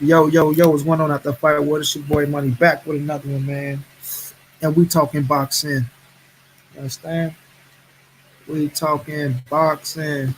Yo, what's going on out the fight? What is your boy Money back with another one, man? And we talking boxing. You understand? We talking boxing.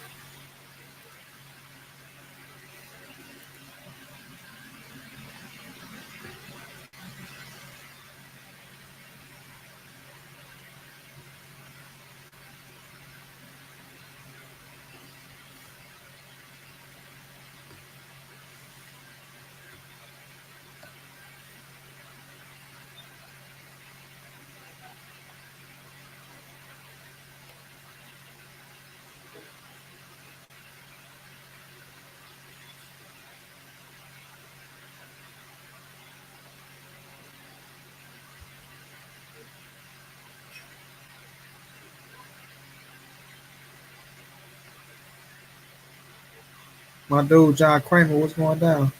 My dude John Kramer, what's going down?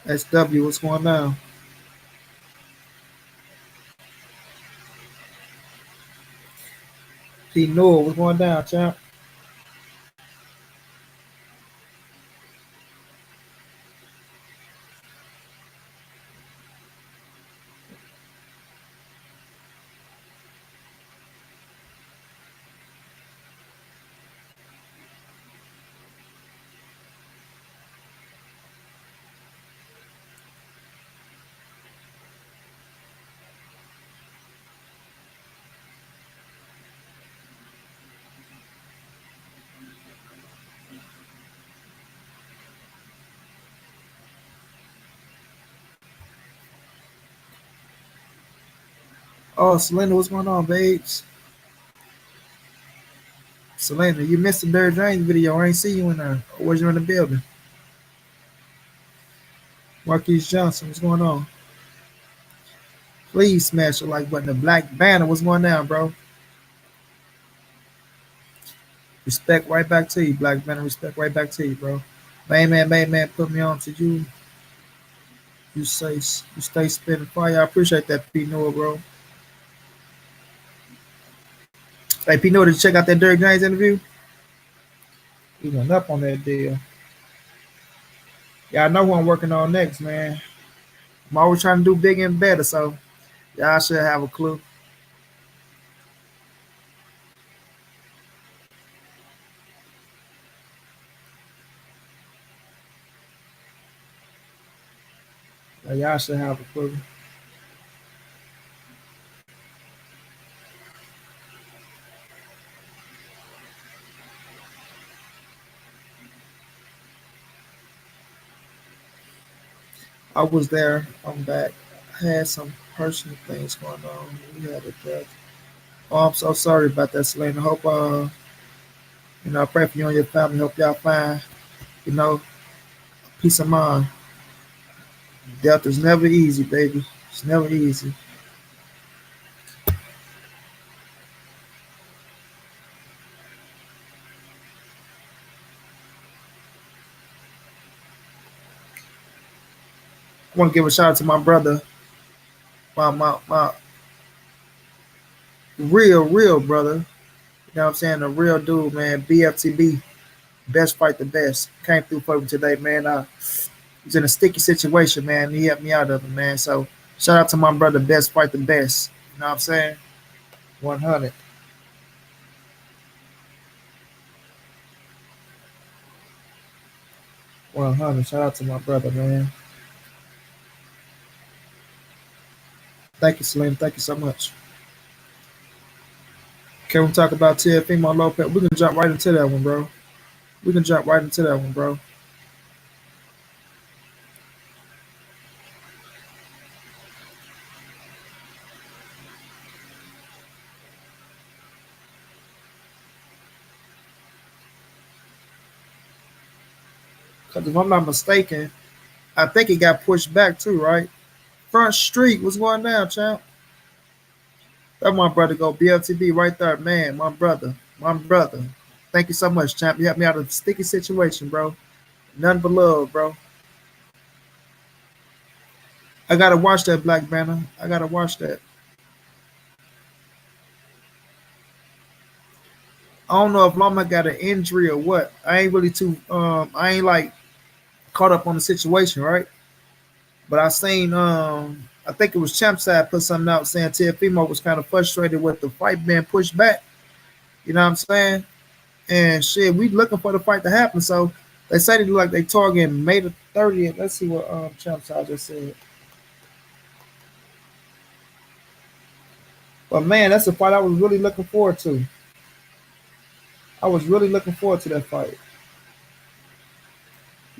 SW, what's going down? P Noah, what's going down, champ? Oh, Selena, what's going on, babes? Selena, you missed the Derrick James video. I ain't see you in there. Or was you in the building? Marquise Johnson, what's going on? Please smash the like button. The Black Banner, what's going down, bro? Respect right back to you, Black Banner. Respect right back to you, bro. Man, put me on to you. You stay spitting fire. I appreciate that, P Noah, bro. Hey, P Noah, did you check out that Derrick James interview? He went up on that deal. Yeah, I know who I'm working on next, man. I'm always trying to do bigger and better, so y'all should have a clue. Y'all should have a clue. I was there. I'm back. I had some personal things going on. We had a death. Oh, I'm so sorry about that, Selena. Hope I pray for you and your family. Hope y'all find, you know, peace of mind. Death is never easy, baby. It's never easy. I want to give a shout out to my brother, my real brother. You know what I'm saying? A real dude, man. BFTB, best fight the best. Came through for me today, man. I was in a sticky situation, man. He helped me out of it, man. So shout out to my brother, best fight the best. You know what I'm saying? 100. 100. Shout out to my brother, man. Thank you, Slim. Thank you so much. Can we talk about TFM Lopez? We can jump right into that one, bro. We can jump right into that one, bro. Because if I'm not mistaken, I think he got pushed back too, right? Front Street, what's going down, champ? That my brother go BLTB right there, man. My brother, my brother. Thank you so much, champ. You helped me out of a sticky situation, bro. None but love, bro. I gotta watch that Black Banner. I gotta watch that. I don't know if Loma got an injury or what. I ain't really too. I ain't like caught up on the situation, right? But I seen. I think it was Champside put something out saying Teofimo was kind of frustrated with the fight being pushed back. You know what I'm saying? And shit, we looking for the fight to happen. So they say they look like they targeting May the 30th. Let's see what Champside just said. But man, that's a fight I was really looking forward to. I was really looking forward to that fight.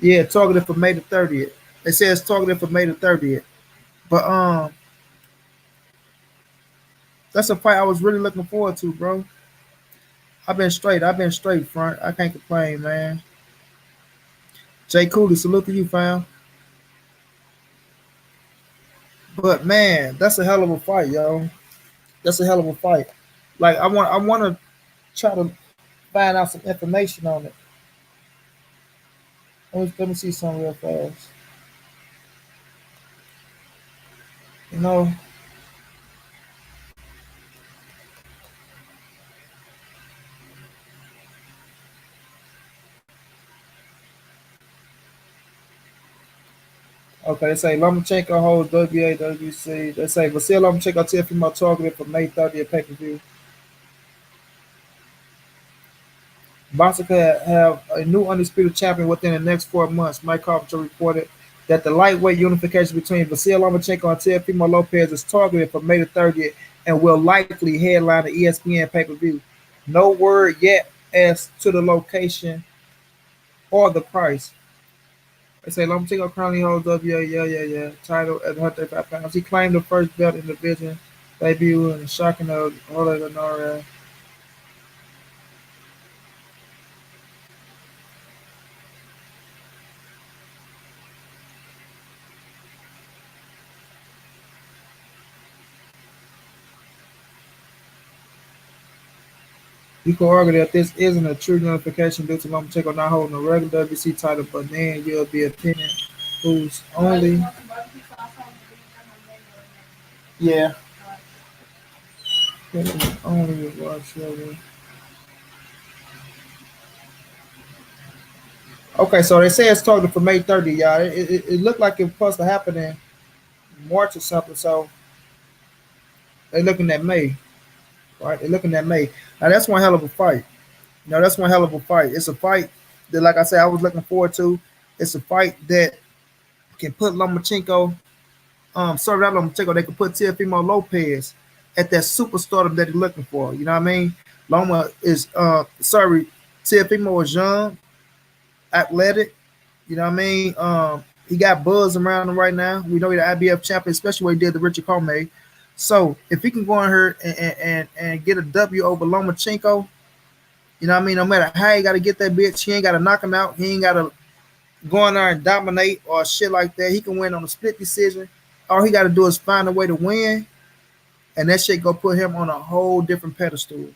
Yeah, targeted for May the 30th. They say it's targeted for May the 30th. But that's a fight I was really looking forward to, bro. I've been straight. I've been straight front. I can't complain, man. Jay Cooley, salute to you, fam. But man, that's a hell of a fight, yo. That's a hell of a fight. Like I want to try to find out some information on it. Let me see something real fast. You know, okay, they say Lomachenko holds WAWC. They say Vasil Lomachenko TFM targeted for May 30th pay per view. Boxer could have a new undisputed champion within the next 4 months. Mike Carpenter reported that the lightweight unification between Vasil Lomachenko and Teofimo Lopez is targeted for May the 30th and will likely headline the ESPN pay per view. No word yet as to the location or the price. They say Lomachenko currently holds yeah, title at 135 pounds. He claimed the first belt in the division debut and shocking of Hola. You can argue that this isn't a true unification due to Lomachenko not holding a regular WC title, but then you'll be opinion who's only. Yeah. Only okay, so they say it's targeted for May 30, y'all. It looked like it was supposed to happen in March or something, so they're looking at May, right? They're looking at May. Now, that's one hell of a fight. That's one hell of a fight. It's a fight that, like I said, I was looking forward to. It's a fight that can put Lomachenko, sorry, not Lomachenko, they can put Teofimo Lopez at that superstardom that he's looking for. You know what I mean? Loma is, Teofimo is young, athletic. You know what I mean? He got buzz around him right now. We know he's the IBF champion, especially what he did to Richard Comey. So if he can go in here and get a W over Lomachenko, you know what I mean? No matter how he got to get that bitch, he ain't got to knock him out. He ain't got to go in there and dominate or shit like that. He can win on a split decision. All he got to do is find a way to win, and that shit go put him on a whole different pedestal. You know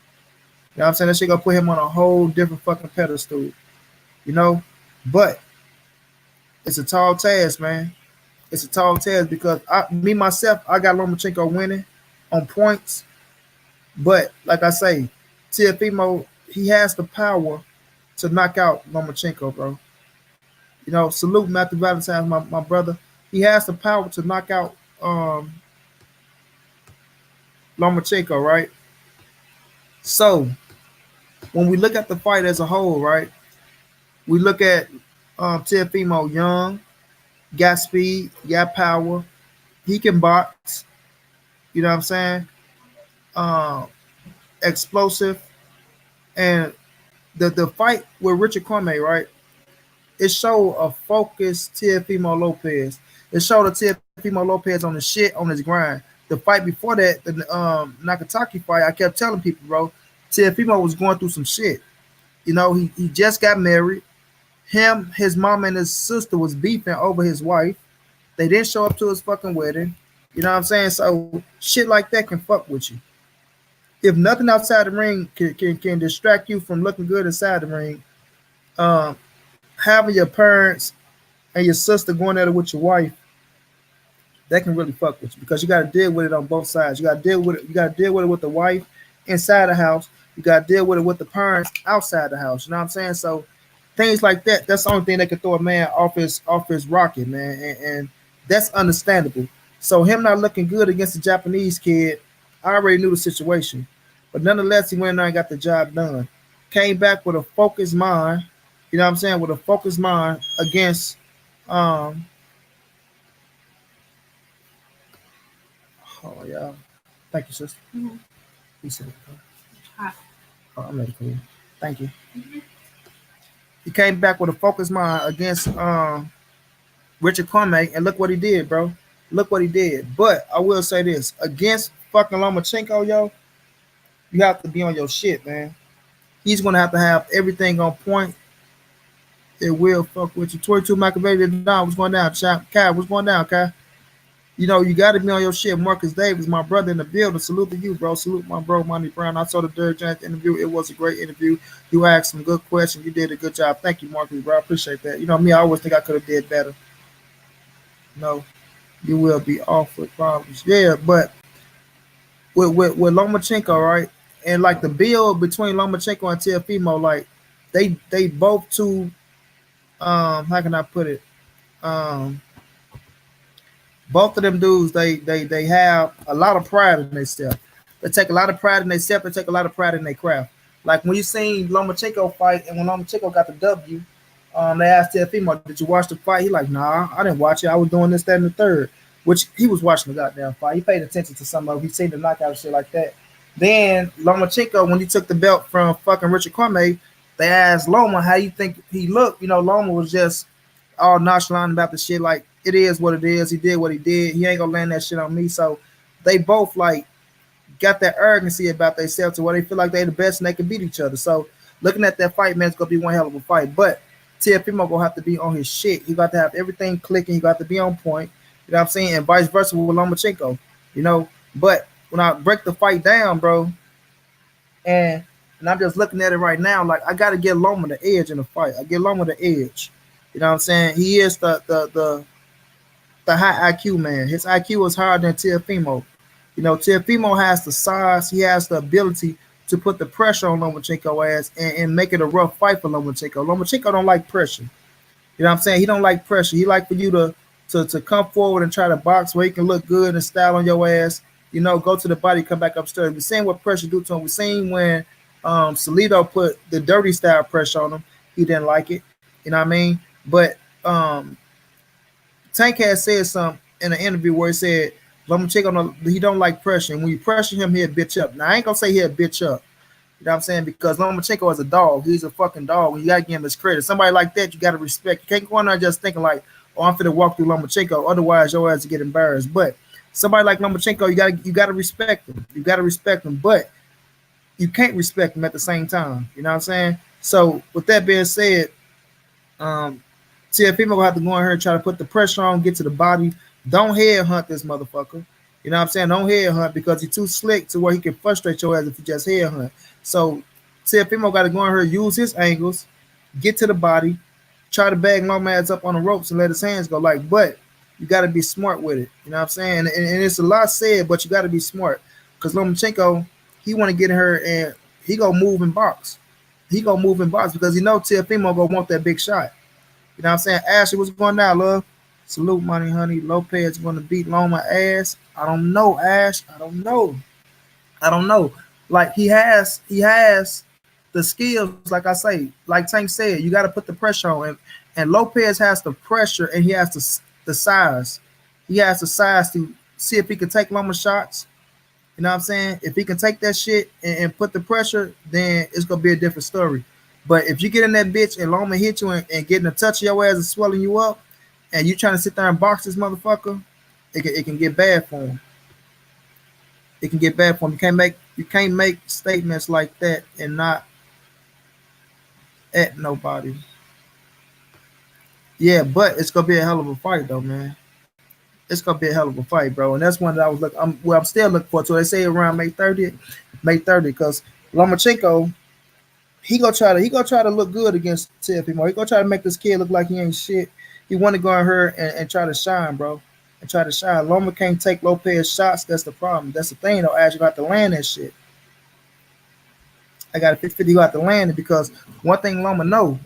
what I'm saying? That shit go put him on a whole different fucking pedestal. You know? But it's a tall task, man. It's a tall task because myself, I got Lomachenko winning on points. But like I say, Teofimo, he has the power to knock out Lomachenko, bro. Salute Matthew Valentine, my brother. He has the power to knock out Lomachenko, right? So when we look at the fight as a whole, right, we look at Teofimo young, got speed, got power. He can box. You know what I'm saying? Um, Explosive. And the fight with Richard Comey, right? It showed a focused Teofimo Lopez. It showed a Teofimo Lopez on the shit on his grind. The fight before that, the Nakataki fight, I kept telling people, bro, Teofimo was going through some shit. He just got married. Him, his mom, and his sister was beefing over his wife. They didn't show up to his fucking wedding. You know what I'm saying? So shit like that can fuck with you. If nothing outside the ring can distract you from looking good inside the ring, um, having your parents and your sister going at it with your wife, that can really fuck with you because you got to deal with it on both sides. You got to deal with it. You got to deal with it with the wife inside the house. You got to deal with it with the parents outside the house. You know what I'm saying? So things like that. That's the only thing that can throw a man off his rocket, man, and that's understandable. So him not looking good against the Japanese kid, I already knew the situation, but nonetheless, he went in there and got the job done. Came back with a focused mind. You know what I'm saying? With a focused mind against. Um, oh yeah, thank you, sister. He said, "Oh, I'm ready for you. Thank you." He came back with a focused mind against Richard Cormack, and look what he did, bro. Look what he did. But I will say this: against fucking Lomachenko, yo, you have to be on your shit, man. He's gonna have everything on point. It will fuck with you. 22 Machiavelli down. What's going down, Chap? Kai, what's going down, Kai? You know, you got to be on your shit. Marcus Davis, my brother in the building. Salute to you, bro. Salute my bro, Monty Brown. I saw the Derek Jones interview. It was a great interview. You asked some good questions. You did a good job. Thank you, Marcus, bro. I appreciate that. You know me, I always think I could have did better. No, you will be off with problems. Yeah, but with Lomachenko, right? And like the build between Lomachenko and Teofimo, like they both too how can I put it? Um Both of them dudes, they have a lot of pride in themselves. They take a lot of pride in themselves. They take a lot of pride in their craft. Like when you seen Lomachenko fight, and when Lomachenko got the W, they asked Teofimo, "Did you watch the fight?" He like, "Nah, I didn't watch it. I was doing this, that, and the third." Which he was watching the goddamn fight. He paid attention to some of it. He seen the knockout and shit like that. Then Lomachenko, when he took the belt from fucking Richard Cormier, they asked Loma how you think he looked. You know, Loma was just all nonchalant about the shit. Like it is what it is. He did what he did. He ain't gonna land that shit on me. So they both like got that arrogancy about themselves to where they feel like they the best and they can beat each other. So looking at that fight, man, it's gonna be one hell of a fight. But Teofimo gonna have to be on his shit. He got to have everything clicking. He got to be on point. You know what I'm saying? And vice versa with Lomachenko. You know, but when I break the fight down, bro, and I'm just looking at it right now, like I gotta get Loma the edge in the fight. I get Loma the edge. You know what I'm saying? He is the high IQ man. His IQ is higher than Teofimo. You know, Teofimo has the size, he has the ability to put the pressure on Lomachenko ass and make it a rough fight for Lomachenko. Lomachenko don't like pressure. You know what I'm saying? He don't like pressure. He like for you to come forward and try to box where he can look good and style on your ass. You know, go to the body, come back upstairs. We're seeing what pressure do to him. We're seeing when Salido put the dirty style pressure on him. He didn't like it. You know what I mean? But Tank has said something in an interview where he said Lomachenko he don't like pressure. And when you pressure him, he'll bitch up. Now I ain't gonna say he'll bitch up. You know what I'm saying? Because Lomachenko is a dog. He's a fucking dog. You gotta give him his credit. Somebody like that, you gotta respect. You can't go on there just thinking like, oh, I'm finna walk through Lomachenko. Otherwise, your ass to get embarrassed. But somebody like Lomachenko, you gotta respect him. You gotta respect him. But you can't respect him at the same time. You know what I'm saying? So with that being said, um, TFP gonna have to go in here and try to put the pressure on, get to the body. Don't head hunt this motherfucker. You know what I'm saying? Don't head hunt because he's too slick to where he can frustrate your ass if you just head hunt. So TFP got to go in here, use his angles, get to the body, try to bag Lomads up on the ropes and let his hands go. Like, but you got to be smart with it. You know what I'm saying? And it's a lot said, but you got to be smart because Lomachenko, he want to get in her and he gonna move in box. He gonna move in box because he know Teofimo gonna want that big shot. You know what I'm saying? Ashley, what's going down, love? Salute, money, honey. Lopez going to beat Loma ass. I don't know, Ash. I don't know. I don't know. Like he has the skills. Like I say, like Tank said, you got to put the pressure on him. And Lopez has the pressure, and he has the size. He has the size to see if he can take Loma shots. You know what I'm saying? If he can take that shit and put the pressure, then it's gonna be a different story. But if you get in that bitch and Loma hit you and getting a touch of your ass and swelling you up, and you trying to sit there and box this motherfucker, it can get bad for him. It can get bad for him. You can't make statements like that and not at nobody. Yeah, but it's gonna be a hell of a fight though, man. It's gonna be a hell of a fight, bro. And that's one that I was looking. I'm still looking for. So they say around May 30th, because Lomachenko he gonna try to look good against Teofimo. He gonna try to make this kid look like he ain't shit. He want to go in here and try to shine, bro, and try to shine. Loma can't take Lopez shots. That's the problem. That's the thing though. As you got to land that shit. I got a 50-50 go out the landing because one thing Loma know,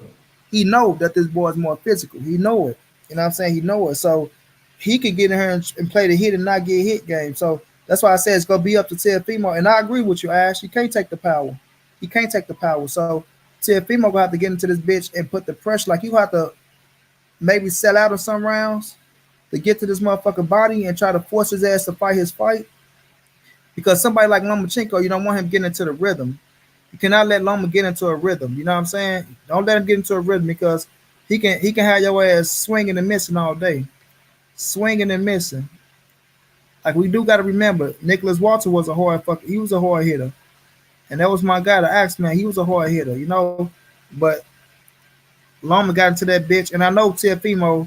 he know that this boy is more physical. He know it. You know what I'm saying? He know it. So he could get in here and play the hit and not get hit game. So that's why I said it's gonna be up to Teofimo. And I agree with you, Ash. He can't take the power. He can't take the power. So Teofimo gonna have to get into this bitch and put the pressure. Like you have to maybe sell out of some rounds to get to this motherfucking body and try to force his ass to fight his fight. Because somebody like Lomachenko, you don't want him getting into the rhythm. You cannot let Loma get into a rhythm. You know what I'm saying? Don't let him get into a rhythm because he can have your ass swinging and missing all day, swinging and missing. Like we do got to remember, Nicholas Walter was a hard fucker. He was a hard hitter, and that was my guy, the Axe Man. He was a hard hitter, you know. But Loma got into that bitch, and I know Teofimo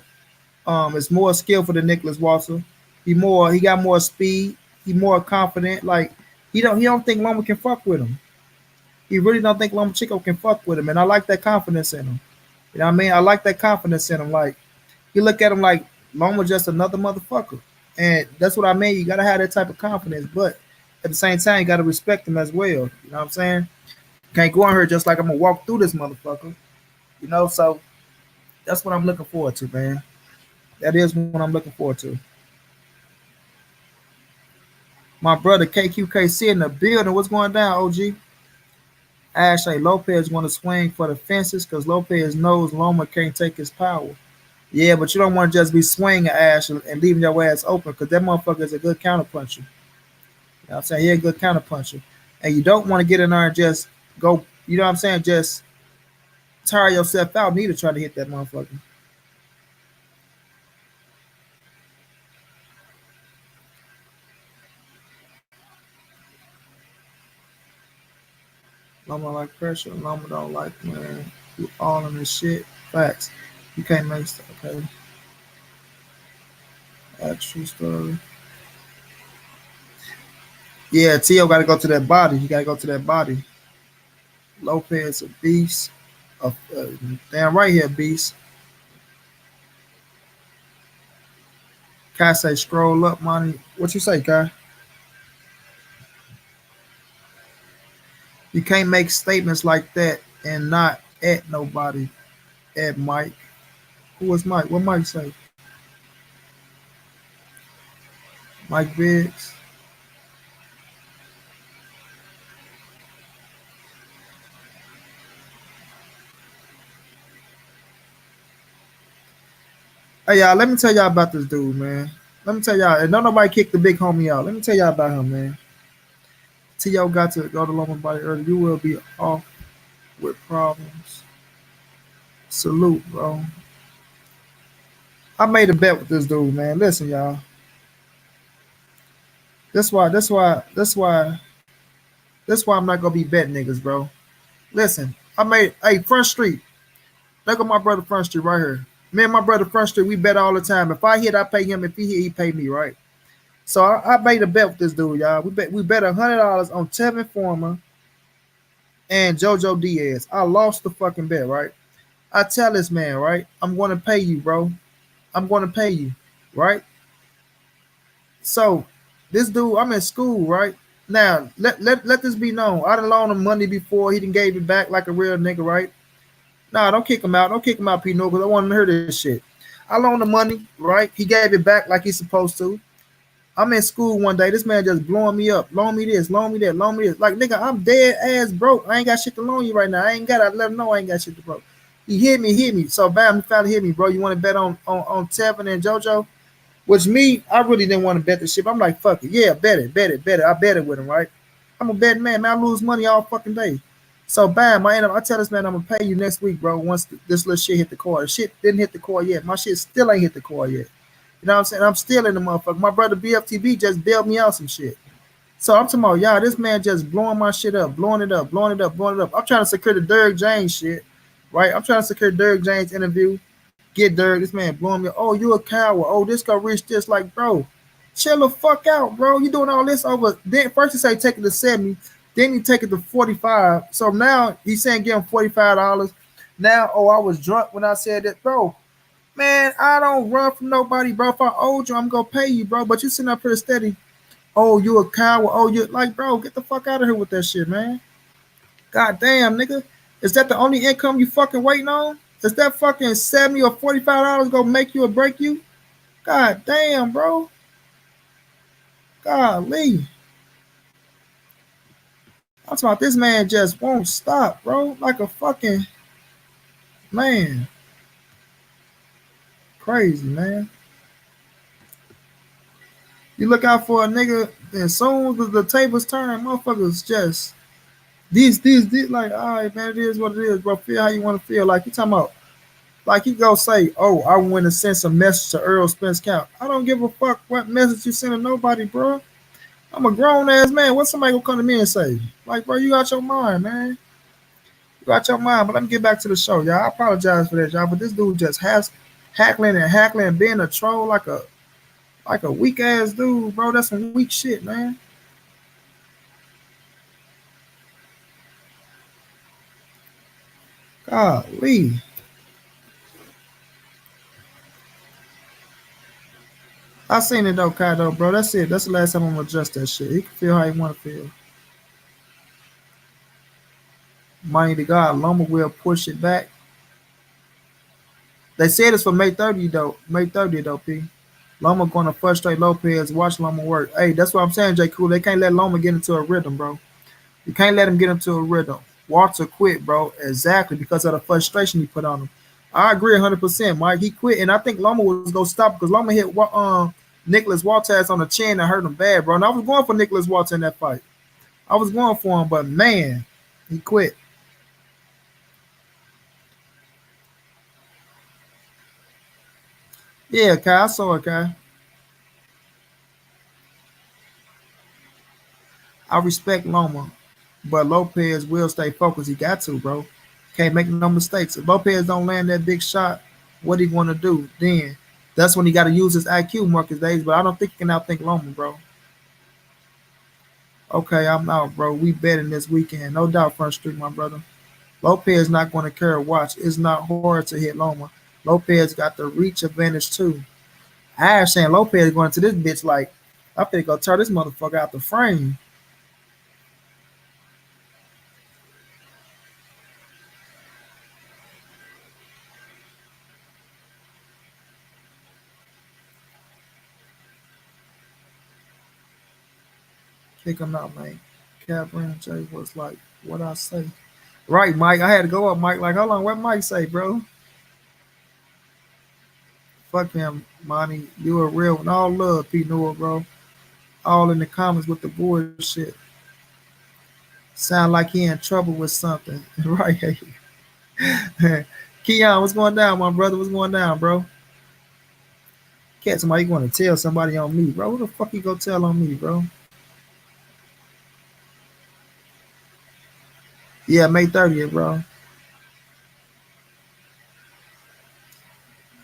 is more skillful than Nicholas Walter. He got more speed. He more confident. Like he don't think Loma can fuck with him. He really don't think Lomachenko can fuck with him, and I like that confidence in him. You know what I mean? I like that confidence in him. Like you look at him like Loma just another motherfucker, and that's what I mean. You gotta have that type of confidence, but at the same time, you gotta respect him as well. You know what I'm saying? Can't go on here just like I'm gonna walk through this motherfucker. You know, so that's what I'm looking forward to, man. That is what I'm looking forward to. My brother KQKC in the building. What's going down, OG? Ashley Lopez want to swing for the fences because Lopez knows Loma can't take his power. Yeah, but you don't want to just be swinging Ash and leaving your ass open because that motherfucker is a good counterpuncher. You know what I'm saying? He a good counterpuncher. And you don't want to get in there and just go, you know what I'm saying, just tire yourself out neither trying to hit that motherfucker. Loma like pressure. Loma don't like, man, you all in this shit. Facts. You can't make stuff, okay? True story. Yeah, Tio got to go to that body. He got to go to that body. Lopez a beast. Damn right here, beast. Kai say scroll up, money. What you say, Kai? You can't make statements like that and not at nobody. At Mike. Who was Mike? What Mike say? Mike Biggs. Hey y'all, let me tell y'all about this dude, man. Let me tell y'all, and don't nobody kick the big homie out. Let me tell y'all about him, man. T.O. got to go to Loman Body early. You will be off with problems. Salute, bro. I made a bet with this dude, man. Listen, y'all. That's why I'm not gonna be betting niggas, bro. Listen, I made Front Street. Look at my brother Front Street right here. Me and my brother Front Street, we bet all the time. If I hit, I pay him. If he hit, he pay me, right? So I made a bet with this dude, y'all. We bet $100 on Tevin Former and JoJo Diaz. I lost the fucking bet, right? I tell this man, right? I'm gonna pay you, bro. I'm gonna pay you, right? So this dude, I'm in school, right? Now, let this be known. I done loaned him money before. He done gave it back like a real nigga, right? Nah, don't kick him out. Don't kick him out, P. No, because I want him to hear this shit. I loaned him money, right? He gave it back like he's supposed to. I'm in school one day. This man just blowing me up. Loan me this, loan me that, loan me this. Like, nigga, I'm dead ass broke. I ain't got shit to loan you right now. I ain't got to let him know I ain't got shit to broke. He hit me. So, bam, he finally hit me, bro. You want to bet on Tevin and JoJo? Which me, I really didn't want to bet the shit. I'm like, fuck it. Yeah, bet it. I bet it with him, right? I'm a betting man. I lose money all fucking day. So, bam, I tell this man I'm going to pay you next week, bro, once this little shit hit the car. Shit didn't hit the car yet. My shit still ain't hit the car yet. You know what I'm saying? I'm still in the motherfucker. My brother BFTB just bailed me out some shit. So I'm talking about, y'all, this man just blowing my shit up, blowing it up. I'm trying to secure the Derrick James shit, right? I'm trying to secure Derrick James interview. Get Derrick. This man blowing me. Oh, you a coward. Oh, this gonna reach this. Like, bro, chill the fuck out, bro. You doing all this over. Then first he say take it to 70, then he take it to 45. So now he's saying give him $45. Now, oh, I was drunk when I said that, bro. Man, I don't run from nobody, bro. If I owed you, I'm gonna pay you, bro. But you sitting up here steady. Oh, you a coward. Oh, you like, bro, get the fuck out of here with that shit, man. God damn, nigga. Is that the only income you fucking waiting on? Is that fucking 70 or $45 gonna make you or break you? God damn, bro. Golly. I'm talking about this man just won't stop, bro. Like a fucking man. Crazy, man. You look out for a nigga, and soon as the tables turn, motherfuckers just these like, all right, man, it is what it is, bro. Feel how you want to feel. Like you talking about, like he go say, oh, I want to send some message to Errol Spence Count. I don't give a fuck what message you send to nobody, bro. I'm a grown ass man. What somebody gonna come to me and say? Like, bro, you got your mind, man. You got your mind. But let me get back to the show, y'all. I apologize for that, y'all. But this dude just has hackling, being a troll like a weak ass dude, bro. That's some weak shit, man. Golly. I seen it though, Kaido, bro. That's it. That's the last time I'm gonna adjust that shit. He can feel how he wanna feel. Money to God, Loma will push it back. They said it's for May 30th though. May 30th though, P. Loma gonna frustrate Lopez. Watch Loma work. Hey, that's what I'm saying, J. Cool. They can't let Loma get into a rhythm, bro. You can't let him get into a rhythm. Walter quit, bro. Exactly because of the frustration he put on him. I agree 100%, Mike. He quit, and I think Loma was gonna stop because Loma hit Nicholas Walters on the chin and hurt him bad, bro. And I was going for Nicholas Walters in that fight. I was going for him, but man, he quit. Yeah, Kai, I saw it, Kai. I respect Loma, but Lopez will stay focused. He got to, bro. Can't make no mistakes. If Lopez don't land that big shot, what he gonna do then? That's when he got to use his IQ, Marcus Days. But I don't think he can outthink Loma, bro. Okay, I'm out, bro. We betting this weekend, no doubt. Front Street, my brother. Lopez not going to care. Watch, it's not hard to hit Loma. Lopez got the reach advantage too. I saying Lopez going to this bitch like I think go tear this motherfucker out the frame. Kick him out, man. Catherine J was like, what I say? Right, Mike. I had to go up, Mike. Like, hold on, what Mike say, bro? Fuck him, Monty. You a real one. All love, P. Noah, bro. All in the comments with the bullshit. Sound like he in trouble with something. Right. Keon, what's going down, my brother? What's going down, bro? Catch somebody going to tell somebody on me, bro. Who the fuck you go tell on me, bro? Yeah, May 30th, bro.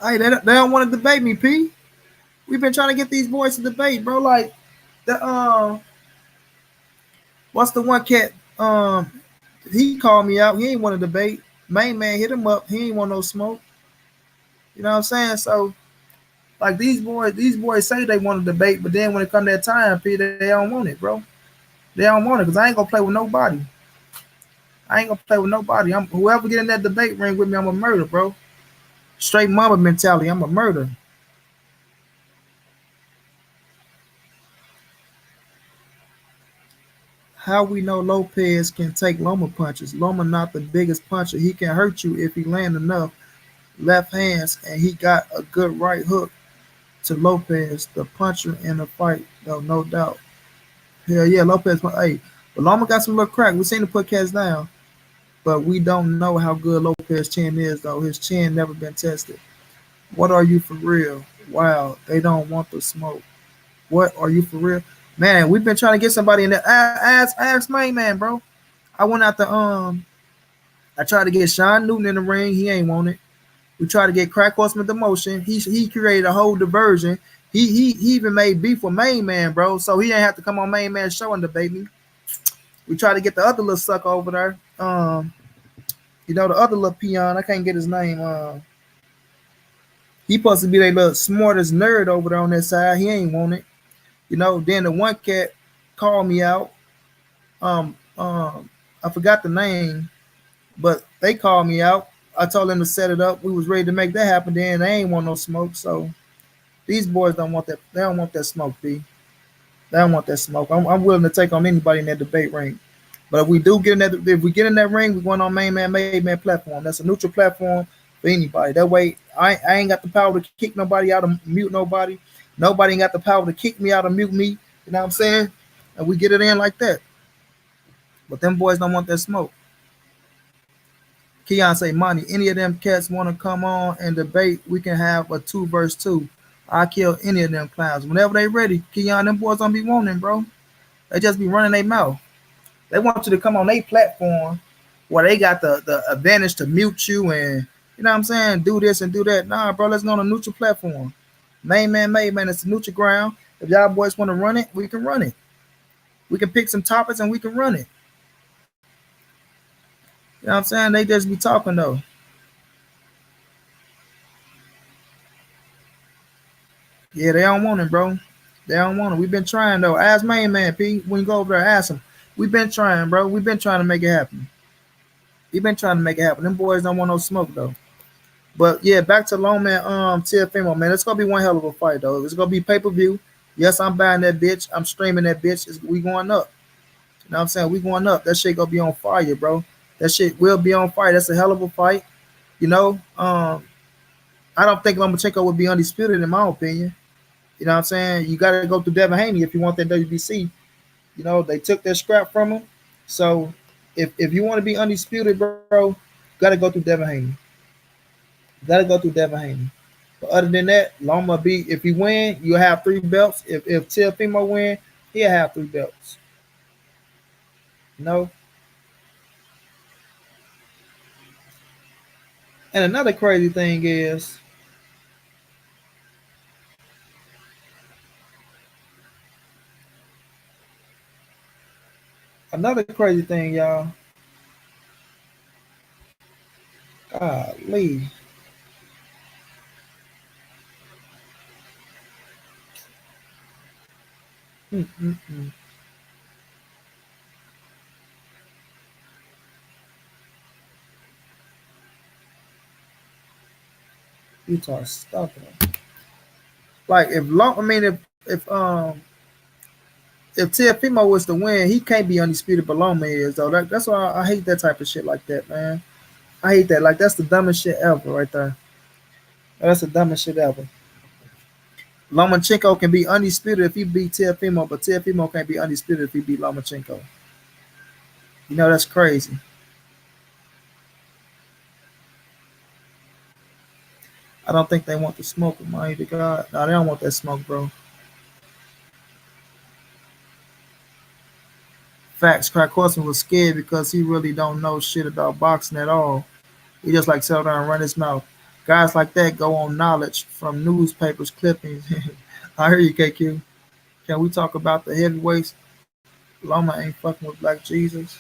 Hey, they don't want to debate me, P. We've been trying to get these boys to debate, bro. Like the what's the one cat? He called me out. He ain't want to debate. Main man hit him up. He ain't want no smoke. You know what I'm saying? So like these boys say they want to debate, but then when it come that time, P, they don't want it, bro. They don't want it because I ain't gonna play with nobody. I ain't gonna play with nobody. I'm whoever get in that debate ring with me, I'm a murder, bro. Straight mama mentality. I'm a murder. How we know Lopez can take Loma punches? Loma not the biggest puncher. He can hurt you if he land enough left hands, and he got a good right hook to Lopez, the puncher in the fight, though, no doubt. Hell yeah, Lopez. Hey, but Loma got some little crack. We seen the put cats down, but we don't know how good Lopez chin is, though. His chin never been tested. What are you for real? Wow, they don't want the smoke. What are you for real? Man, we've been trying to get somebody in there. Ask main man, bro. I went out the I tried to get Sean Newton in the ring. He ain't want it. We tried to get Crack Horseman the motion. He created a whole diversion. He even made beef with main man, bro. So he ain't have to come on main man show and debate me. We tried to get the other little sucker over there. The other little peon. I can't get his name. He supposed to be that little smartest nerd over there on that side. He ain't want it. Then the one cat called me out. Um, um, I forgot the name, but they called me out. I told them to set it up. We was ready to make that happen. Then they ain't want no smoke. So these boys don't want that. They don't want that smoke, B. They don't want that smoke. I'm willing to take on anybody in that debate ring. But if we do get in that, if we get in that ring, we're going on main man, made man platform. That's a neutral platform for anybody. That way, I ain't got the power to kick nobody out of mute nobody. Nobody ain't got the power to kick me out of mute me. You know what I'm saying? And we get it in like that. But them boys don't want that smoke. Keon say, Monty, any of them cats want to come on and debate, we can have a 2 versus 2. I kill any of them clowns. Whenever they ready, Keon, them boys don't be wanting, bro. They just be running their mouth. They want you to come on their platform where they got the advantage to mute you and, you know what I'm saying, do this and do that. Nah, bro, let's go on a neutral platform. Main man, made man, it's a neutral ground. If y'all boys want to run it, we can run it. We can pick some topics and we can run it. You know what I'm saying? They just be talking though. Yeah, they don't want it, bro. They don't want it. We've been trying though. Ask main man, P. When you go over there, ask him. We've been trying, bro. We've been trying to make it happen. We've been trying to make it happen. Them boys don't want no smoke though. But yeah, back to Lone Man, TFMO, man. It's gonna be one hell of a fight though. It's gonna be pay-per-view. Yes, I'm buying that bitch. I'm streaming that bitch. We going up. You know what I'm saying? We going up. That shit gonna be on fire, bro. That shit will be on fire. That's a hell of a fight. You know, I don't think Lomachenko would be undisputed in my opinion. You know what I'm saying? You got to go through Devin Haney if you want that WBC. You know, they took their scrap from him. So if you want to be undisputed, bro, you got to go through Devin Haney. You got to go through Devin Haney. But other than that, Loma be if he win, you'll have 3 belts. If Teofimo win, he'll have 3 belts. You know? And another crazy thing is another crazy thing, y'all. Golly. Mm-mm-mm. Utah stuffing them. Like if long, I mean if Teofimo was to win, he can't be undisputed, but Loma is though. That's why I hate that type of shit like that, man. I hate that. Like that's the dumbest shit ever, right there. That's the dumbest shit ever. Lomachenko can be undisputed if he beat Teofimo, but Teofimo can't be undisputed if he beat Lomachenko. You know that's crazy. I don't think they want the smoke, money to God. No, they don't want that smoke, bro. Facts. Crack Corson was scared because he really don't know shit about boxing at all. He just like sat down and run his mouth. Guys like that go on knowledge from newspapers, clippings. I hear you, KQ. Can we talk about the heavyweights? Loma ain't fucking with Black Jesus.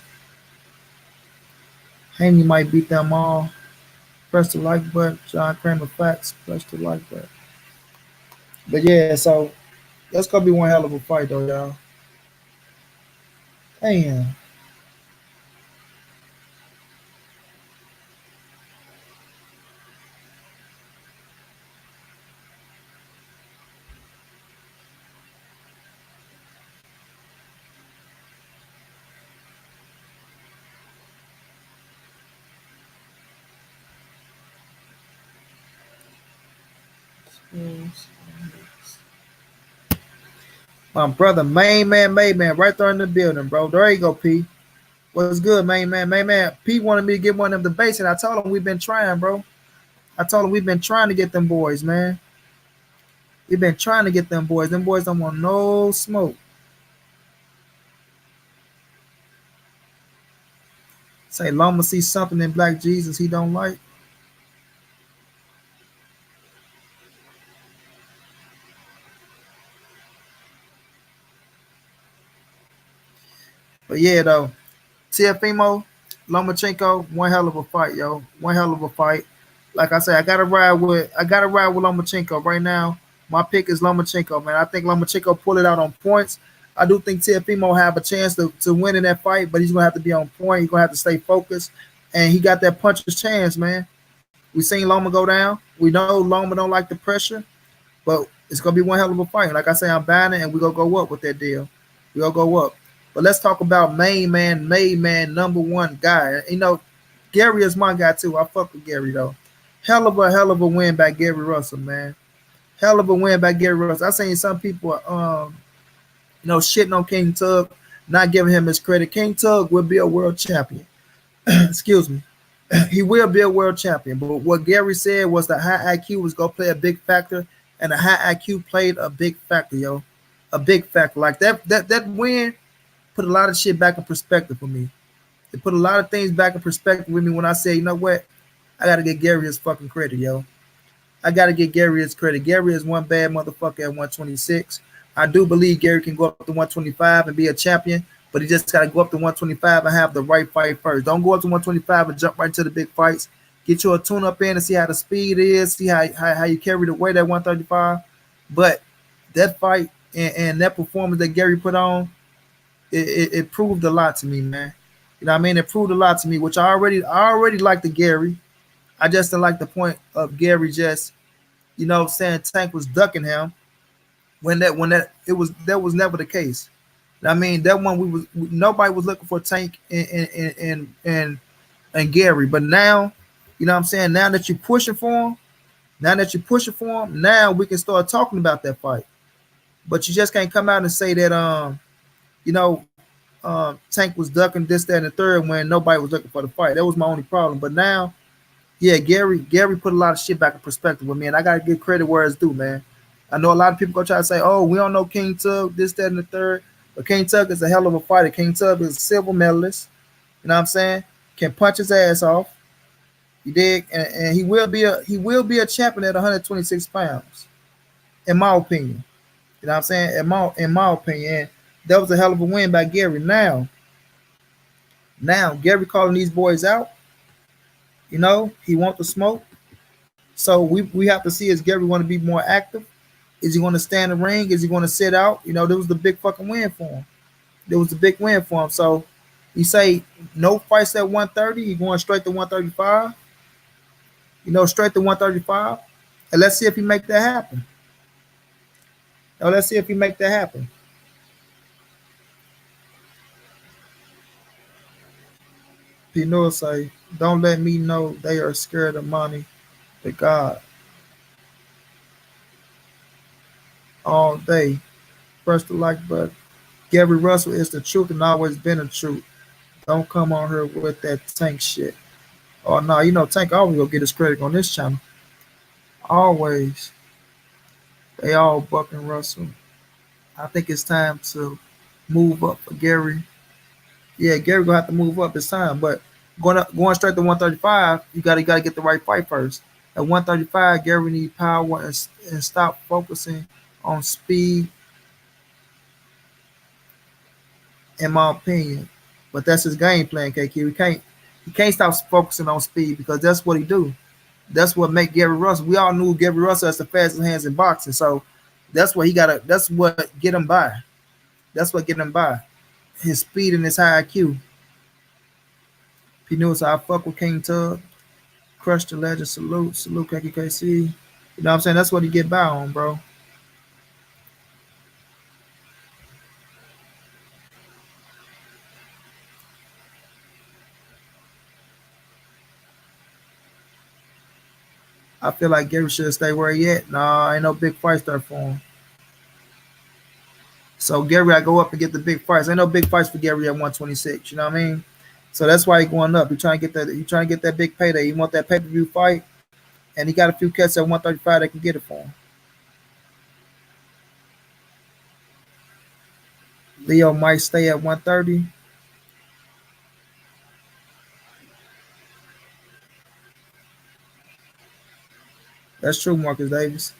Haney might beat them all. Press the like button. John Kramer facts. Press the like button. But yeah, so that's gonna be one hell of a fight though, y'all. Damn. My brother, main man, main man, right there in the building, bro. There you go, P. What's good, main man? Main man, P wanted me to get one of them debates, and I told him we've been trying, bro. I told him we've been trying to get them boys, man. We've been trying to get them boys. Them boys don't want no smoke. Say Loma see something in Black Jesus he don't like. But yeah, though, Tiafimo, Lomachenko, one hell of a fight, yo. One hell of a fight. Like I said, I gotta ride with Lomachenko right now. My pick is Lomachenko, man. I think Lomachenko pull it out on points. I do think Teofimo have a chance to win in that fight, but he's gonna have to be on point. He's gonna have to stay focused, and he got that puncher's chance, man. We seen Loma go down. We know Loma don't like the pressure, but it's gonna be one hell of a fight. Like I say, I'm buying it, and we gonna go up with that deal. We gonna go up. But let's talk about main man, number one guy. You know, Gary is my guy too. I fuck with Gary though. Hell of a win by Gary Russell, man. Hell of a win by Gary Russell. I seen some people shitting on King Tug, not giving him his credit. King Tug will be a world champion. Excuse me. He will be a world champion. But what Gary said was the high IQ was gonna play a big factor, and the high IQ played a big factor, yo. A big factor. Like that win put a lot of shit back in perspective for me. It put a lot of things back in perspective with me when I say, you know what? I gotta get Gary his fucking credit, yo. I gotta get Gary his credit. Gary is one bad motherfucker at 126. I do believe Gary can go up to 125 and be a champion, but he just gotta go up to 125 and have the right fight first. Don't go up to 125 and jump right into the big fights. Get you a tune up in and see how the speed is, see how you carry the weight at 135. But that fight and that performance that Gary put on, it proved a lot to me, man. You know what I mean? It proved a lot to me, which I already liked the Gary. I just didn't like the point of Gary just, saying Tank was ducking him when that was never the case. I mean, that one nobody was looking for Tank and Gary, but now, you know what I'm saying? Now that you're pushing for him, now we can start talking about that fight. But you just can't come out and say that you know, Tank was ducking this, that, and the third when nobody was looking for the fight. That was my only problem. But now, yeah, Gary put a lot of shit back in perspective with me, and I gotta give credit where it's due, man. I know a lot of people go try to say, "Oh, we don't know King Tug, this, that, and the third." But King Tug is a hell of a fighter. King Tug is a silver medalist. You know what I'm saying? Can punch his ass off. You dig? And he will be a champion at 126 pounds, in my opinion. You know what I'm saying? In my opinion, and that was a hell of a win by Gary. Now Gary calling these boys out. He want the smoke. So we have to see, is Gary going to be more active? Is he going to stand in the ring? Is he going to sit out? There was the big fucking win for him. There was a big win for him. So you say no fights at 130. He going straight to 135. Straight to 135. And let's see if he make that happen. Now let's see if he make that happen. Pino say, don't let me know they are scared of money, the God, all day. First to like, but Gary Russell is the truth and always been the truth. Don't come on here with that Tank shit. Oh no, Tank always gonna get his credit on this channel. Always. They all bucking Russell. I think it's time to move up for Gary. Yeah, Gary gonna have to move up this time, but going straight to 135, you gotta get the right fight first. At 135, Gary need power and stop focusing on speed, in my opinion. But that's his game plan, KQ. He can't stop focusing on speed because that's what he do. That's what make Gary Russell. We all knew Gary Russell has the fastest hands in boxing, so that's what he gotta. That's what get him by. That's what get him by. His speed and his high IQ. P News, I fuck with King Tug. Crush the legend. Salute KKKC. You know what I'm saying? That's what he get by on, bro. I feel like Gary should stay where he at. Nah, ain't no big fight start for him. So Gary, I go up and get the big fights. Ain't no big fights for Gary at 126. You know what I mean? So that's why he going up. He trying to get that. He trying to get that big payday. He want that pay per view fight, and he got a few cats at 135 that can get it for him. Leo might stay at 130. That's true, Marcus Davis.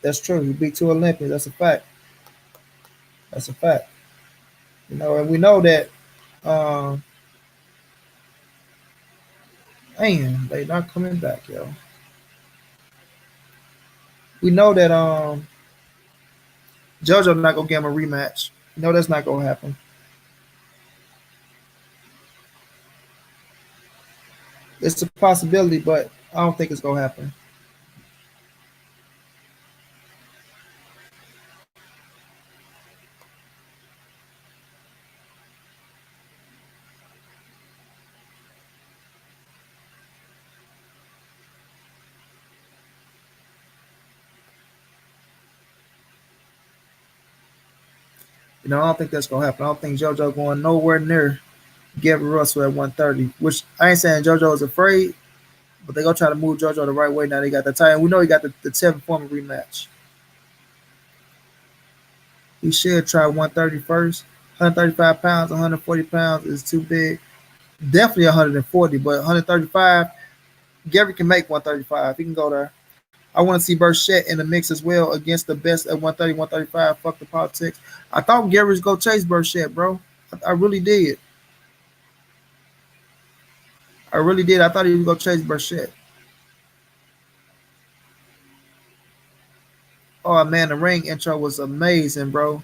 That's true. He beat two Olympians. That's a fact. That's a fact. And we know that. Uh, Man, they not coming back, yo. We know that JoJo not gonna give him a rematch. No, that's not gonna happen. It's a possibility, but I don't think it's gonna happen. I don't think that's gonna happen. I don't think JoJo going nowhere near Gary Russell at 130. Which I ain't saying JoJo is afraid, but they gonna try to move JoJo the right way. Now they got the title. We know he got the Tevin Foreman rematch. He should try 130 first. 135 pounds, 140 pounds is too big. Definitely 140, but 135, Gary can make 135. He can go there. I want to see Burchett in the mix as well against the best at 130, 135. Fuck the politics. I thought Gary was going to chase Burchett, bro. I really did. I really did. I thought he was going to chase Burchett. Oh, man, the ring intro was amazing, bro.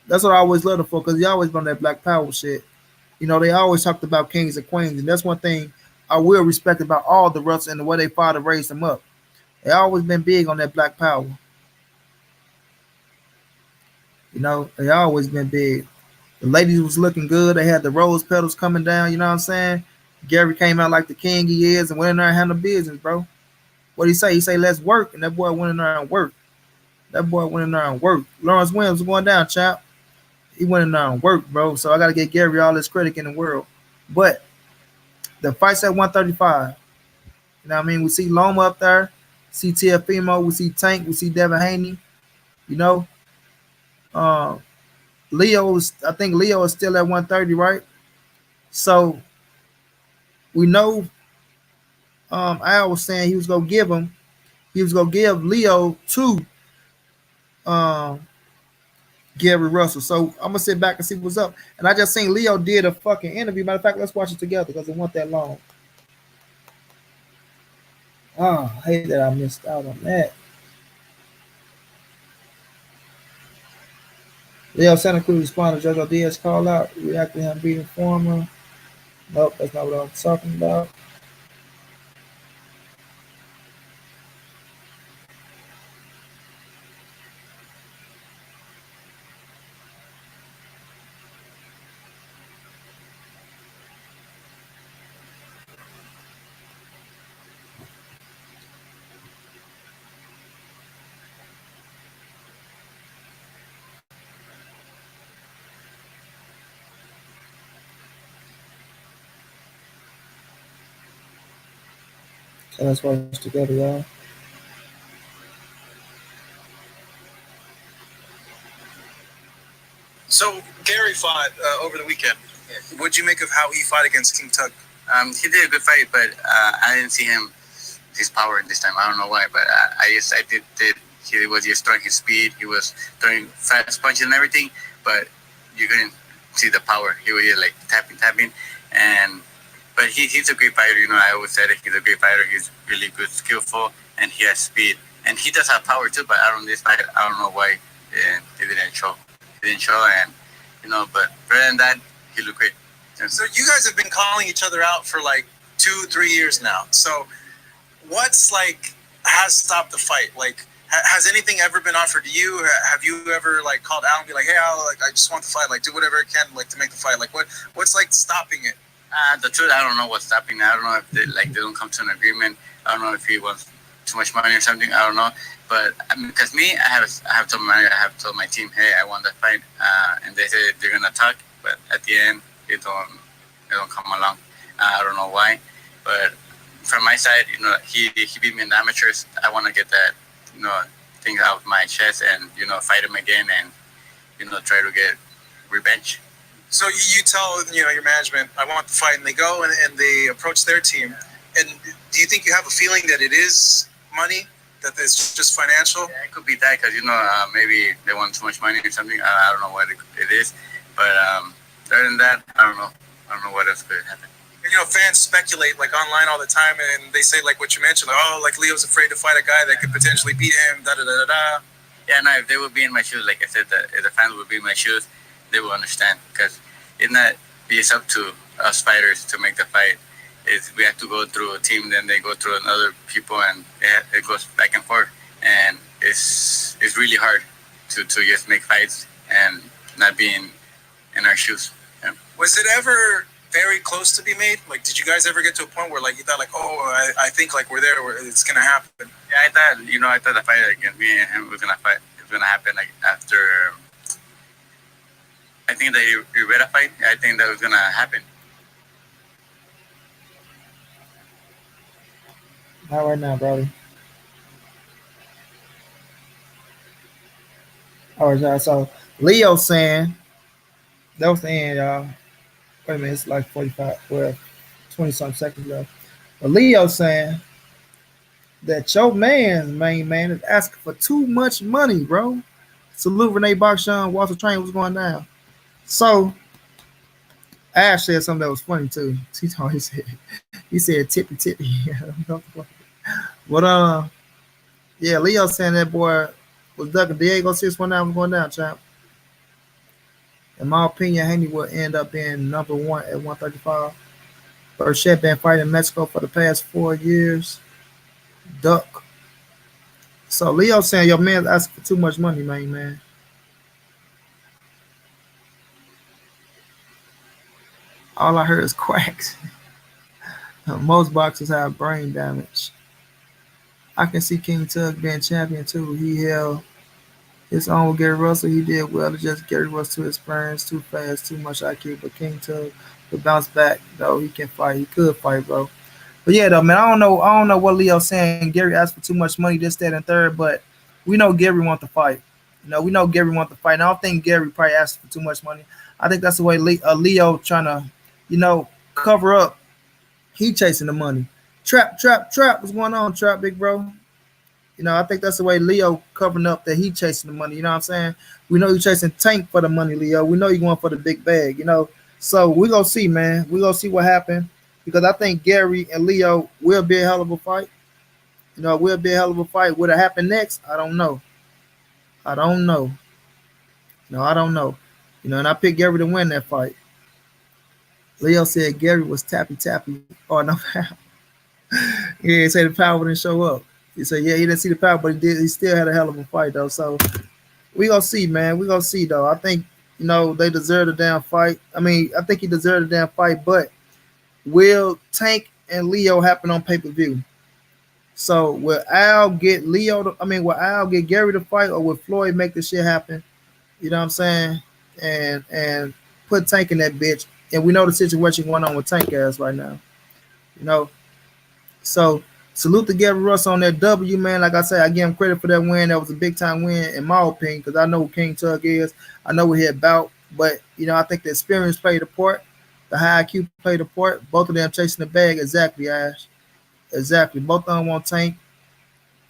That's what I always loved him for because he always been on that Black Power shit. They always talked about kings and queens, and that's one thing I will respect about all the Russell and the way they father raised them up. They always been big on that Black Power. They always been big. The ladies was looking good. They had the rose petals coming down. You know what I'm saying? Gary came out like the king he is and went in there and handled business, bro. What he say? He say, let's work. And that boy went in there and worked. That boy went in there and worked. Lawrence Williams was going down, champ. He went in there and worked, bro. So I got to get Gary all this credit in the world. But the fight's at 135. You know what I mean? We see Loma up there. See Tiafimo. We see Tank. We see Devin Haney. You know, uh, I think Leo is still at 130, right? So we know Al was saying he was gonna give Leo to um, Gary Russell. So I'm gonna sit back and see what's up. And I just seen Leo did a fucking interview. Matter of fact, let's watch it together because it wasn't that long. Oh, I hate that I missed out on that. Leo Santa Cruz responded to JoJo Diaz call out, reacting to him beating former. Nope, that's not what I'm talking about. So let's watch it together, y'all. So Gary fought over the weekend. Yeah. What'd you make of how he fought against King Tug? He did a good fight, but I didn't see his power this time. I don't know why, but I did. He was just throwing his speed. He was throwing fast punches and everything, but you couldn't see the power. He was just like tapping, and but he's a great fighter. I always said it. He's a great fighter. He's really good, skillful, and he has speed. And he does have power too, but I don't this fight. I don't know why they didn't show. He didn't show, and but other than that, he looked great. So you guys have been calling each other out for like 2-3 years now. So what's like has stopped the fight? Like, has anything ever been offered to you? Have you ever like called out and be like, hey, I just want the fight. Like, do whatever I can like to make the fight. Like, what's like stopping it? The truth, I don't know what's stopping. I don't know if they don't come to an agreement. I don't know if he wants too much money or something. I don't know. But because me, I have told my team, hey, I want that fight, and they say they're gonna talk, but at the end, they don't come along. I don't know why, but from my side, he beat me in the amateurs. I want to get that thing out of my chest and fight him again and try to get revenge. So you tell your management, I want the fight, and they go and they approach their team. And do you think you have a feeling that it is money? That it's just financial? Yeah, it could be that because maybe they want too much money or something. I don't know what it is, but other than that, I don't know. I don't know what else could happen. Fans speculate like online all the time, and they say like what you mentioned, like, oh, like Leo's afraid to fight a guy that could potentially beat him. Da da da da da. Yeah, no, if they would be in my shoes, like I said, if the fans would be in my shoes, they will understand because it's not it's up to us fighters to make the fight. It's, we have to go through a team, then they go through another people, and it goes back and forth. And it's really hard to just make fights and not be in our shoes. Yeah. Was it ever very close to be made? Like, did you guys ever get to a point where like you thought like, oh, I think like we're there, where it's gonna happen? Yeah, I thought I thought the fight against me and him was gonna fight. It was gonna happen like after. I think the Rivera fight. I think that was gonna happen. Not right now, brother. All right, y'all. So Leo saying that was the end, y'all. Wait a minute, it's like 45, well, 20 something seconds left. But Leo saying that your man's main man is asking for too much money, bro. Salute Renee Bakshan, Walter Train was going down. So Ash said something that was funny too. He said tippy tippy. but yeah, Leo saying that boy was ducking Diego 619 was going down, champ. In my opinion, Haney will end up being number one at 135. Burchett been fighting in Mexico for the past 4 years. Duck. So Leo saying your man's asking for too much money, man. All I heard is quacks. Most boxers have brain damage. I can see King Tug being champion too. He held his own with Gary Russell. He did well to just Gary Russell too experienced, too fast, too much IQ. But King Tug could bounce back though. He can fight. He could fight, bro. But yeah, though, man, I don't know what Leo's saying. Gary asked for too much money, this, that, and third. But we know Gary want to fight. We know Gary want to fight. And I don't think Gary probably asked for too much money. I think that's the way Leo trying to, cover up. He chasing the money. Trap, trap, trap. What's going on, trap, big bro? I think that's the way Leo covering up that he chasing the money. You know what I'm saying? We know you chasing Tank for the money, Leo. We know you going for the big bag. So we gonna see, man. We gonna see what happened because I think Gary and Leo will be a hell of a fight. Will be a hell of a fight. What it happen next? I don't know. I don't know. No, I don't know. And I picked Gary to win that fight. Leo said Gary was tappy tappy. Oh no, he didn't say the power didn't show up. He said, yeah, he didn't see the power, but he did. He still had a hell of a fight though. So we gonna see, man. We gonna see though. I think they deserve a damn fight. I mean, I think he deserved a damn fight, but will Tank and Leo happen on pay per view? So will Al get will Al get Gary to fight, or will Floyd make this shit happen? You know what I'm saying? And put Tank in that bitch. And we know the situation going on with Tank ass right now. You know, so salute to Gary Russ on that W, man. Like I said, I give him credit for that win. That was a big time win, in my opinion, because I know who King Tug is. I know what he about. But, I think the experience played a part. The high IQ played a part. Both of them chasing the bag. Exactly, Ash. Exactly. Both of them want Tank.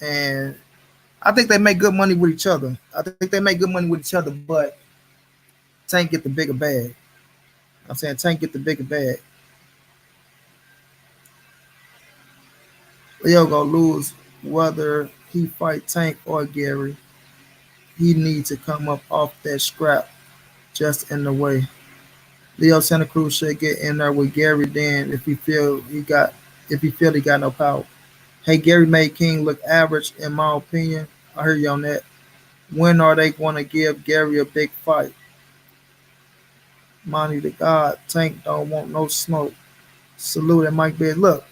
And I think they make good money with each other. I think they make good money with each other, but Tank get the bigger bag. I'm saying Tank get the bigger bag. Leo gonna lose whether he fight Tank or Gary. He needs to come up off that scrap just in the way. Leo Santa Cruz should get in there with Gary then if he feel he got no power. Hey, Gary made King look average in my opinion. I heard you on that. When are they gonna give Gary a big fight? Money to God. Tank don't want no smoke. Salute and Mike Beard. Look,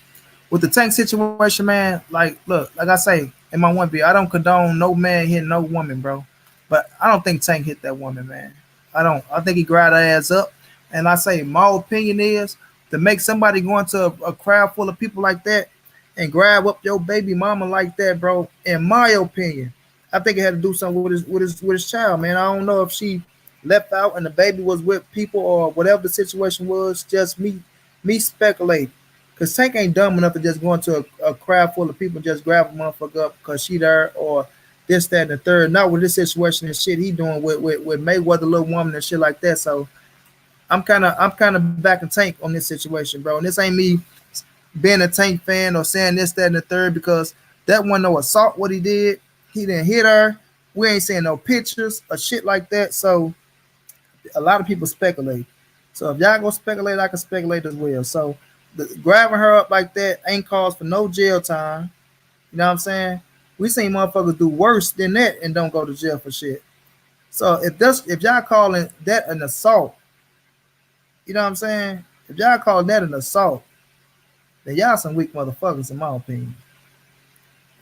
with the Tank situation, man, look, like I say in my one video, I don't condone no man hitting no woman, bro. But I don't think Tank hit that woman, man. I don't. I think he grabbed her ass up. And I say, my opinion is to make somebody go into a crowd full of people like that and grab up your baby mama like that, bro. In my opinion, I think it had to do something with his child, man. I don't know if she left out and the baby was with people or whatever the situation was. Just me speculating. Cause Tank ain't dumb enough to just go into a crowd full of people and just grab a motherfucker up because she there or this, that, and the third. Not with this situation and shit he doing with Mayweather little woman and shit like that. So I'm kind of backing Tank on this situation, bro. And this ain't me being a Tank fan or saying this, that, and the third because that wasn't no assault what he did. He didn't hit her. We ain't seeing no pictures or shit like that. So a lot of people speculate. So if y'all go speculate, I can speculate as well. So grabbing her up like that ain't cause for no jail time. You know what I'm saying? We seen motherfuckers do worse than that and don't go to jail for shit. So if y'all calling that an assault, you know what I'm saying? If y'all calling that an assault, then y'all some weak motherfuckers in my opinion.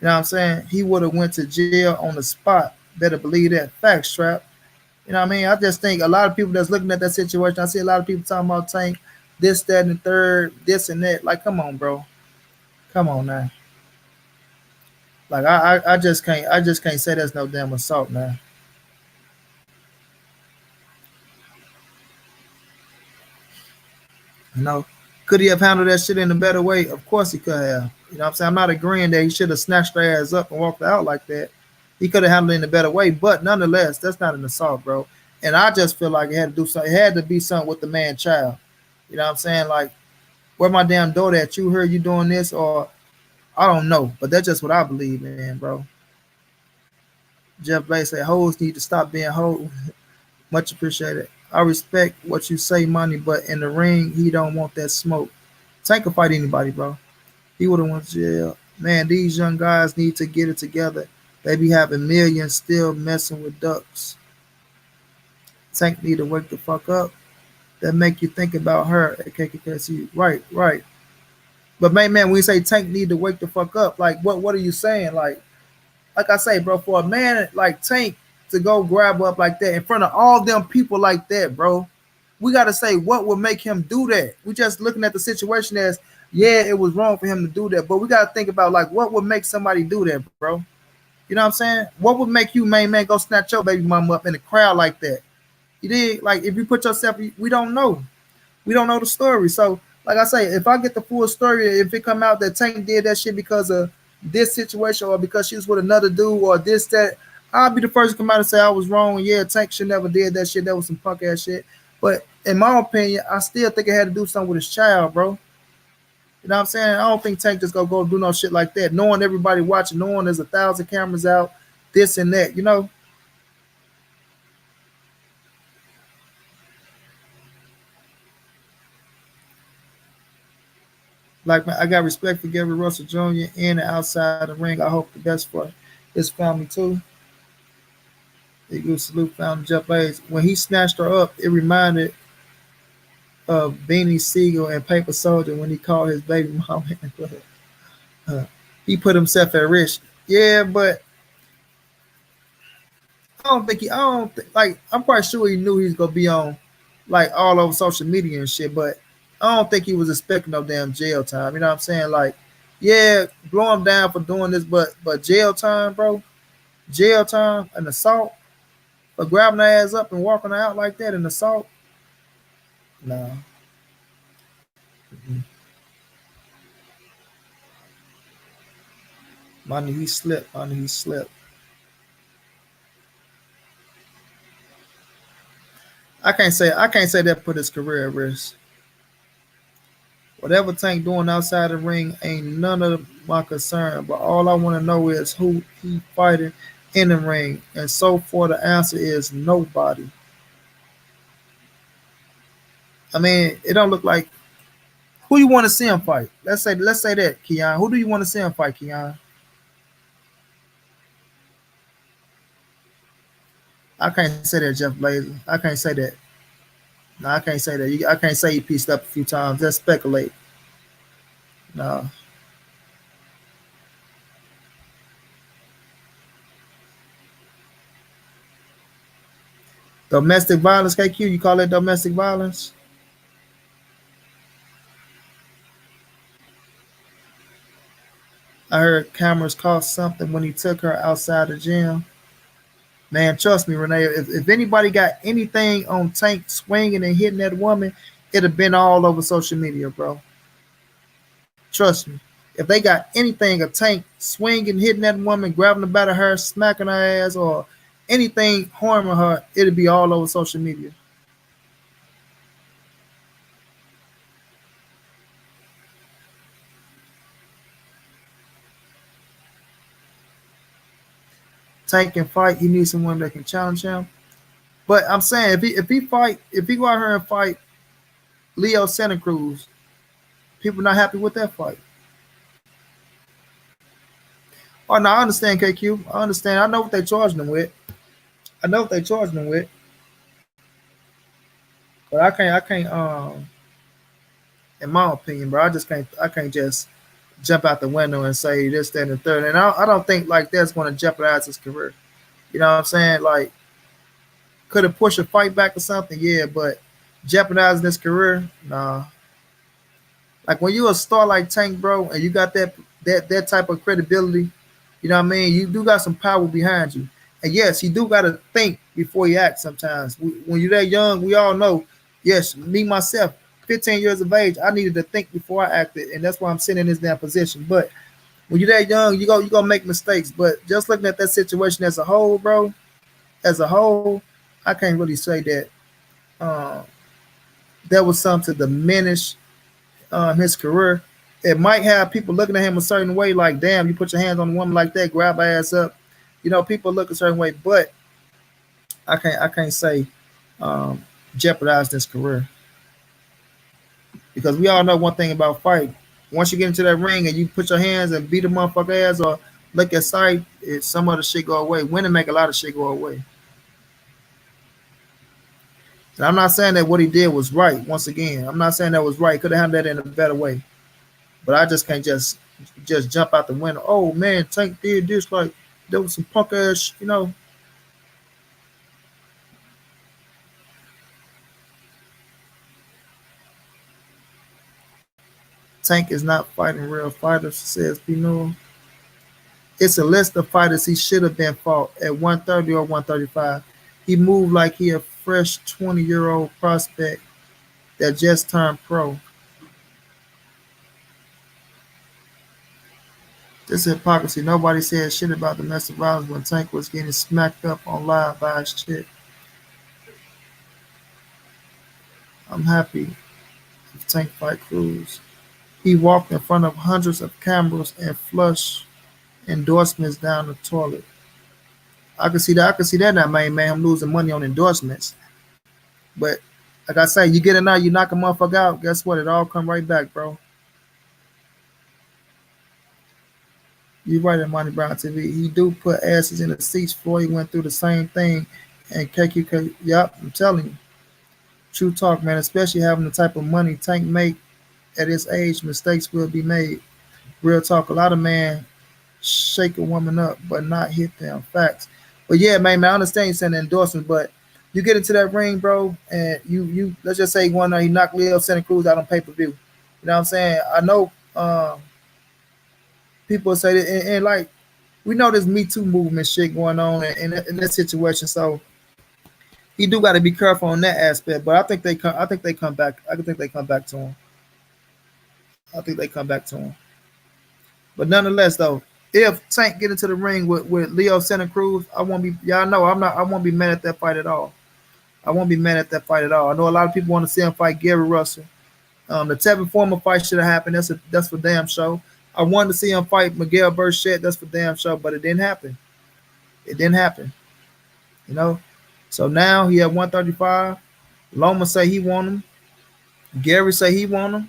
You know what I'm saying? He would have went to jail on the spot. Better believe that. Facts, trap. You know what I mean? I just think a lot of people that's looking at that situation, I see a lot of people talking about Tank, this, that, and the third, this and that. Like, come on, bro. Come on now. Like I just can't say that's no damn assault now. You know? Could he have handled that shit in a better way? Of course he could have. You know what I'm saying? I'm not agreeing that he should have snatched their ass up and walked out like that. He could have handled it in a better way, but nonetheless, that's not an assault, bro. And I just feel like it had to do something. It had to be something with the man child. You know what I'm saying? Like, where my damn daughter at? You heard you doing this, or I don't know, but that's just what I believe in, bro. Jeff Blake said hoes need to stop being hoes. Much appreciated. I respect what you say, money, but in the ring, he don't want that smoke. Tank can fight anybody, bro. He would have went to jail. Man, these young guys need to get it together. They be having millions still messing with ducks. Tank need to wake the fuck up. That make you think about her at KKKC. Right, right. But man, when you say Tank need to wake the fuck up, like what are you saying? Like I say, bro, for a man like Tank to go grab up like that in front of all them people like that, bro, we got to say what would make him do that. We just looking at the situation as, yeah, it was wrong for him to do that, but we got to think about like what would make somebody do that, bro. You know what I'm saying? What would make you, main man, go snatch your baby mama up in a crowd like that? You did, like, if you put yourself, we don't know. We don't know the story. So, like I say, if I get the full story, if it come out that Tank did that shit because of this situation or because she was with another dude or this, that, I'll be the first to come out and say I was wrong. Yeah, Tank should never did that shit. That was some punk ass shit. But in my opinion, I still think it had to do something with his child, bro. You know what I'm saying? I don't think Tank just gonna go do no shit like that, knowing everybody watching, knowing there's 1,000 cameras out, this and that, you know? Like, man, I got respect for Gary Russell Jr. in and outside the ring. I hope the best for his family too. Eagle salute found Jeff Hayes. When he snatched her up, it reminded of Beanie Siegel and Paper Soldier when he called his baby mama. uh, he put himself at risk. Yeah, but I don't think, like, I'm quite sure he knew he was gonna be on, like, all over social media and shit. But I don't think he was expecting no damn jail time. You know what I'm saying? Like, yeah, blow him down for doing this, but jail time, bro, jail time, an assault for grabbing her ass up and walking her out like that, an assault. Nah, money he slipped, money he slipped. I can't say that put his career at risk. Whatever Tank doing outside the ring ain't none of my concern. But all I want to know is who he fighting in the ring. And so far, the answer is nobody. I mean, it don't look like who you want to see him fight. Let's say that, Keon. Who do you want to see him fight, Keon? I can't say that, Jeff Blazer. I can't say that. No, I can't say that. I can't say he pieced up a few times. That's speculate. No. Domestic violence, KQ. You call it domestic violence? I heard cameras cost something when he took her outside the gym. Man, trust me, Renee. If anybody got anything on Tank swinging and hitting that woman, it'd have been all over social media, bro. Trust me. If they got anything, a Tank swinging, hitting that woman, grabbing the back of her, smacking her ass, or anything harming her, it'd be all over social media. Tank can fight. He needs someone that can challenge him. But I'm saying if he go out here and fight Leo Santa Cruz, people not happy with that fight. Oh no, I understand KQ. I understand. I know what they charging him with. I know what they charging him with. But in my opinion, bro, I can't just jump out the window and say this, that, and the third. And I don't think like that's going to jeopardize his career. You know what I'm saying? Like, could it push a fight back or something? Yeah, but jeopardizing his career, nah. Like when you a star like Tank, bro, and you got that type of credibility, you know what I mean? You do got some power behind you. And yes, you do got to think before you act sometimes. When you're that young, we all know, yes, me myself, 15 years of age, I needed to think before I acted. And that's why I'm sitting in this damn position. But when you're that young, you gonna make mistakes. But just looking at that situation as a whole, bro, as a whole, I can't really say that uh, that was something to diminish his career. It might have people looking at him a certain way, like, damn, you put your hands on a woman like that, grab her ass up. You know, people look a certain way, but I can't say jeopardize this career because we all know one thing about fighting. Once you get into that ring and you put your hands and beat a motherfucker ass or look at sight, some other shit go away. Winning make a lot of shit go away. And I'm not saying that what he did was right. Once again, I'm not saying that was right. Could have handled that in a better way. But I just can't just jump out the window. Oh man, Tank did this like there was some punk ass, you know. Tank is not fighting real fighters, says Pino. It's a list of fighters he should have been fought at 130 or 135. He moved like he a fresh 20-year-old prospect that just turned pro. This is hypocrisy. Nobody said shit about domestic violence when Tank was getting smacked up on live by his chick. I'm happy if Tank fight Cruz. He walked in front of hundreds of cameras and flushed endorsements down the toilet. I can see that. I can see that now, man. I'm losing money on endorsements. But like I say, you get it now, you knock a motherfucker out. Guess what? It all come right back, bro. You right at Monty Brown TV. He do put asses in the seats. Floyd went through the same thing, and KQK. Yup, I'm telling you, true talk, man. Especially having the type of money Tank make at his age, mistakes will be made. Real talk. A lot of man shake a woman up, but not hit them. Facts. But yeah, man, I understand you saying the endorsement, but you get into that ring, bro, and you let's just say one night he knocked Leo Santa Cruz out on pay per view. You know what I'm saying? I know people say that, and like we know this Me Too movement shit going on in that situation, so he do got to be careful on that aspect. But I think they come. I think they come back. I think they come back to him. I think they come back to him. But nonetheless, though, if Tank get into the ring with Leo Santa Cruz, I won't be. Y'all know I'm not. I won't be mad at that fight at all. I won't be mad at that fight at all. I know a lot of people want to see him fight Gary Russell. The Tevin Former fight should have happened. That's for damn show. I wanted to see him fight Miguel Burchett. That's for damn show, but it didn't happen. It didn't happen. You know. So now he at 135. Loma say he want him. Gary say he want him.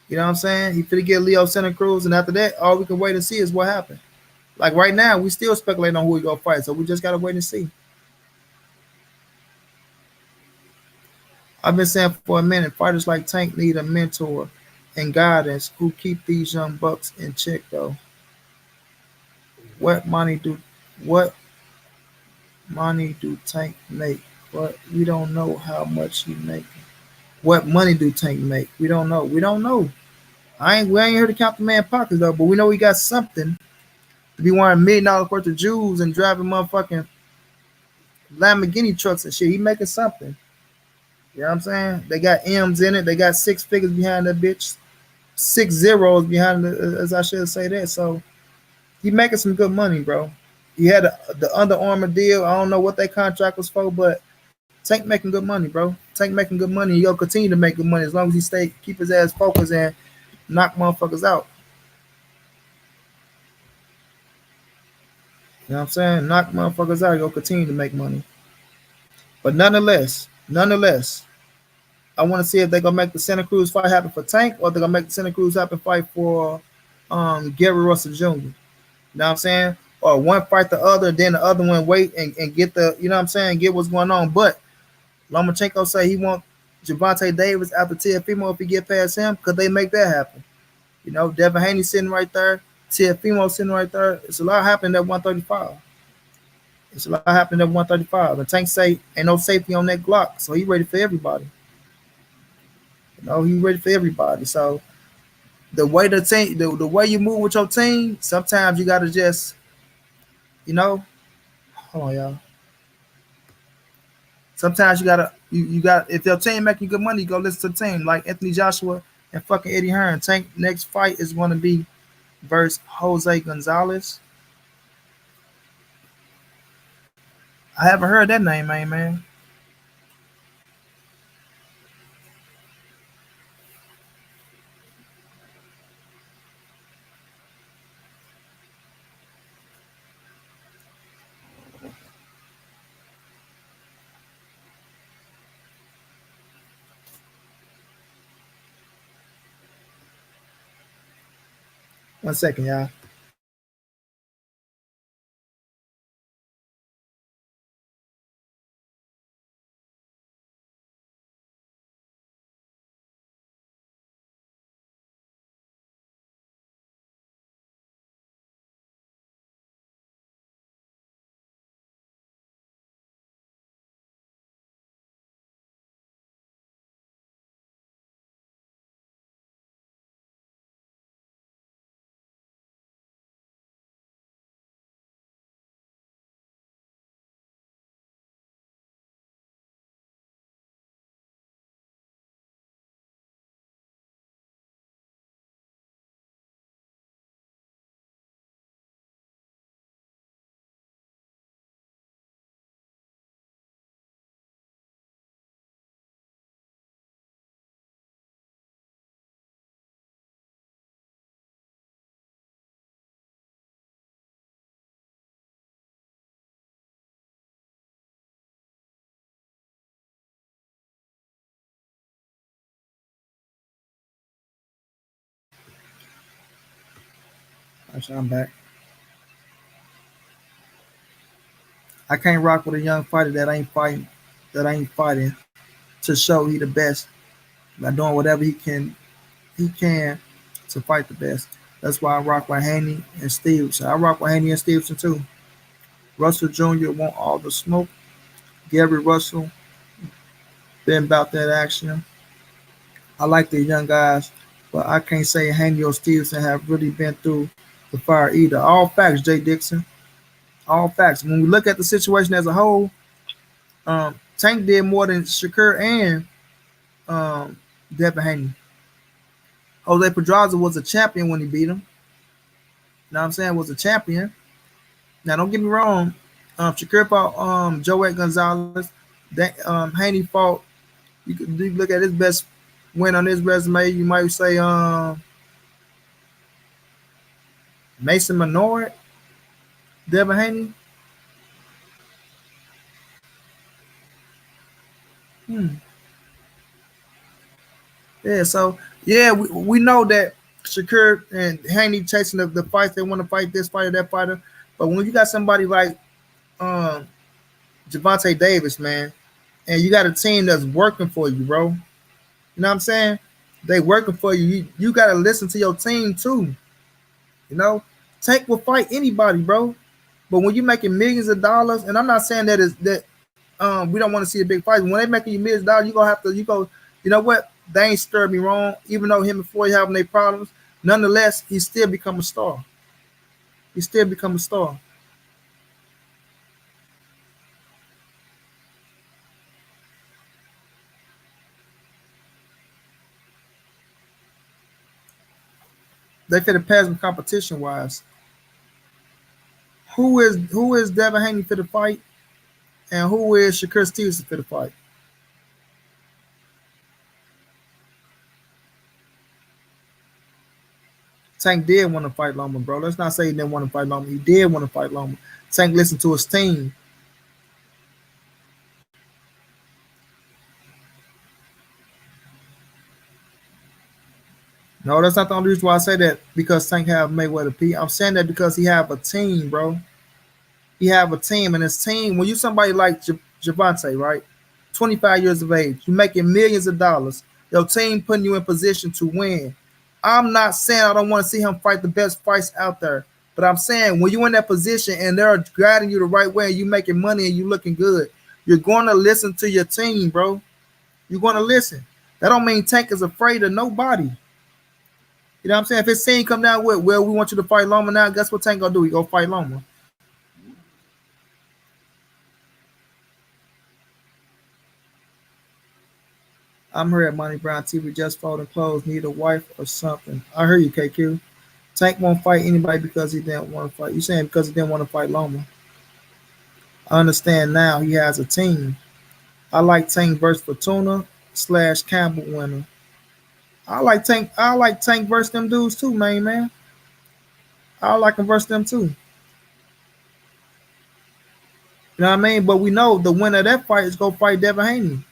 You know what I'm saying? He finna get Leo Santa Cruz, and after that, all we can wait and see is what happened. Like right now, we still speculating on who he gonna fight, so we just gotta wait and see. I've been saying for a minute, fighters like Tank need a mentor and guidance who keep these young bucks in check. Though, what money do what money do Tank make? But we don't know how much he making. What money do Tank make? We don't know. We don't know. We ain't here to count the man pockets though, but we know he got something to be wearing $1 million worth of jewels and driving motherfucking Lamborghini trucks and shit. He making something. You know what I'm saying? They got M's in it. They got six figures behind that bitch. Six zeros behind it, as I should say that. So he making some good money, bro. He had the Under Armour deal. I don't know what that contract was for, but Tank making good money, bro. Tank making good money. He'll continue to make good money as long as he stay keep his ass focused and knock motherfuckers out. You know what I'm saying? Knock motherfuckers out, you'll continue to make money. But nonetheless, I want to see if they're gonna make the Santa Cruz fight happen for Tank, or they're gonna make the Santa Cruz happen fight for Gary Russell Jr. You know what I'm saying? Or one fight the other, then the other one wait and get the, you know what I'm saying, get what's going on. But Lomachenko say he want Javante Davis after Teofimo if he get past him. Could they make that happen? You know, Devin Haney sitting right there, Teofimo sitting right there. It's a lot happening at 135. It's a lot happening at 135. And Tank say ain't no safety on that Glock, so he ready for everybody. You know, he ready for everybody. So the way the team, the way you move with your team, sometimes you gotta just, you know, hold on, y'all. Sometimes you got if your team making good money, you go listen to the team like Anthony Joshua and fucking Eddie Hearn. Tank next fight is going to be versus Jose Gonzalez. I haven't heard that name, man. 1 second, y'all. Actually, I'm back. I can't rock with a young fighter that ain't fighting to show he the best by doing whatever he can to fight the best. That's why I rock with Haney and Stevenson. I rock with Haney and Stevenson too. Russell Jr. want all the smoke. Gary Russell been about that action. I like the young guys, but I can't say Haney or Stevenson have really been through the fire either. All facts, Jay Dixon. All facts. When we look at the situation as a whole, Tank did more than Shakur and um, Devin Haney. Jose Pedraza was a champion when he beat him. You know what I'm saying? Was a champion. Now, don't get me wrong. Shakur fought Joey Gonzalez. That Haney fought. You look at his best win on his resume. You might say Mason Menard, Devin Haney. Hmm. Yeah, so yeah, we know that Shakur and Haney chasing the fights. They want to fight this fighter, that fighter. But when you got somebody like um, Javante Davis, man, and you got a team that's working for you, bro. You know what I'm saying? They working for you. You got to listen to your team too. You know, Tank will fight anybody, bro. But when you're making millions of dollars, and I'm not saying that is that we don't want to see a big fight. When they making you millions of dollars, you gonna have to you go. You know what? They ain't stirred me wrong. Even though him and Floyd having their problems, nonetheless, he still become a star. He still become a star. They could have passed him competition wise. Who is Devin Haney for the fight, and who is Shakur Stevenson for the fight? Tank did want to fight Loma, bro. Let's not say he didn't want to fight Loma. He did want to fight Loma. Tank listened to his team. No, that's not the only reason why I say that because Tank have Mayweather P. I'm saying that because he have a team, bro. He have a team, and his team. When you somebody like Javante, right? 25 years of age, you making millions of dollars. Your team putting you in position to win. I'm not saying I don't want to see him fight the best fights out there, but I'm saying when you're in that position and they're guiding you the right way, and you making money and you looking good, you're going to listen to your team, bro. You're going to listen. That don't mean Tank is afraid of nobody. You know what I'm saying? If his team come down with, well, we want you to fight Loma now, guess what Tank gonna do? He go fight Loma. I'm here at Money Brown TV, just folding clothes, need a wife or something. I heard you, KQ. Tank won't fight anybody because he didn't want to fight. You saying because he didn't want to fight Loma. I understand now he has a team. I like Tank versus Fortuna / Campbell winner. I like Tank versus them dudes too, man. I like him versus them too. You know what I mean? But we know the winner of that fight is gonna fight Devin Haney.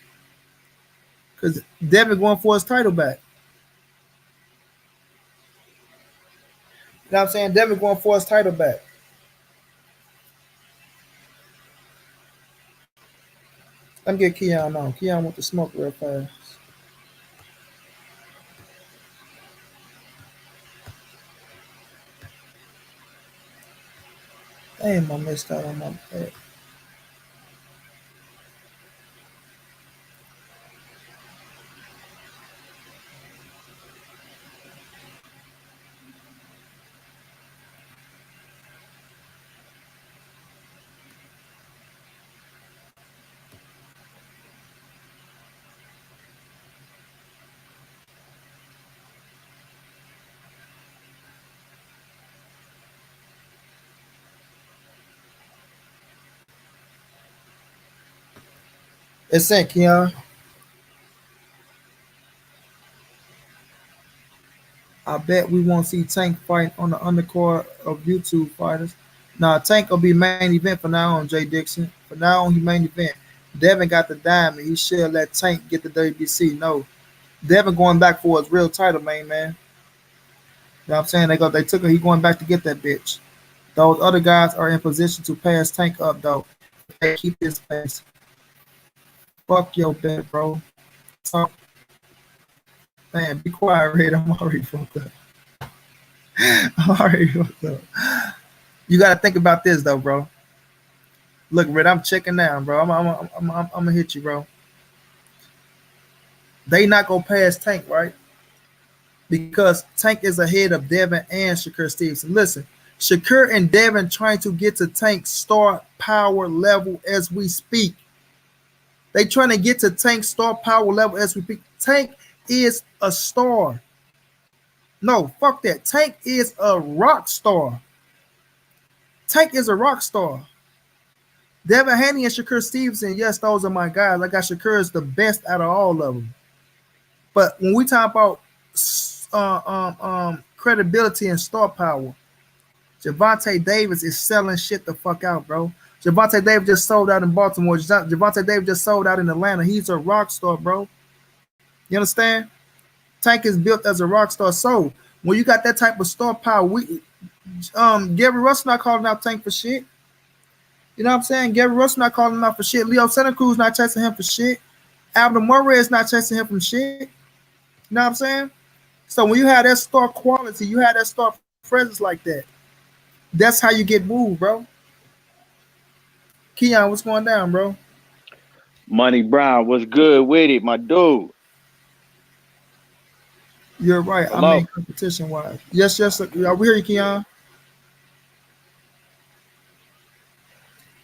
Because Devin going for his title back. You know what I'm saying? Devin going for his title back. Let me get Keon on. Keon want to smoke real fast. Damn, I missed out on my bed. It's sent, Keon. I bet we won't see Tank fight on the undercard of YouTube fighters. Nah, Tank will be main event for now on, Jay Dixon. For now on, he main event. Devin got the diamond. He should let Tank get the WBC. No. Devin going back for his real title, man. You know what I'm saying? They took him. He going back to get that bitch. Those other guys are in position to pass Tank up, though. If they keep this pace. Fuck your bet, bro. So, man, be quiet, Red. I'm already fucked up. I'm already fucked up. You got to think about this, though, bro. Look, Red, I'm checking down, bro. I'm going to hit you, bro. They not going to pass Tank, right? Because Tank is ahead of Devin and Shakur Stevenson. Listen, Shakur and Devin trying to get to Tank's star power level as we speak. They trying to get to Tank's star power level as we speak. Tank is a star. No, fuck that. Tank is a rock star. Tank is a rock star. Devin Haney and Shakur Stevenson, yes, those are my guys. I got Shakur is the best out of all of them. But when we talk about credibility and star power, Javante Davis is selling shit the fuck out, bro. Javante Davis just sold out in Baltimore. Javante Davis just sold out in Atlanta. He's a rock star, bro. You understand? Tank is built as a rock star. So when you got that type of star power, Gary Russell not calling out Tank for shit. You know what I'm saying? Gary Russell not calling him out for shit. Leo Santa Cruz not chasing him for shit. Alvin Murray is not chasing him from shit. You know what I'm saying? So when you have that star quality, you have that star presence like that. That's how you get moved, bro. Keon, what's going down, bro? Money Brown, what's good with it, my dude? You're right. I Hello. mean, competition wise. Yes. We hear you, Keon.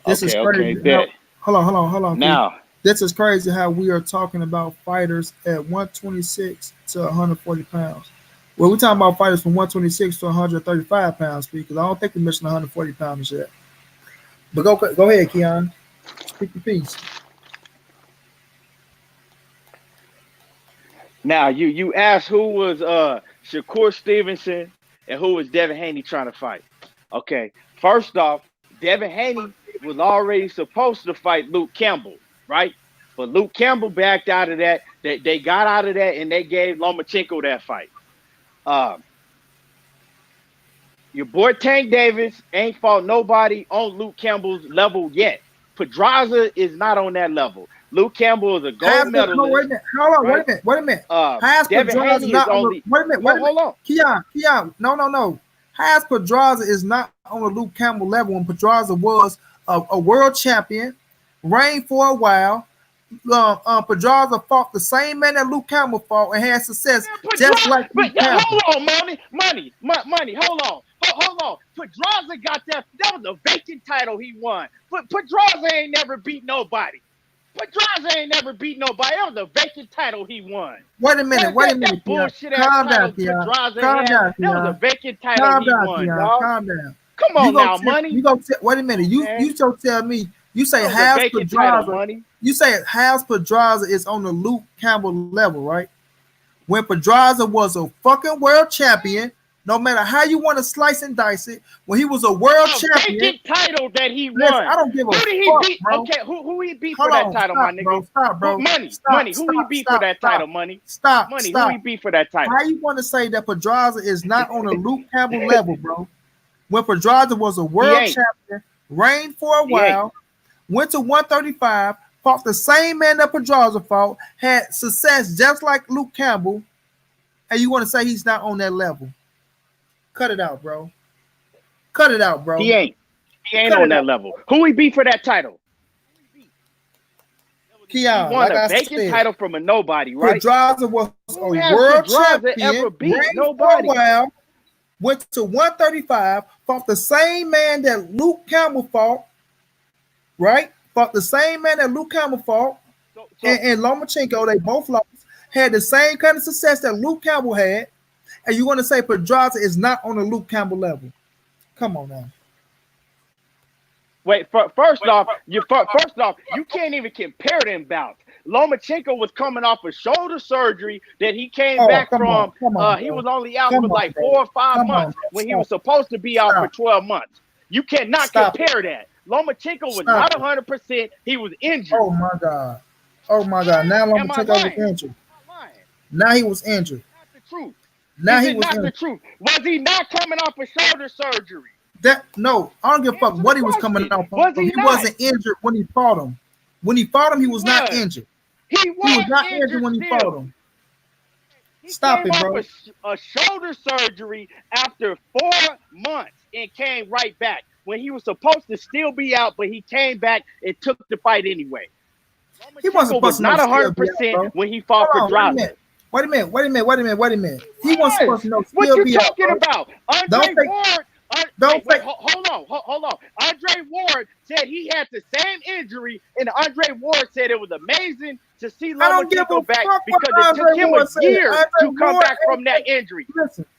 This is Okay, crazy. How, bet. hold on, Keith. Now, This is crazy how we are talking about fighters at 126 to 140 pounds. Well, we're talking about fighters from 126 to 135 pounds, because I don't think we mentioned 140 pounds yet. But go ahead, Keon. Speak your piece. you asked who was Shakur Stevenson and who was Devin Haney trying to fight? Okay, first off, Devin Haney was already supposed to fight Luke Campbell, right? But Luke Campbell backed out of that. They got out of that and they gave Lomachenko that fight. Um, your boy Tank Davis ain't fought nobody on Luke Campbell's level yet. Pedraza is not on that level. Luke Campbell is a gold Wait a medalist, minute. Hold on. right? Wait a minute. Has Devin Pedraza Haney is not on the? only. Wait a minute. Well, hold on. Keon. No. Has Pedraza is not on the Luke Campbell level when Pedraza was a world champion, reigned for a while. Pedraza fought the same man that Luke Campbell fought and had success, just like Luke Campbell. Hold on, money. Hold on. Pedraza got that. That was a vacant title he won. But Pedraza ain't never beat nobody. That was a vacant title he won. Wait a minute. That bullshit ass title Pedraza had. That was a vacant title he won, dog. Calm down. Come on now, money. Wait a minute. You so tell me. You say House Pedraza. You say House Pedraza is on the Luke Campbell level, right? When Pedraza was a fucking world champion, no matter how you want to slice and dice it, when he was a world champion, vacant title that he won. I don't give a fuck, bro. Okay, who he beat for that title, my nigga? Stop, bro. Money. Who he beat for that title, money? Money. Who he beat for that title? How you want to say that Pedraza is not on the Luke Campbell level, bro? When Pedraza was a world champion, reigned for a while, went to 135, fought the same man that Pedraza fought, had success just like Luke Campbell, and you want to say he's not on that level? Cut it out, bro. He ain't on that level. Who he beat for that title? Keon, he won a vacant title from a nobody, right? Pedraza was a world champion, ever beat nobody. For a while, went to 135, fought the same man that Luke Campbell fought, right? Fought the same man that Luke Campbell fought, and Lomachenko, they both lost, had the same kind of success that Luke Campbell had, and you want to say Pedraza is not on the Luke Campbell level? Come on now. First off, you can't even compare them bouts. Lomachenko was coming off a shoulder surgery that he came back from. He was only out for like 4 or 5 months when he was supposed to be out for 12 months. You cannot compare that. Lomachenko was not 100%. He was injured. Oh my God. Now Lomachenko was injured. Now he was injured. That's the truth. Now he was injured. The truth. Was he not coming off a shoulder surgery? No, I don't give a fuck what he was coming off. He wasn't injured when he fought him. When he fought him, he was not injured. He was not injured when he fought him. Stop it, bro. A shoulder surgery after 4 months and came right back when he was supposed to still be out, but he came back and took the fight anyway. He wasn't not 100% when he fought Pedraza. Wait a minute. He wasn't supposed to know. What you talking about? Andre Ward. Hold on. Andre Ward said he had the same injury, and Andre Ward said it was amazing to see Lomachenko back because it took him a year to come back from that injury.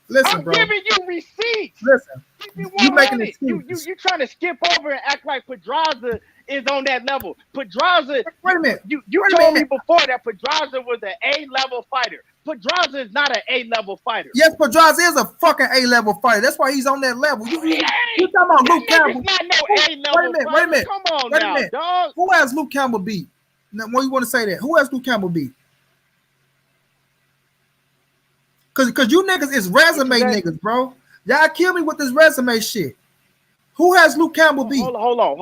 Listen, bro. I'm giving you receipts. Listen, you making excuses. You trying to skip over and act like Pedraza is on that level. Pedraza. Wait a minute. You told me before that Pedraza was an A-level fighter. Pedraza is not an A-level fighder. Yes, Pedraza is a fucking A-level fighter. That's why he's on that level. You talking about Luke Campbell? Not no A-level. Wait a minute. Come on now, dog. Who has Luke Campbell beat? Now, why you want to say that? Who has Luke Campbell beat? Cause you niggas is resume niggas, bro. Y'all kill me with this resume shit. Who has Luke Campbell beat? Hold on.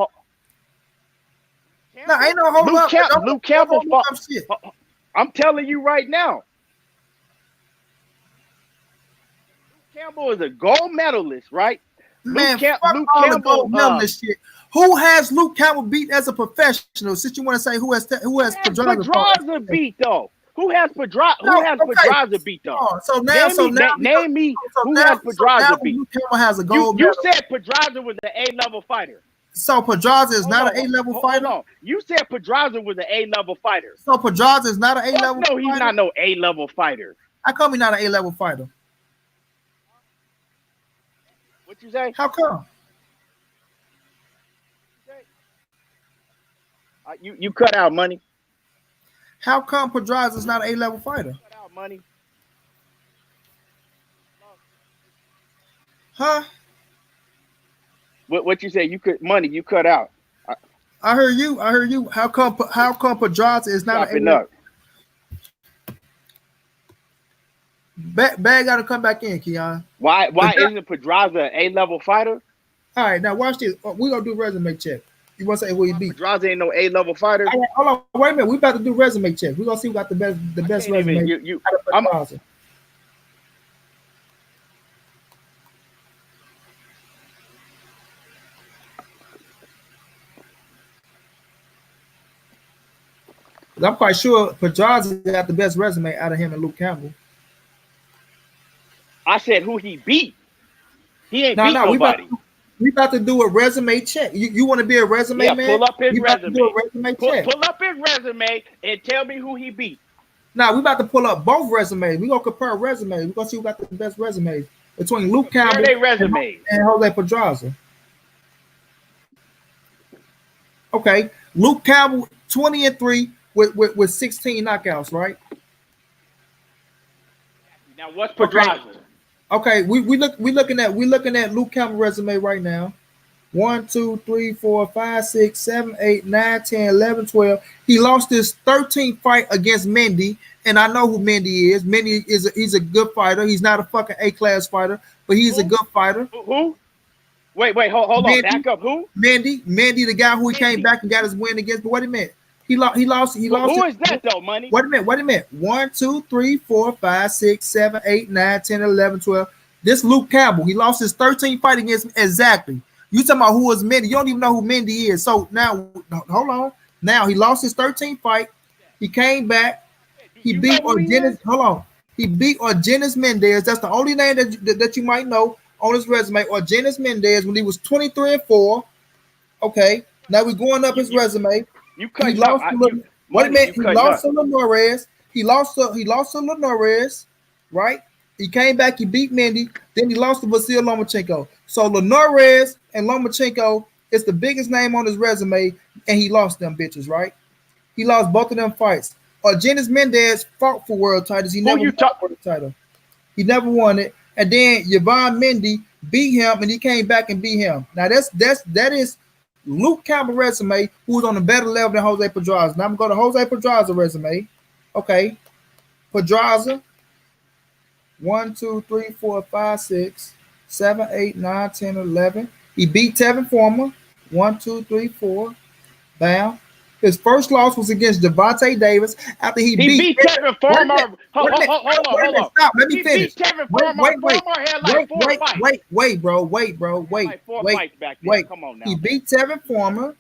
Nah, ain't no hold up. Luke Campbell fought. Shit. I'm telling you right now. Luke Campbell is a gold medalist, right? Man, Luke Campbell gold medalist shit. Who has Luke Campbell beat as a professional? Since you want to say who has Pedraza beat though? Who has Pedraza beat though? Name me who has Pedraza beat. Luke Campbell has a gold medal. You said Pedraza was an A-level fighter. So Pedraza is not an A-level fighter? No, you said Pedraza was an A-level fighter. So Pedraza is not an A-level fighter? No, he's not no A-level fighter. How come he's not an A-level fighter? What you say? How come? You cut out money. How come Pedraza is not an A-level fighter? Cut out money. Huh? What you say? You could money. You cut out. I heard you. I heard you. How come Pedraza is not an Chopping A-level? up. Bag got to come back in, Keon. Why isn't Pedraza an A-level fighter? All right, now watch this. We're going to do resume check. You want to say who he beat? Pedraza ain't no A-level fighter. All right, hold on. Wait a minute. We about to do resume check. We're going to see who got the best resume. Even, out of Pedraza. I'm quite sure Pedraza got the best resume out of him and Luke Campbell. I said who he beat. He ain't beat nobody. We about to do a resume check. You want to be a resume man? Pull up his resume. Do a resume check. Pull up his resume and tell me who he beat. Now we about to pull up both resumes. We're gonna compare resumes. We're gonna see who got the best resumes between Luke Campbell and Jose Pedraza. Okay, Luke Campbell 20-3 with 16 knockouts, right? Now what's Pedraza? Okay, we looking at Luke Campbell resume right now. 1, 2, 3, 4, 5, 6, 7, 8, 9, 10, 11, 12. He lost his 13th fight against Mendy, and I know who Mendy is. Mendy he's a good fighter. He's not a fucking A-class fighter, but he's a good fighter. Who? Wait, hold on. Back up. Who? Mendy, the guy who he came back and got his win against. But what a minute. He lost. Who is that though, money? Wait a minute. 1, 2, 3, 4, 5, 6, 7, 8, 9, 10, 11, 12. This Luke Campbell. He lost his 13th fight against him. Exactly. You talking about who was Mendy? You don't even know who Mendy is. So now, hold on. Now he lost his 13th fight. He came back. He beat Orgenis. Hold on. He beat Orgenis Mendez. That's the only name that you might know on his resume. Orgenis Mendez when he was 23-4. Okay. Now we're going up his resume. You cut. He lost. Wait a minute. He lost to Linares. He lost to Linares. Right. He came back. He beat Mendy. Then he lost to Vasil Lomachenko. So Linares and Lomachenko is the biggest name on his resume, and he lost them bitches, right? He lost both of them fights. Orgenis Mendez fought for world titles. He never won the world title. He never won it. And then Yvonne Mendy beat him, and he came back and beat him. Now that is Luke Campbell resume, who's on a better level than Jose Pedraza. Now I'm going to go to Jose Pedraza resume. Okay, Pedraza. 1, 2, 3, 4, 5, 6, 7, 8, 9, 10, 11. He beat Tevin Former. 1, 2, 3, 4. Bam. His first loss was against Devontae Davis after he beat Tevin Former. Hold on. Stop. Let me finish. Tevin Former. Former had like 4 fights. Wait, bro. Wait. Come on now. He beat Tevin Former.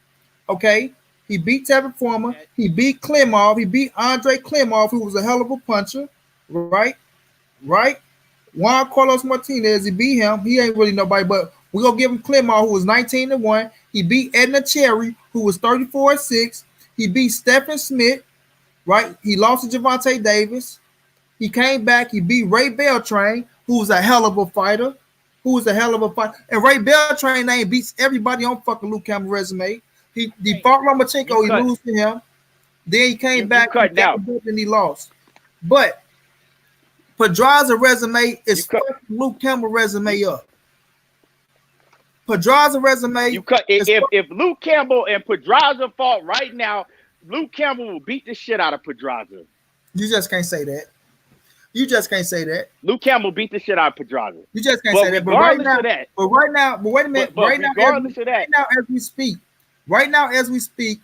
Okay. He beat Tevin Former. He beat Klimov. He beat Andre Klimov, who was a hell of a puncher. Right? Juan Carlos Martinez, he beat him. He ain't really nobody, but we're gonna give him Klimov, who was 19-1. He beat Edna Cherry, who was 34-6. He beat Stephen Smith, right? He lost to Javante Davis. He came back. He beat Ray Beltran, who was a hell of a fighter. And Ray Beltran name beats everybody on fucking Luke Campbell resume. He fought Lomachenko. He lost to him. Then he came back and he lost. But Pedraza resume is fucking Luke Campbell resume up. Pedraza resume. If Luke Campbell and Pedraza fought right now, Luke Campbell will beat the shit out of Pedraza. You just can't say that. Luke Campbell beat the shit out of Pedraza. You just can't say that. But right now, wait a minute. Right now, as we speak,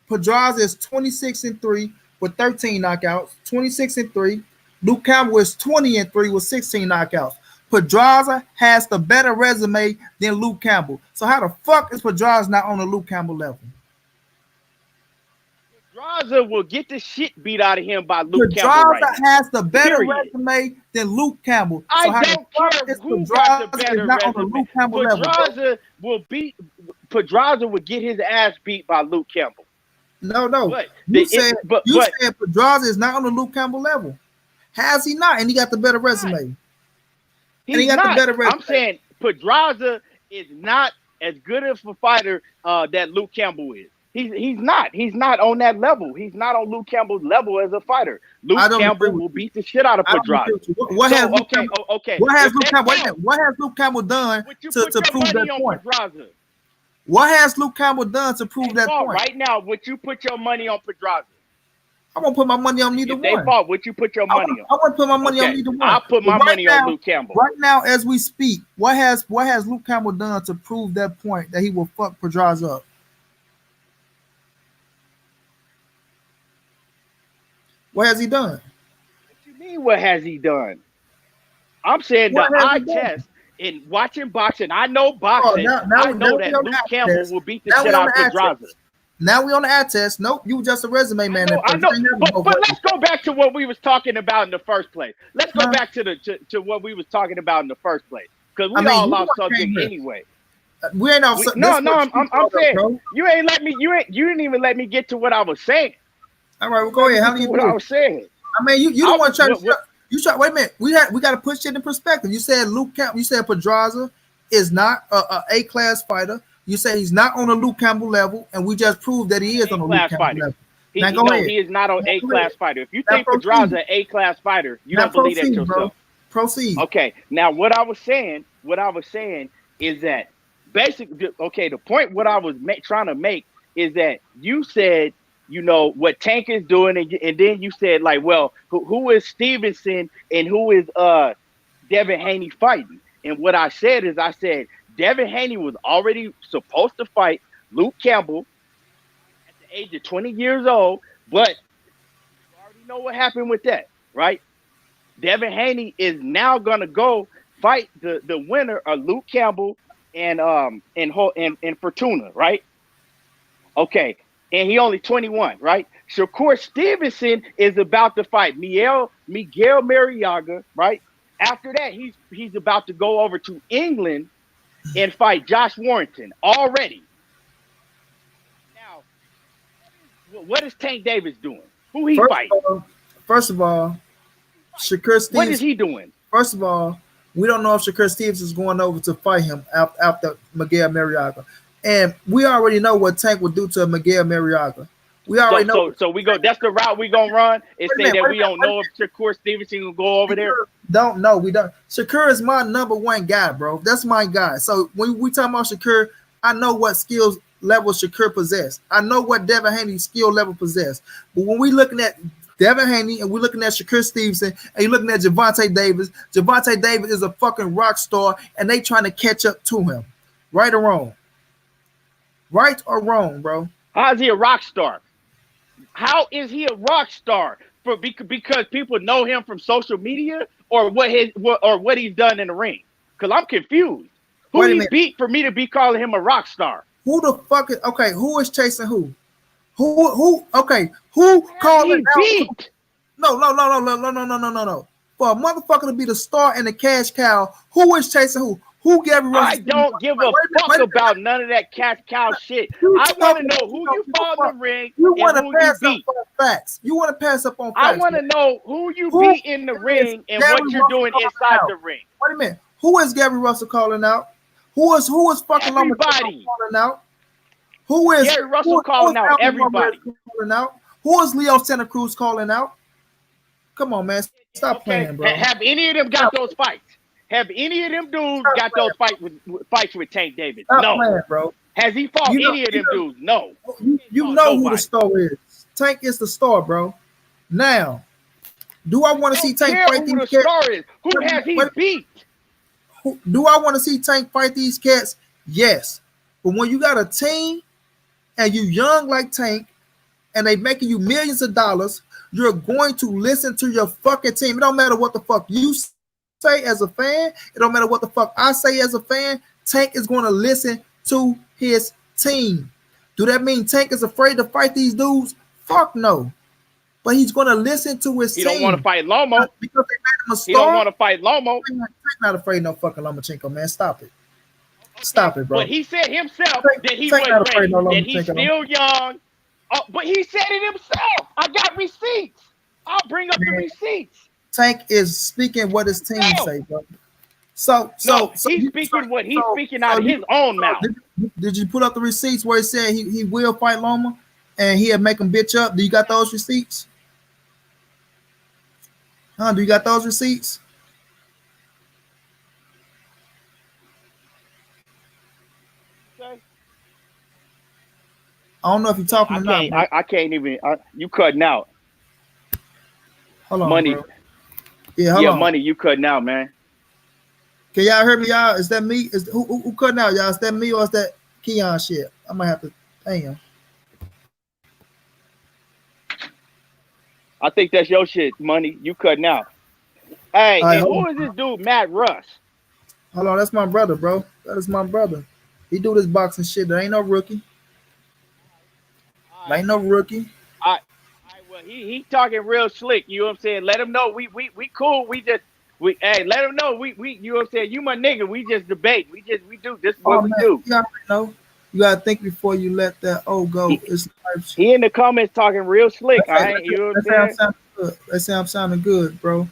Pedraza is 26-3 with 13 knockouts. 26-3. Luke Campbell is 20-3 with 16 knockouts. Pedraza has the better resume than Luke Campbell. So how the fuck is Pedraza not on the Luke Campbell level? Pedraza will get the shit beat out of him by Luke Campbell. Pedraza has the better resume than Luke Campbell. So I don't care who got the better resume. Pedraza will get his ass beat by Luke Campbell. No. You said Pedraza is not on the Luke Campbell level. Has he not? And he got the better resume. I'm saying Pedraza is not as good of a fighter that Luke Campbell is. He's not. He's not on that level. He's not on Luke Campbell's level as a fighter. Luke Campbell will beat the shit out of Pedraza. What has Luke Campbell done to prove that point? Pedraza? What has Luke Campbell done to prove that point? Right now, would you put your money on Pedraza? I won't put my money on neither one. They fought. Would you put your money on? I won't put my money on neither one. I'll put my money on Luke Campbell. Right now, as we speak, what has Luke Campbell done to prove that point that he will fuck Pedraza up? What has he done? What you mean? What has he done? I'm saying the eye test in watching boxing. I know boxing. I know that Luke Campbell will beat the shit out of Pedraza. Now we on the eye test. Nope, you just a resume man. I know. But let's go back to what we was talking about in the first place. Let's go back to what we was talking about in the first place, because we all off subject anyway. We ain't off. No. I'm saying bro. You didn't even let me get to what I was saying. All right, well, go ahead. How do you do? I was saying. I mean, you don't want to try to. You try. Wait a minute. We got to put shit in perspective. You said Luke Campbell. You said Pedraza is not a class fighter. You say he's not on a Luke Campbell level, and we just proved that he is on a Luke Campbell level. Now go ahead. He is not on A-class fighter. If you think Pedraza an A-class fighter, you don't believe that yourself. Bro. Proceed. Okay. Now what I was saying is that basically, okay, the point what I was trying to make is that you said, you know, what Tank is doing, and then you said, like, well, who is Stevenson and who is Devin Haney fighting? And what I said is, I said Devin Haney was already supposed to fight Luke Campbell at the age of 20 years old, but you already know what happened with that, right? Devin Haney is now gonna go fight the winner of Luke Campbell and Fortuna, right? Okay, and he only 21, right? Shakur Stevenson is about to fight Miguel Mariaga, right? After that, he's about to go over to England and fight Josh Warrington already. Now, what is Tank Davis doing? Who he fighting? First of all, Shakur Stevenson. What is he doing? First of all, we don't know if Shakur Stevenson is going over to fight him after Miguel Mariaga. And we already know what Tank would do to Miguel Mariaga. We already know. So we go. That's the route we gonna run. Is say that we don't know if Shakur Stevenson will go over there. Don't know. We don't. Shakur is my number one guy, bro. That's my guy. So when we talk about Shakur, I know what skills level Shakur possess. I know what Devin Haney's skill level possess. But when we looking at Devin Haney and we're looking at Shakur Stevenson and you're looking at Gervonta Davis is a fucking rock star and they trying to catch up to him. Right or wrong? Right or wrong, bro? How is he a rock star? How is he a rock star? Because people know him from social media, or what he's done in the ring? Because I'm confused. Who he beat for me to be calling him a rock star? Who the fuck is okay? Who is chasing who? Who? Okay, who calling out? Beat? No. For a motherfucker to be the star and the cash cow, who is chasing who? Who Gabby Russell? I don't give a fuck about none of that cash cow shit. I want to know who you fought in the ring and who you beat. Facts. You want to pass up on facts. I want to know who you beat in the ring and what you're doing inside the ring. Wait a minute. Who is Gabby Russell calling out? Who is fucking everybody calling out? Who is Gary Russell calling out everybody? Calling out? Who is Leo Santa Cruz calling out? Come on, man. Stop playing, bro. Have any of them got those fights? Have any of them dudes got those fights with Tank Davis? Stop playing, bro. Has he fought any of them dudes? No. You know who the star is. Tank is the star, bro. Now, do I want to see Tank fight these cats? Who has he beat? Do I want to see Tank fight these cats? Yes. But when you got a team and you young like Tank and they making you millions of dollars, you're going to listen to your fucking team. It don't matter what the fuck you say as a fan. It don't matter what the fuck I say as a fan. Tank is going to listen to his team. Do that mean Tank is afraid to fight these dudes? Fuck no. But he's going to listen to his team. He don't want to fight Lomo. Because they made him a star. He don't want to fight Lomo. Tank's not afraid of no fucking Lomachenko, man. Stop it. Stop it, bro. But he said himself that he wasn't ready, that he's still young. But he said it himself. I got receipts. I'll bring up the receipts. Tank is speaking what his team say, bro. So he's speaking what he's speaking out of his own mouth. Did you put up the receipts where it said he will fight Loma and he'll make him bitch up? Do you got those receipts? Huh? Do you got those receipts? Okay. I don't know if you're Yeah, talking or not, bro. I can't even. You cutting out. Hold on, Money. bro. Yeah, hold Yeah, on. money. You cutting out, man. Can y'all hear me, y'all? Is that me? Is who cutting out, y'all? Is that me or is that Keon shit? I might have to. Damn. I think that's your shit, money. You cutting out. Hey, All right, and hold who on. is this dude, Matt Russ? Hold on. That's my brother, bro. That is my brother. He do this boxing shit. There ain't no rookie. All There right, ain't no rookie. all right, all right. Well, he talking real slick. You know what I'm saying? Let him know we cool. We hey, let him know we you know what I'm saying? You my nigga. We just debate. We do this is Oh what we man, do. you already know. You gotta think before you let that go. He, It's life. he in the comments talking real slick. Let's say, I ain't. You know what I'm let's say I'm saying? sounding good. Let's say I'm sounding good, bro.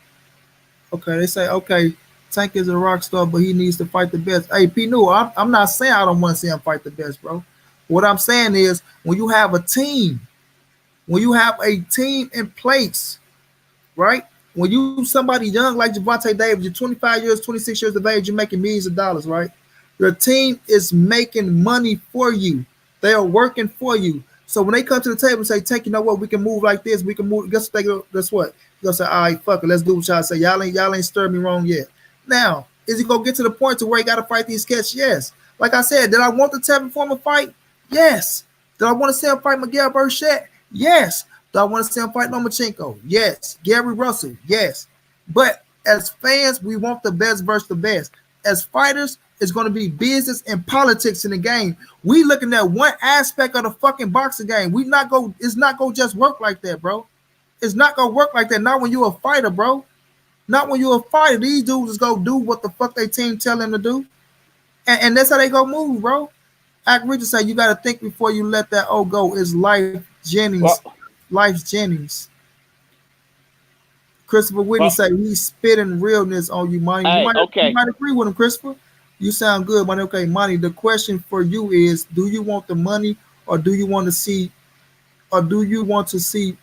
Okay, they say, okay, Tank is a rock star, but he needs to fight the best. Hey, P. New, I'm not saying I don't want to see him fight the best, bro. What I'm saying is when you have a team, when you have a team in place, right? When you somebody young like Javante Davis, you're 25 years, 26 years of age, you're making millions of dollars, right? Your team is making money for you. They are working for you. So when they come to the table and say, "Tank, you know what? We can move like this. We can move." Guess what? Guess what? You gonna say, "All right, fuck it. Let's do what y'all say. Y'all ain't stirred me wrong yet." Now, is he gonna get to the point to where he got to fight these cats? Yes. Like I said, did I want the Tevin Former fight? Yes. Did I want to see him fight Miguel Burchett? Yes. Do I want to see him fight Lomachenko? Yes. Gary Russell? Yes. But as fans, we want the best versus the best. As fighters, it's going to be business and politics in the game. We looking at one aspect of the fucking boxing game. We not go. It's not gonna just work like that, bro. It's not gonna work like that. Not when you're a fighter, bro. Not when you're a fighter. These dudes is go do what the fuck they team tell them to do, and that's how they go move, bro. Act Richard say you got to think before you let that go. Is Life Jennings, Well, Life Jennings. Christopher Whitney well. say he's spitting realness on you, Monty. You Hey, might you okay. might agree with him, Christopher. You sound good, Monty. Okay, Monty. The question for you is: do you want the money, or do you want to see, or do you want to see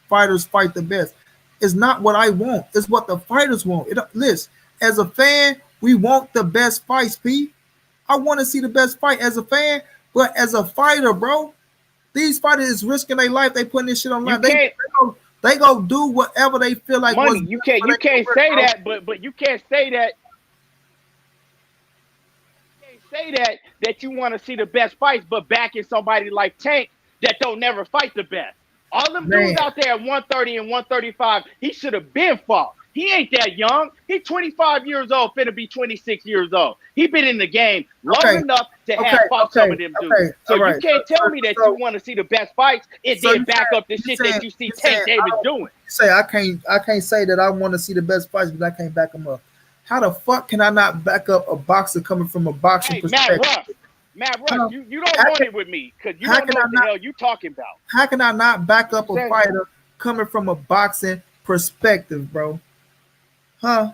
fighters fight the best? It's not what I want. It's what the fighters want. Listen, as a fan, we want the best fights, P. I want to see the best fight as a fan, but as a fighter, bro, these fighters is risking their life. They putting this shit You online. can't They go do whatever they feel like money. was best for You their can't career, say bro. that. But you can't say that. Can't say that you want to see the best fights, but backing somebody like Tank that don't never fight the best. All them dudes Man, out there at 130 and 135, he should have been fought. He ain't that young. He 25 years old, finna be 26 years old. He been in the game long okay, enough to okay, have fought some of them dudes. okay. So All you right. So, can't tell so, me that you so, want to see the best fights and so then back up the you shit saying that you see you Tank saying I Davis don't, doing. you say I can't say that I want to see the best fights, but I can't back them up. How the fuck can I not back up a boxer coming from a boxing Hey, Matt perspective? Russ. Matt Russ, How, you don't how want can it with me because you how don't can know I what the not hell you talking about. how can I not back You know up what a I'm saying? fighter coming from a boxing perspective, bro? Huh?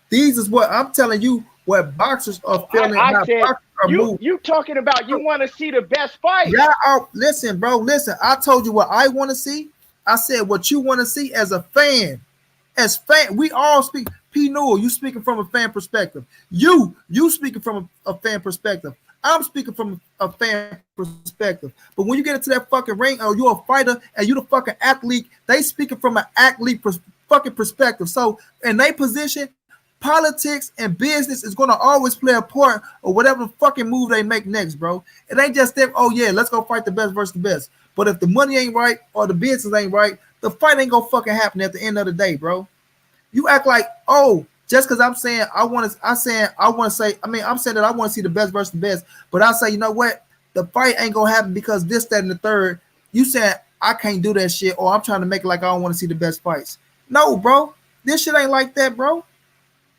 These is what I'm telling you. What boxers are No, feeling, I how said boxers are moving. you talking about you want to see the best fights. Yeah, listen, bro. Listen, I told you what I want to see. I said what you want to see as a fan. As fan, we all speak. P. Newell, you speaking from a fan perspective. You speaking from a fan perspective. I'm speaking from a fan perspective. But when you get into that fucking ring, or you're a fighter and you the fucking athlete, they speaking from an athlete fucking perspective. So in their position, politics and business is gonna always play a part of whatever fucking move they make next, bro. It ain't just them. Oh yeah, let's go fight the best versus the best. But if the money ain't right or the business ain't right, the fight ain't gonna fucking happen at the end of the day, bro. You act like, oh, just because I'm saying I want to, I'm saying that I want to see the best versus the best, but I say, you know what, the fight ain't gonna happen because this, that, and the third. You saying I can't do that shit, or I'm trying to make it like I don't want to see the best fights. No, bro, this shit ain't like that, bro.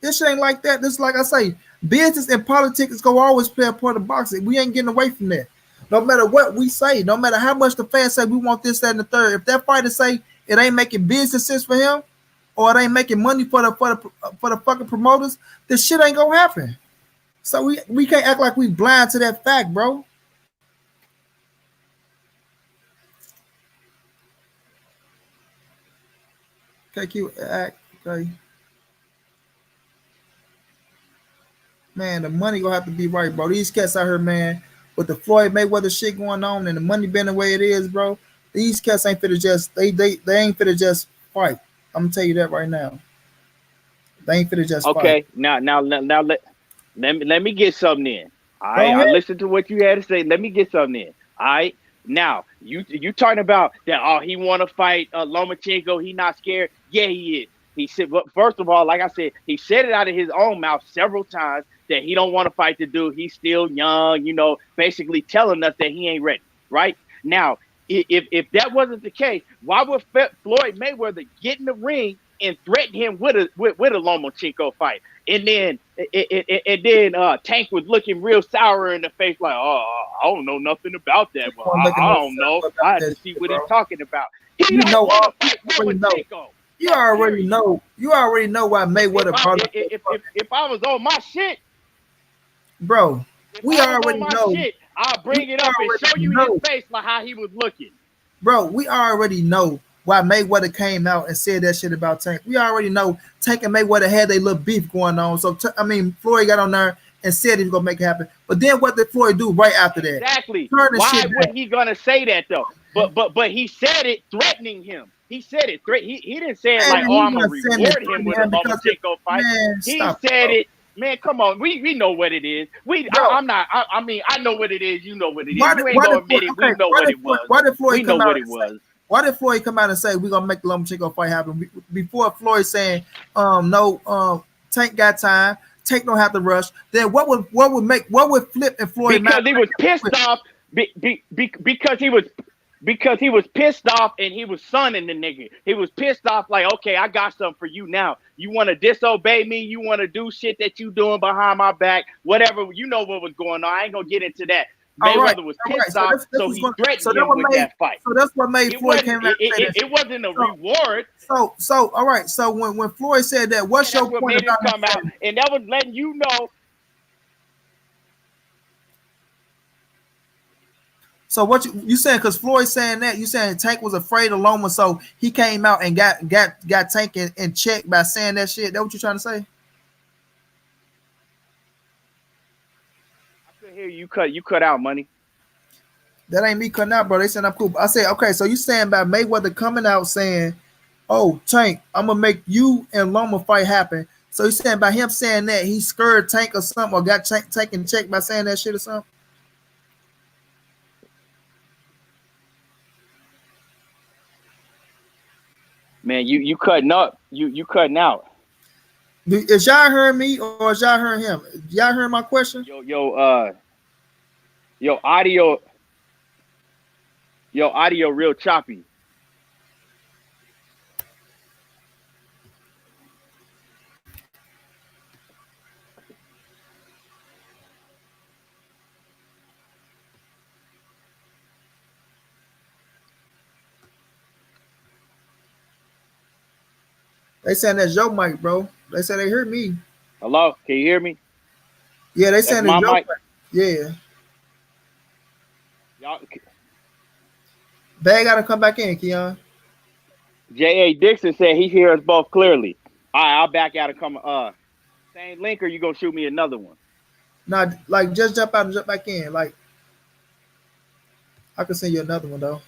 This shit ain't like that. This is like I say, business and politics is gonna always play a part of boxing. We ain't getting away from that. No matter what we say, no matter how much the fans say we want this, that, and the third. If that fighter say it ain't making business sense for him, or it ain't making money for the fucking promoters, this shit ain't gonna happen. So we can't act like we blind to that fact, bro. KQ act okay. Man, the money gonna have to be right, bro. These cats out here, man, with the Floyd Mayweather shit going on and the money being the way it is, bro. These cats ain't fit to just they ain't fit to just fight. I'm gonna tell you that right now. They ain't fit to just fight. Okay, now let me get something in. All right, Go I ahead. listened to what you had to say. Let me get something in. All right, now you talking about that? Oh, he want to fight Lomachenko. He not scared. Yeah, he is. He said, but first of all, like I said, he said it out of his own mouth several times that he don't want to fight the dude. He's still young, basically telling us that he ain't ready. Right now, if that wasn't the case, why would Floyd Mayweather get in the ring and threaten him with a Lomachenko fight? And then Tank was looking real sour in the face, like, "Oh, I don't know nothing about that. Well, You making I no don't sense know. I about have that to see shit, what bro. he's talking about. He You don't know want all to fight you already know. Lomachenko. Period. You already know why If Mayweather I brought up that if if fucking if I was on my shit, bro. if We I was on already my know. shit, I'll We bring it up and already show you his know. face, like how he was looking. Bro, we already know why Mayweather came out and said that shit about Tank. We already know Tank and Mayweather had their little beef going on. So I mean, Floyd got on there and said he was gonna make it happen. But then what did Floyd do right after that? Exactly. Turn the Why shit would back. he gonna say that though? Man, But he said it threatening him. He said it he didn't say it man like, oh, he I'm gonna was saying it reward him through with a him because it, Lomachenko fight. man, He stop it, said bro. it, man. Come on, we know what it is. Bro, I'm not. I mean, I know what it is. You know what it is. why did You ain't why gonna did Floyd admit it. We okay, know what it was. why did We Floyd know come out what it and say was. why did Floyd come out and say we're gonna make the Lomachenko fight happen before Floyd saying no Tank got time, Tank don't have to rush. Then what would flip in Floyd mind? Because he was pissed off. Because he was pissed off and he was sunning the nigga. He was pissed off like, okay, I got something for you now. You want to disobey me? You want to do shit that you doing behind my back? Whatever. You know what was going on. I ain't gonna get into that. All right, Mayweather was all right. pissed So off, this so was he going. threatened him with that fight. So that's what made It Floyd wasn't. came out and say that It shit. wasn't a So reward. all right. So when Floyd said that, Yeah, what's that's your what point made him about him come out, saying? and that was letting you know. So what you saying? Because Floyd saying that you saying Tank was afraid of Loma, so he came out and got Tank in check by saying that shit. That what you trying to say? I couldn't hear you. Cut out, money. That ain't me cutting out, bro. They saying I'm cool. I say okay. So you saying about Mayweather coming out saying, "Oh Tank, I'm gonna make you and Loma fight happen." So you saying by him saying that he scared Tank or something, or got Tank in check by saying that shit or something? Man, you cutting up. You cutting out. Is y'all hearing me or is y'all hearing him? Y'all hearing my question? Yo yo yo audio Yo, audio real choppy. They saying that's your mic, bro. They say they heard me. Hello, can you hear me? Yeah, they That's saying it's my your mic. mic. Yeah. Y'all, They gotta come back in, Keon. J.A. Dixon said he hears us both clearly. All right, I'll back out and come. Same link, or you gonna shoot me another one? Nah, like just jump out and jump back in. Like I can send you another one though.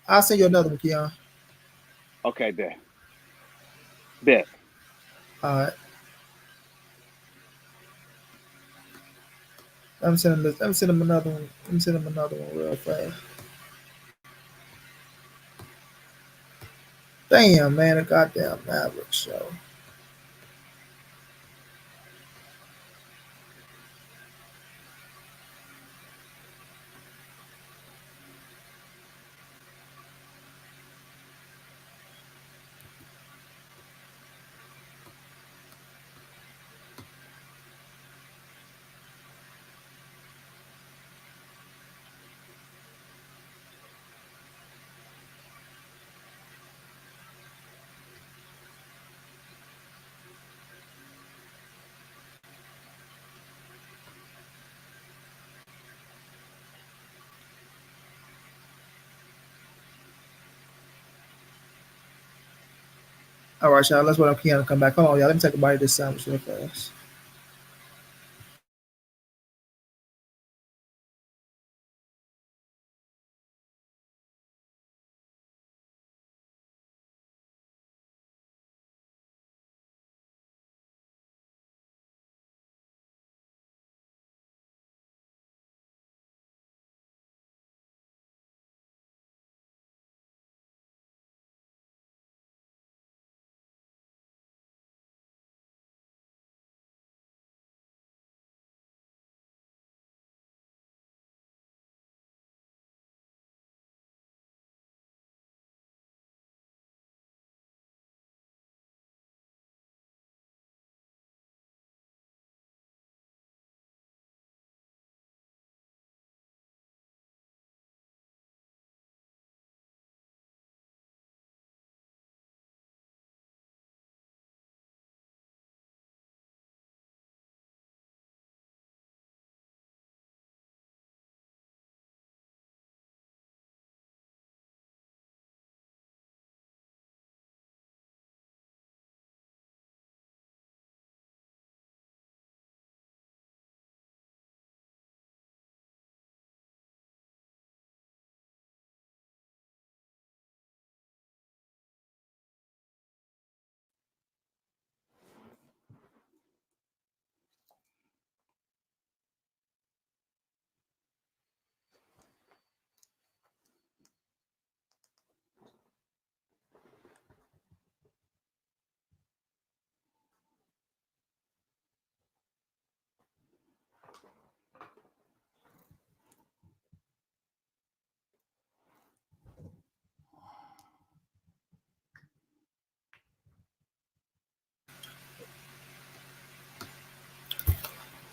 I'll send you another one, Keon. Okay, bet. All right. Let me send him another one. Let me send him another one real fast. Damn, man, a goddamn Maverick show. All right, y'all. Let's wait on Keanu to come back. Hold on, y'all. Let me take a bite of this sandwich real fast.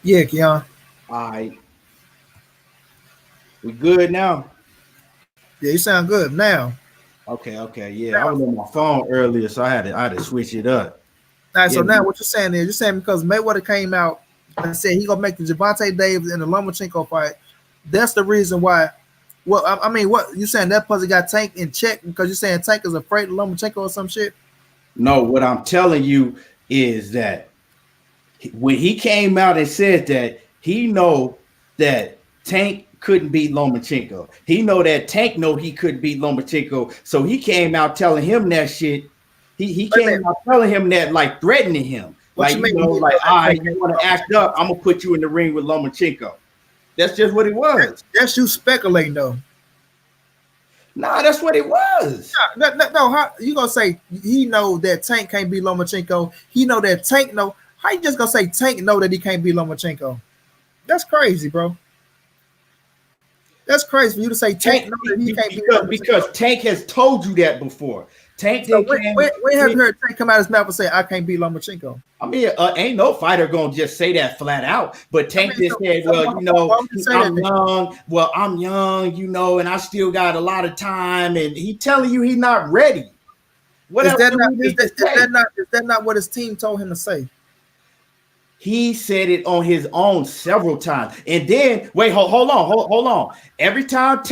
Yeah, Keanu. All right, we good now. Yeah, you sound good now. Okay, yeah. I was on my phone earlier, so I had to switch it up. All right, Yeah, so now what you're saying is you're saying because Mayweather came out and said he gonna make the Javante Davis and the Lomachenko fight. That's the reason why. Well, I mean, what you saying that pussy got Tank in check because you're saying Tank is afraid of Lomachenko or some shit? no, what I'm telling you is that when he came out and said that, he know that Tank couldn't beat Lomachenko. He know that Tank know he couldn't beat Lomachenko. So he came out telling him that shit. He Wait a came minute. out telling him that, like threatening him. What Like, you you mean? know, You like, know that all right, Tank you can't want beat to act Lomachenko? up, I'm gonna put you in the ring with Lomachenko. That's just what it was. That's you speculating though. Nah, that's what it was. No, how you gonna say he know that Tank can't beat Lomachenko? He know that Tank know. How you just gonna say Tank know that he can't beat Lomachenko? That's crazy, bro. That's crazy for you to say Tank Tank, know that he can't beat because Lomachenko. Tank has told you that before. Tank So did came. when have you heard Tank come out his mouth and say I can't beat Lomachenko? I mean, ain't no fighter gonna just say that flat out. But I Tank mean, just so, said, so "Well, why would you say that I'm then? young. Well, I'm young, and I still got a lot of time." And he telling you he's not ready. What Is else that do not we need to say? is that not what his team told him to say? He said it on his own several times. And then, wait, hold on. Every time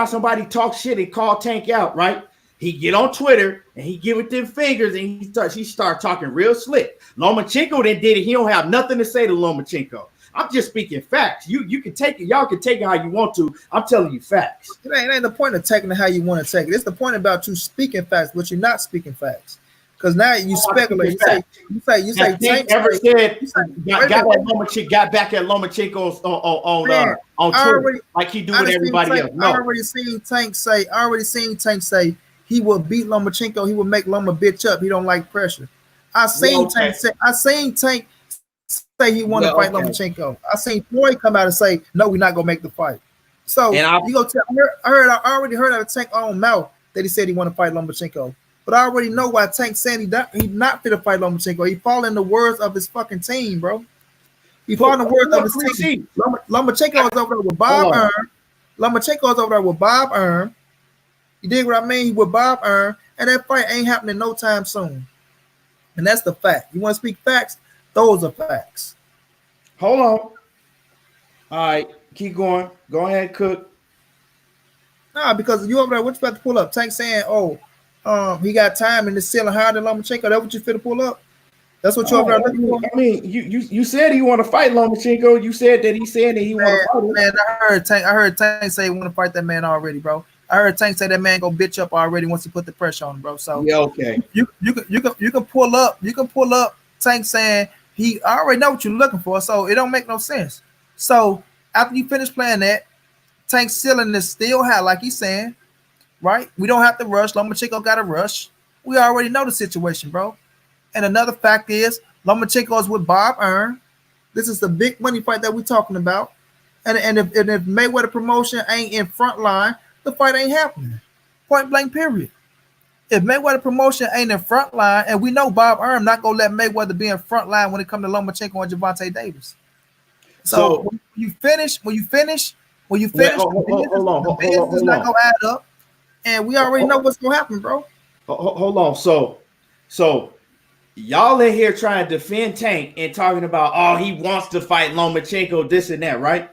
somebody talks shit and call Tank out, right? He get on Twitter and he give it them fingers and he start talking real slick. Lomachenko then did it. He don't have nothing to say to Lomachenko. I'm just speaking facts. You can take it. Y'all can take it how you want to. I'm telling you facts. It ain't the point of taking it how you want to take it. It's the point about you speaking facts, but you're not speaking facts. Because now you I'm not speculate. speaking facts. You Has say Tank Tank ever say said you say got wait a minute, at Lomachenko, got back at Lomachenko man. on I Twitter already like he do I with done seen everybody Tank. else? No. I already seen Tank say he will beat Lomachenko. He will make Loma bitch up. He don't like pressure. Well, okay. I seen Tank say he want to fight Well, Lomachenko. okay. I seen Floyd come out and say no, we're not gonna make the fight. So And you go tell I already heard out of Tank own mouth that he said he want to fight Lomachenko. But I already know why Tank saying he not fit to fight Lomachenko. He following the words of his fucking team, bro. He pull, following the words pull of up his team. receipt. Lomachenko is over there with Hold Bob on. Earn. Lomachenko is over there with Bob Earn. You dig what I mean? He with Bob Earn, and that fight ain't happening no time soon. And that's the fact. You want to speak facts? Those are facts. Hold on. All right. Keep going. Go ahead, Cook. Nah, because you over there, what you about to pull up? Tank saying, "Oh, He got time in the ceiling higher than Lomachenko. That what you finna pull up? That's what you over Oh, there looking for? I mean, you said you want to fight Lomachenko. You said that he said that he want to fight him. Man, I heard Tank say he want to fight that man already, bro. I heard Tank say that man go bitch up already once he put the pressure on him, bro. So Yeah, okay. you can pull up Tank saying he I already know what you're looking for, so it don't make no sense. So after you finish playing that, Tank's ceiling is still high, like he's saying, right? We don't have to rush. Lomachenko got to rush. We already know the situation, bro. And another fact is Lomachenko is with Bob Earn. This is the big money fight that we're talking about. And if Mayweather promotion ain't in front line, the fight ain't happening. Point blank, period. If Mayweather promotion ain't in front line, and we know Bob Earn not gonna let Mayweather be in front line when it comes to Lomachenko and Javante Davis. So when you finish, Wait, hold the business is not gonna add up, and we already know what's gonna happen, bro. Hold on. So y'all in here trying to defend Tank and talking about, oh, he wants to fight Lomachenko, this and that, right?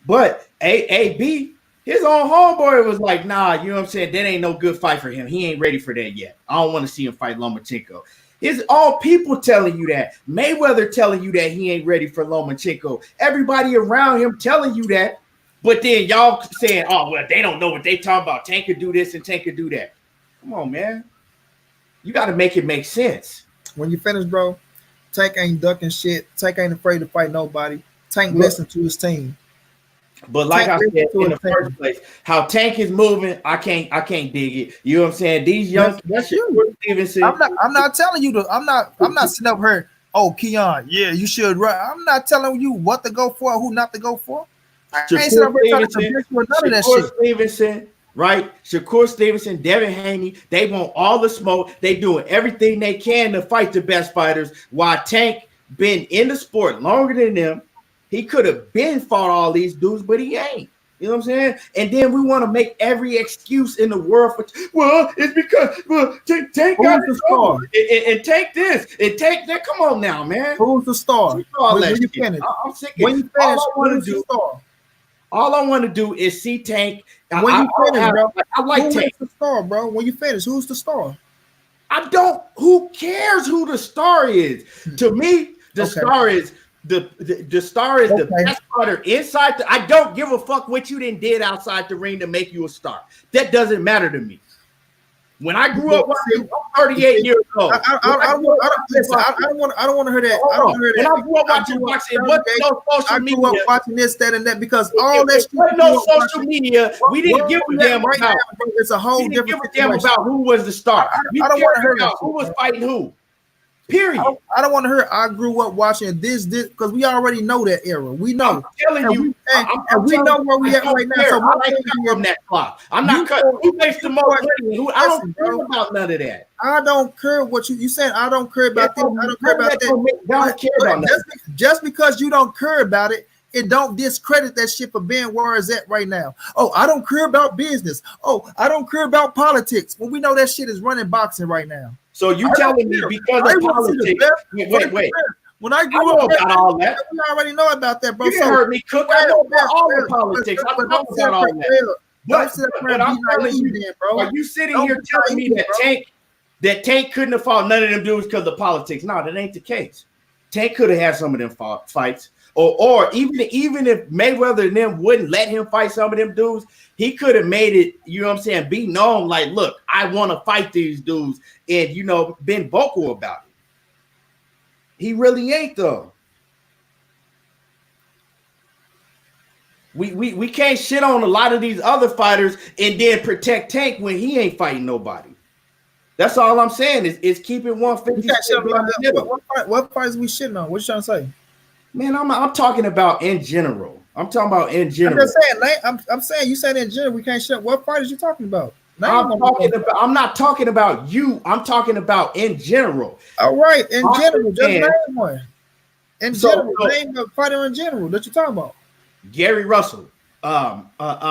But AB, his own homeboy was like, nah, you know what I'm saying? That ain't no good fight for him. He ain't ready for that yet. I don't want to see him fight Lomachenko. His own people telling you that. Mayweather telling you that he ain't ready for Lomachenko. Everybody around him telling you that. But then y'all saying, oh, well, they don't know what they talking about. Tank could do this and Tank could do that. Come on, man. You got to make it make sense. When you finish, bro, Tank ain't ducking shit. Tank ain't afraid to fight nobody. Tank listen to his team. But like I said in the first place, how Tank is moving, I can't dig it. You know what I'm saying? These young that's you. Stevenson. I'm not telling you to. I'm not sitting up here. Oh, Keon, yeah, you should run. I'm not telling you what to go for, who not to go for. I ain't sitting up here trying to convince you of none of that shit. Stevenson, right? Shakur Stevenson, Devin Haney, they want all the smoke. They doing everything they can to fight the best fighters. While Tank been in the sport longer than them. He could have been fought all these dudes, but he ain't. You know what I'm saying? And then we want to make every excuse in the world for, well, it's because Tank got the star and take this and take that. Come on now, man. Who's the star? When you finish, I'm sick of it. When you finish, all I want to do is see Tank. When you finish, bro, I like Tank. Who's the star, bro? When you finish, who's the star? I don't. Who cares who the star is? To me, the star is. The star is the best fighter inside. I don't give a fuck what you did outside the ring to make you a star. That doesn't matter to me. When I grew up, I'm 38 years old. I don't want to hear that. I don't want to hear that. When I grew up watching boxing, it wasn't no social media. I grew up watching this, that, and that because all that shit. Wasn't no social media. We didn't give a damn about. It's a whole different situation. Give a damn about who was the star. I don't want to hear that. Who was fighting who. Period. I don't want to hear. I grew up watching this because we already know that era. We know. I'm telling you, we know where we at right now. So I like from that clock. I'm not cutting. Who makes the most money? I don't care about none of that. I don't care what you said. I don't care about this. I don't care about that. Don't care about that. Just because you don't care about it, it don't discredit that shit for being where it's at right now. Oh, I don't care about business. Oh, I don't care about politics. Well, we know that shit is running boxing right now. So you telling me because of politics? Wait. When I grew up, about all that. We already know about that, bro. You heard me cook. I know about all the politics. I know about all that. But I'm telling you, bro. Are you sitting here telling me that Tank couldn't have fought none of them dudes because of politics? No, that ain't the case. Tank could have had some of them fights. Or even if Mayweather and them wouldn't let him fight some of them dudes, he could have made it, you know what I'm saying, be known like, look, I want to fight these dudes and, you know, been vocal about it. He really ain't, though. We can't shit on a lot of these other fighters and then protect Tank when he ain't fighting nobody. That's all I'm saying is keep it 150. What fights we shitting on? What you trying to say? Man, I'm talking about in general. I'm talking about in general. I'm just saying, I'm saying you said in general we can't shut. What fighters you talking about? I'm not talking about you. I'm talking about in general. All right, in general, just name one. In general, name a fighter in general that you're talking about. Gary Russell, Jamal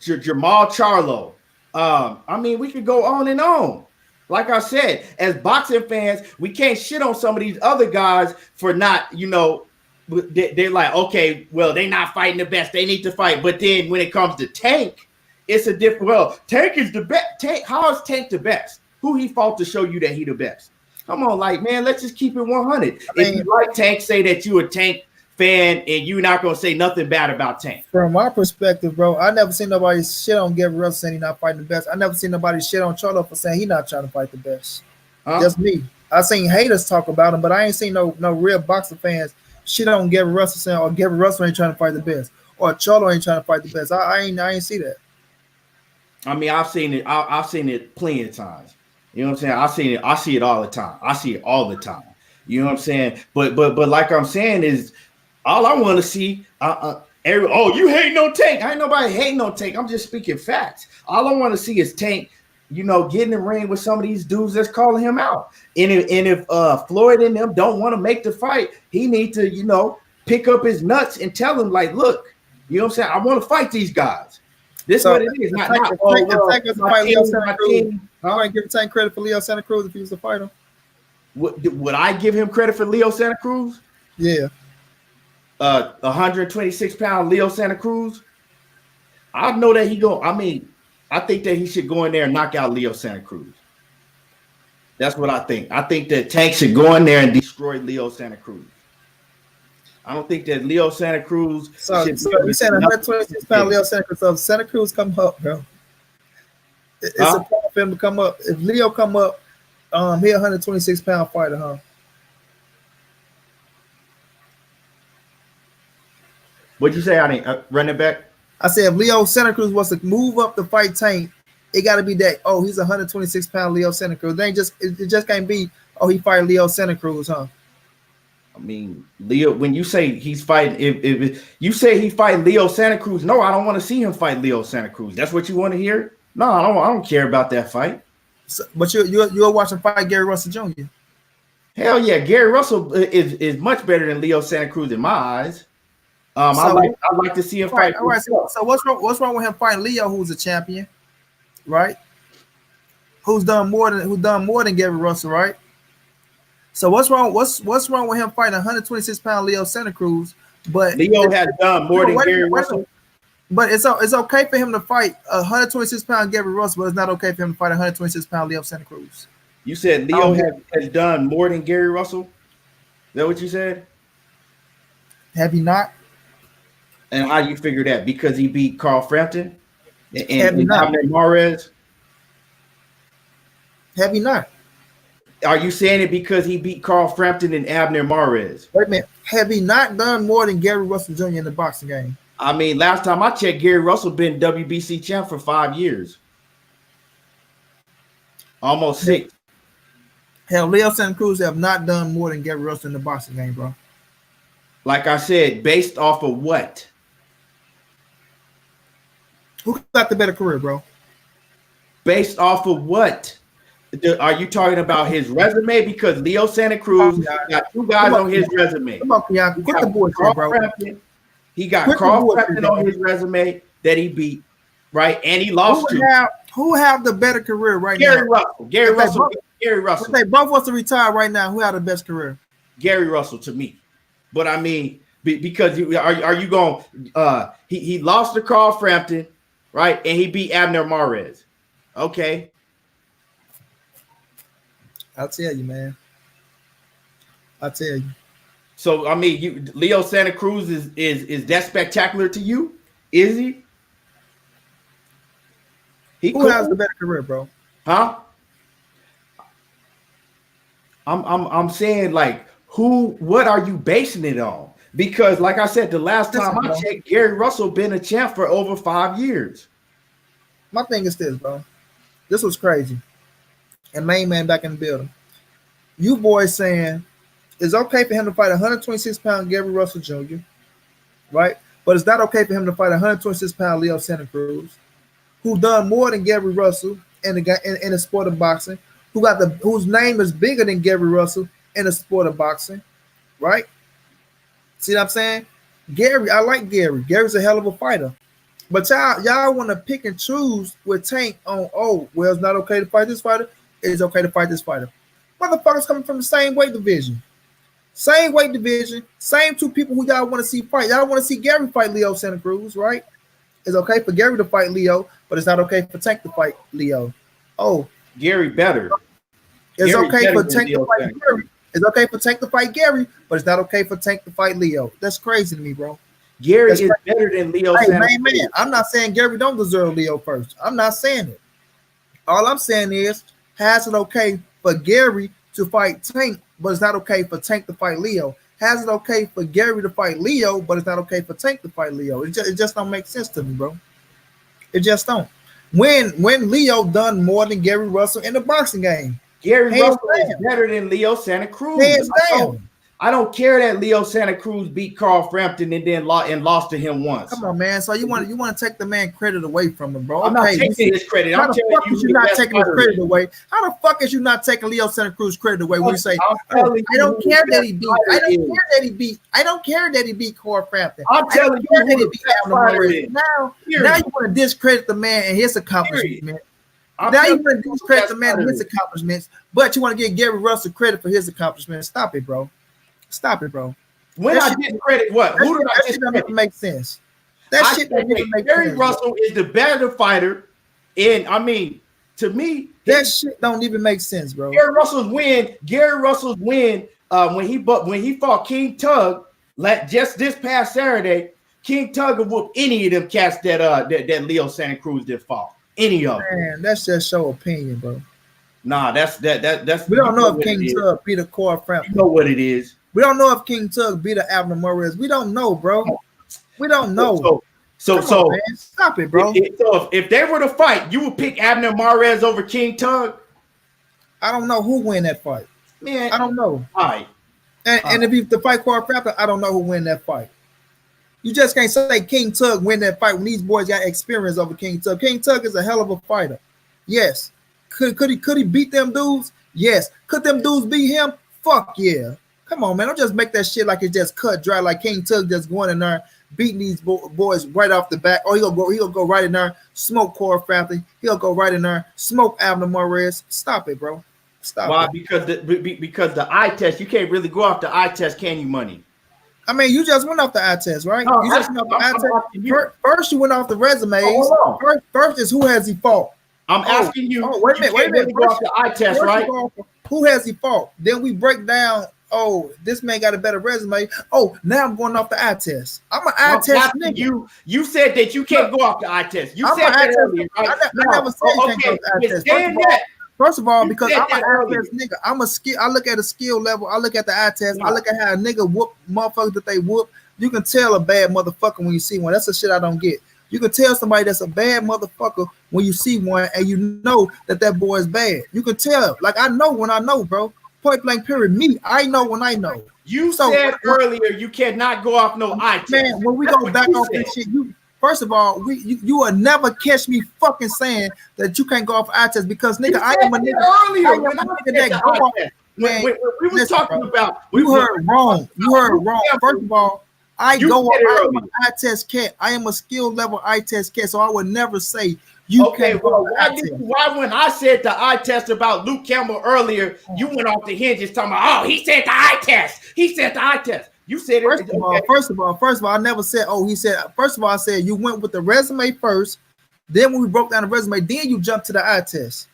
Charlo. I mean, we could go on and on. Like I said, as boxing fans, we can't shit on some of these other guys for not, you know. They're like, okay, well, they're not fighting the best. They need to fight. But then when it comes to Tank, it's a different. Well, Tank is the best. How is Tank the best? Who he fought to show you that he the best? Come on, like, man, let's just keep it 100. If you like Tank, say that you a Tank fan and you're not gonna say nothing bad about Tank. From my perspective, bro, I never seen nobody shit on Gary Russell saying he not fighting the best. I never seen nobody shit on Charlo for saying he not trying to fight the best. Just me. I seen haters talk about him, but I ain't seen no real boxer fans shit on Gary Russell saying, "Oh, Gary Russell ain't trying to fight the best," or "Charlo ain't trying to fight the best." I ain't see that. I mean, I've seen it. I've seen it plenty of times. You know what I'm saying? I've seen it. I see it all the time. I see it all the time. You know what I'm saying? But like I'm saying is, all I want to see. Oh, you hating on Tank? I ain't nobody hating on Tank. I'm just speaking facts. All I want to see is Tank, you know, get in the ring with some of these dudes that's calling him out. And if Floyd and them don't want to make the fight, he need to, you know, pick up his nuts and tell them, like, look, you know what I'm saying? I want to fight these guys. This is what it is. Not I might give Tank credit for Leo Santa Cruz if he was to fight him. Would I give him credit for Leo Santa Cruz? Yeah. 126-pound Leo Santa Cruz. I know that I think that he should go in there and knock out Leo Santa Cruz. That's what I think. I think that Tank should go in there and destroy Leo Santa Cruz. I don't think that Leo Santa Cruz. So you said 126-pound Leo Santa Cruz. So if Santa Cruz come up, bro, it's a problem for him to come up. If Leo come up, he 126-pound fighter, huh? What'd you say? I didn't run it back. I said if Leo Santa Cruz was to move up to fight Tank, it got to be that. Oh, he's 126-pound Leo Santa Cruz. It just can't be. Oh, he fight Leo Santa Cruz, huh? I mean, Leo. When you say he's fighting, if you say he fight Leo Santa Cruz, no, I don't want to see him fight Leo Santa Cruz. That's what you want to hear? No, I don't care about that fight. So, but you're watching fight Gary Russell Jr. Hell yeah, Gary Russell is much better than Leo Santa Cruz in my eyes. I like to see him fight. All right. So what's wrong with him fighting Leo, who's a champion, right? Who's done more than Gary Russell, right? So what's wrong? What's wrong with him fighting 126-pound Leo Santa Cruz? But Leo has done more than Gary Russell. But it's okay for him to fight 126-pound Gary Russell, but it's not okay for him to fight 126-pound Leo Santa Cruz. You said Leo has done more than Gary Russell? Is that what you said? Have he not? And how you figure that? Because he beat Carl Frampton and Mares? Have he not? Are you saying it because he beat Carl Frampton and Abner Mares? Wait a minute. Have he not done more than Gary Russell Jr. in the boxing game? I mean, last time I checked, Gary Russell been WBC champ for 5 years. Almost 6. Hell, Leo Santa Cruz have not done more than Gary Russell in the boxing game, bro. Like I said, based off of what? Who got the better career, bro? Based off of what? Are you talking about his resume? Because Leo Santa Cruz got 2 guys on his resume. Come on, Bianca. Quit the bullshit, bro. He got Carl Frampton on his resume that he beat, right? And he lost to. Who have the better career right now? Gary Russell. If they both want to retire right now, who have the best career? Gary Russell to me. But I mean, because are you going? He lost to Carl Frampton, right? And he beat Abner Mares. Okay. I'll tell you, man. I'll tell you. So I mean, Leo Santa Cruz is that spectacular to you? Is he? Who has the better career, bro? Huh? I'm saying, like, what are you basing it on? Because like I said, the last time I checked, Gary Russell been a champ for over 5 years. My thing is this, bro. This was crazy. And main man back in the building. You boys saying it's okay for him to fight 126-pound Gary Russell Jr., right? But it's not okay for him to fight 126-pound Leo Santa Cruz, who done more than Gary Russell in the sport of boxing, whose name is bigger than Gary Russell in the sport of boxing, right? See what I'm saying? Gary, I like Gary. Gary's a hell of a fighter. But y'all want to pick and choose with Tank on, well, it's not okay to fight this fighter. It's okay to fight this fighter. Motherfuckers coming from the same weight division. Same weight division. Same 2 people who y'all want to see fight. Y'all want to see Gary fight Leo Santa Cruz, right? It's okay for Gary to fight Leo, but it's not okay for Tank to fight Leo. Oh, Gary better. It's Gary's okay better for than Tank to Leo fight Santa Cruz. Gary. It's okay for Tank to fight Gary, but it's not okay for Tank to fight Leo. That's crazy to me, bro. Gary That's is crazy. better than Leo Hey, Santa man, Cruz. I'm not saying Gary don't deserve Leo first. I'm not saying it. All I'm saying is, has it okay for Gary to fight Tank, but it's not okay for Tank to fight Leo? Has it okay for Gary to fight Leo, but it's not okay for Tank to fight Leo? It just don't make sense to me, bro. It just don't. When Leo done more than Gary Russell in the boxing game, Gary hands Russell is down, better than Leo Santa Cruz. hands down. I don't care that Leo Santa Cruz beat Carl Frampton and then lost to him once. Come on, man. So you want to take the man credit away from him, bro? I'm not Okay, taking his credit. how I'm the telling fuck you is who you the not best taking his fighter credit is. away? How the fuck is you not taking Leo Santa Cruz credit away when you say, I'm "Oh, telling I you don't who care the that he best beat. I fighter don't is. care that he beat. I don't care that he beat Carl Frampton. I'm I don't telling care you that who he the beat best Abner fighter Morris." is. Now Period. you want to discredit the man and his Period. accomplishment. I'm Now you telling want to you who the discredit best the man and fighter his is. accomplishments, but you want to give Gary Russell credit for his accomplishments. Stop it, bro. Stop it, bro. When That I shit, discredit what? Who did I that shit don't discredit? even make sense. That I shit said don't even that make Gary sense, bro. Russell is the better fighter. And I mean, to me, That shit don't even make sense, bro. Gary Russell's win when he fought King Tug just this past Saturday. King Tug will whoop any of them cats that Leo Santa Cruz did fought. Any of them. Man, that's just your opinion, bro. Nah, that's We you don't know know if what it King is. Tug beat a Core You Frampton. know what it is. We don't know if King Tug beat a Abner Morris. We don't know, bro. We don't know. So Come on, man. Stop it, bro. if they were to fight, you would pick Abner Mares over King Tug? I don't know who win that fight. Man, I don't know. all right. And if you to fight Core Frampton, I don't know who win that fight. You just can't say King Tug win that fight when these boys got experience over King Tug. King Tug is a hell of a fighter. Yes. Could he beat them dudes? Yes. Could them dudes beat him? Fuck yeah. Come on, man. Don't just make that shit like it's just cut dry, like King Tug just going in there beating these boys right off the bat. Or he'll go right in there, smoke Core Frampton. He'll go right in there, smoke Abner Morris. Stop it, bro. Stop Why? it. Because the eye test, you can't really go off the eye test, can you, Money? I mean, you just went off the eye test, right? No, You just went off the eye test. First, you went off the resumes. Oh, First is who has he fought. I'm asking you. Oh, wait a minute. Really go off the eye test, right? Who has he fought? Then we break down. Oh, this man got a better resume. Oh, now I'm going off the eye test. I'm an eye test nigga. You said that you can't go off the eye test. You said that earlier, right? I never said you can't go off the eye test. First of all, because I'm an eye test nigga. I'm a skill. I look at a skill level. I look at the eye test. I look at how a nigga whoop motherfuckers that they whoop. You can tell a bad motherfucker when you see one. That's the shit I don't get. You can tell somebody that's a bad motherfucker when you see one, and you know that boy is bad. You can tell. Like I know when I know, bro. Point blank. Period. Me, I know when I know. You said earlier you cannot go off no eye test. Man, when we go back off this shit, first of all, you will never catch me fucking saying that you can't go off eye test because nigga, I am a nigga. Earlier, when I said that go off. Man, we was talking about. You heard wrong. You heard wrong. First of all, I am an eye test cat. I am a skill level eye test cat, so I would never say you can't go off eye test. Why when I said the eye test about Luke Campbell earlier, you went off the hinges talking about, oh, he said the eye test. He said the eye test. You said it. First of all, I never said, oh, he said. First of all, I said you went with the resume first. Then when we broke down the resume, then you jumped to the eye test.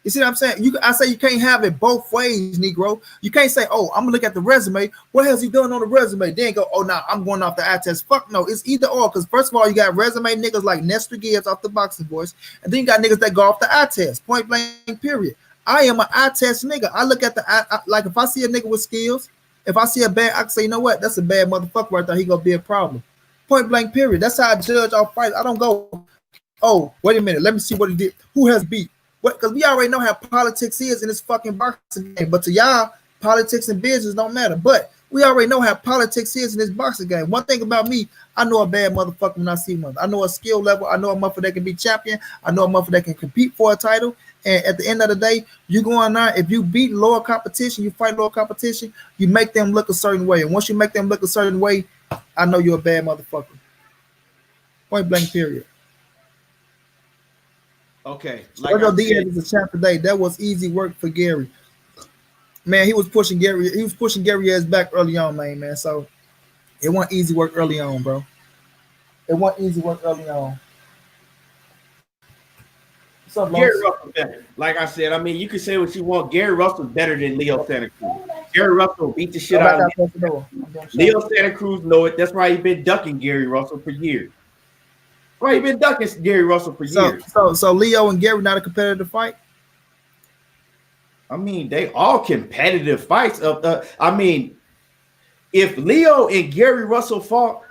You see what I'm saying? I say you can't have it both ways, Negro. You can't say, oh, I'm gonna look at the resume. What has he done on the resume? Then go, oh, nah, I'm going off the eye test. Fuck no, it's either or. Because first of all, you got resume niggas like Nestor Gibbs off the Boxing Voice, and then you got niggas that go off the eye test. Point blank, period. I am an eye test nigga. I look at the eye, like if I see a nigga with skills, if I see a bad, I can say, you know what? That's a bad motherfucker right there. He gonna be a problem. Point blank, period. That's how I judge our fights. I don't go, oh, wait a minute, let me see what he did. Who has beat? What? Because we already know how politics is in this fucking boxing game. But to y'all, politics and business don't matter. But we already know how politics is in this boxing game. One thing about me, I know a bad motherfucker when I see one. I know a skill level. I know a motherfucker that can be champion. I know a motherfucker that can compete for a title. And at the end of the day, you go on there. If you beat lower competition, you fight lower competition, you make them look a certain way. And once you make them look a certain way, I know you're a bad motherfucker. Point blank, period. Okay. Like Diaz is a champ today. That was easy work for Gary. Man, he was pushing Gary. He was pushing Gary ass back early on, man. So it wasn't easy work early on, bro. It wasn't easy work early on. Gary Russell better. Like I said, I mean, you can say what you want. Gary Russell better than Leo Santa Cruz. Gary Russell beat the shit out of Leo Santa Cruz. Know it. That's why he been ducking Gary Russell for years. Why he been ducking Gary Russell for years? So Leo and Gary not a competitive fight. I mean, they all competitive fights. I mean, if Leo and Gary Russell fought,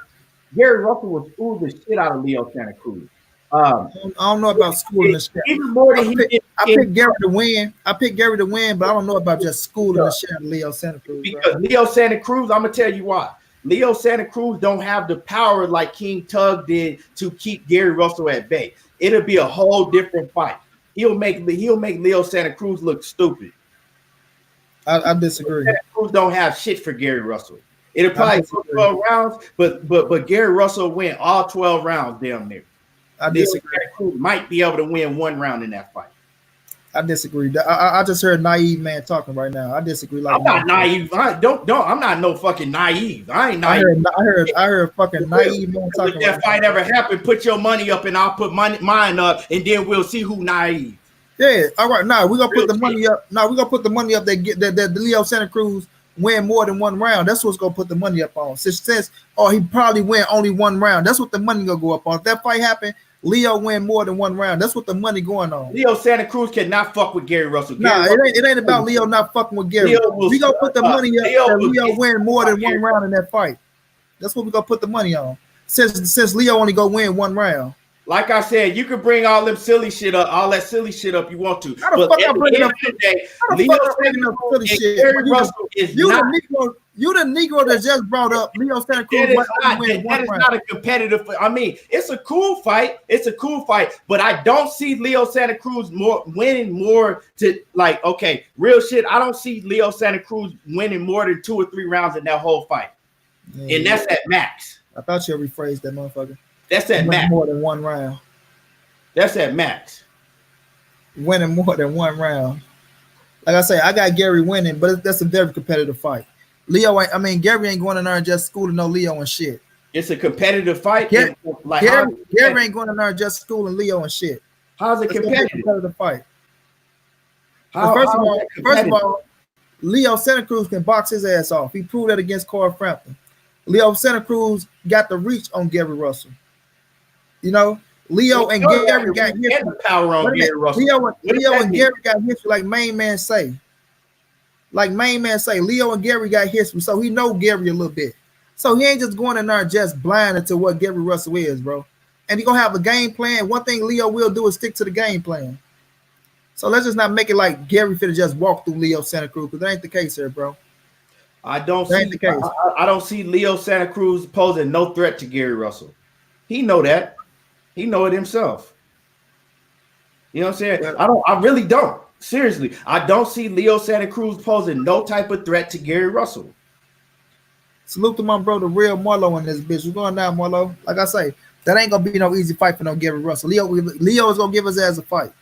Gary Russell would school the shit out of Leo Santa Cruz. I don't know about schooling the shit. Even more than I picked Gary to win. I picked Gary to win, but I don't know about just schooling the shit out of Leo Santa Cruz. Because Leo Santa Cruz, I'm gonna tell you why. Leo Santa Cruz don't have the power like King Tug did to keep Gary Russell at bay. It'll be a whole different fight. He'll make Leo Santa Cruz look stupid. I disagree. Santa Cruz don't have shit for Gary Russell. It'll probably go 12 rounds, but Gary Russell win all 12 rounds damn near. I disagree. Cruz might be able to win one round in that fight. I disagree. I just heard naive man talking right now. I disagree. Like I'm not naive. I'm not no fucking naive. I ain't naive. I heard fucking naive man talking. If that fight ever happened, put your money up and I'll put mine up, and then we'll see who naive. Yeah. All right. Now we're gonna put the money up. Now we're gonna put the money up that the Leo Santa Cruz win more than one round. That's what's gonna put the money up on. Since he probably win only one round. That's what the money gonna go up on. If that fight happen, Leo win more than one round. That's what the money going on. Leo Santa Cruz cannot fuck with Gary Russell. It ain't about Leo not fucking with Gary. We gonna put the money up that Leo win more than one round in that fight. That's what we gonna put the money on. Since Leo only go win one round. Like I said, you can bring all that silly shit up you want to. How the fuck I'm bringing up Leo Santa Cruz shit? Gary Russell is You the Negro that just brought up Leo Santa Cruz. That is not a competitive. I mean, it's a cool fight. But I don't see Leo Santa Cruz winning more to like. Okay, real shit. I don't see Leo Santa Cruz winning more than 2 or 3 rounds in that whole fight, and that's at max. I thought you rephrased that motherfucker. That's at max. More than one round. That's at max. Winning more than one round. Like I say, I got Gary winning, but that's a very competitive fight. Gary ain't going in there and just schooling no Leo and shit. It's a competitive fight. Gary ain't going in there and just schooling Leo and shit. How's it competitive fight? First of all, Leo Santa Cruz can box his ass off. He proved that against Corey Frampton. Leo Santa Cruz got the reach on Gary Russell. You know, Leo and Gary got hit. Power on Gary Russell. Leo and Gary got history, like main man say. Leo and Gary got history, so he know Gary a little bit. So he ain't just going in there just blind to what Gary Russell is, bro. And he gonna have a game plan. One thing Leo will do is stick to the game plan. So let's just not make it like Gary finna just walk through Leo Santa Cruz, because that ain't the case here, bro. I don't see Leo Santa Cruz posing no threat to Gary Russell. He know that. He know it himself. You know what I'm saying? I really don't. Seriously, I don't see Leo Santa Cruz posing no type of threat to Gary Russell. Salute to my bro, the real Marlo in this bitch. We're going down, Marlo. Like I say, that ain't gonna be no easy fight for no Gary Russell. Leo is gonna give his ass a fight.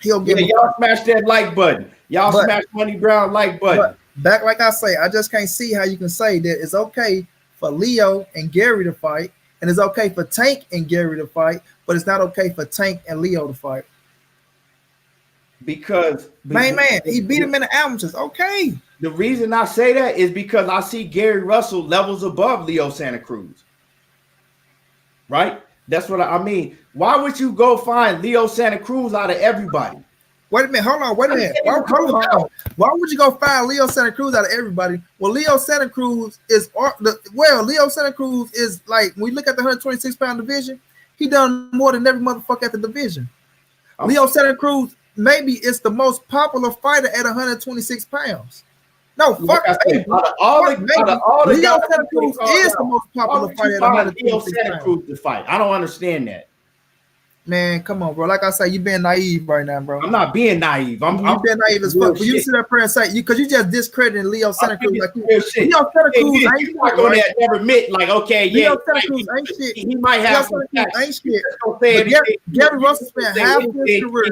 He'll give y'all smash that like button. Smash Money Brown like button. Back like I say, I just can't see how you can say that it's okay for Leo and Gary to fight, and it's okay for Tank and Gary to fight, but it's not okay for Tank and Leo to fight. Because man, he beat him in the amateurs. Okay. The reason I say that is because I see Gary Russell levels above Leo Santa Cruz. Right? That's what I mean. Why would you go find Leo Santa Cruz out of everybody? Wait a minute. Hold on. Wait a minute. Why would you go find Leo Santa Cruz out of everybody? Well, Leo Santa Cruz is like, when we look at the 126-pound division, he done more than every motherfucker at the division. Leo Santa Cruz maybe it's the most popular fighter at 126 pounds. No, fuck. Leo Santa Cruz is the most popular fighter at 126 pounds. To fight. I don't understand that. Man, come on, bro. Like I say, you being naive right now, bro. I'm not being naive. I'm being naive as fuck. But you sit up there and say, because you just discrediting Leo Santa Cruz. Like, Leo Santa Cruz ain't shit. Right? Never admit, like, okay, Leo Santa Cruz ain't shit. He might have some ain't shit. Gary Russell spent half of his career.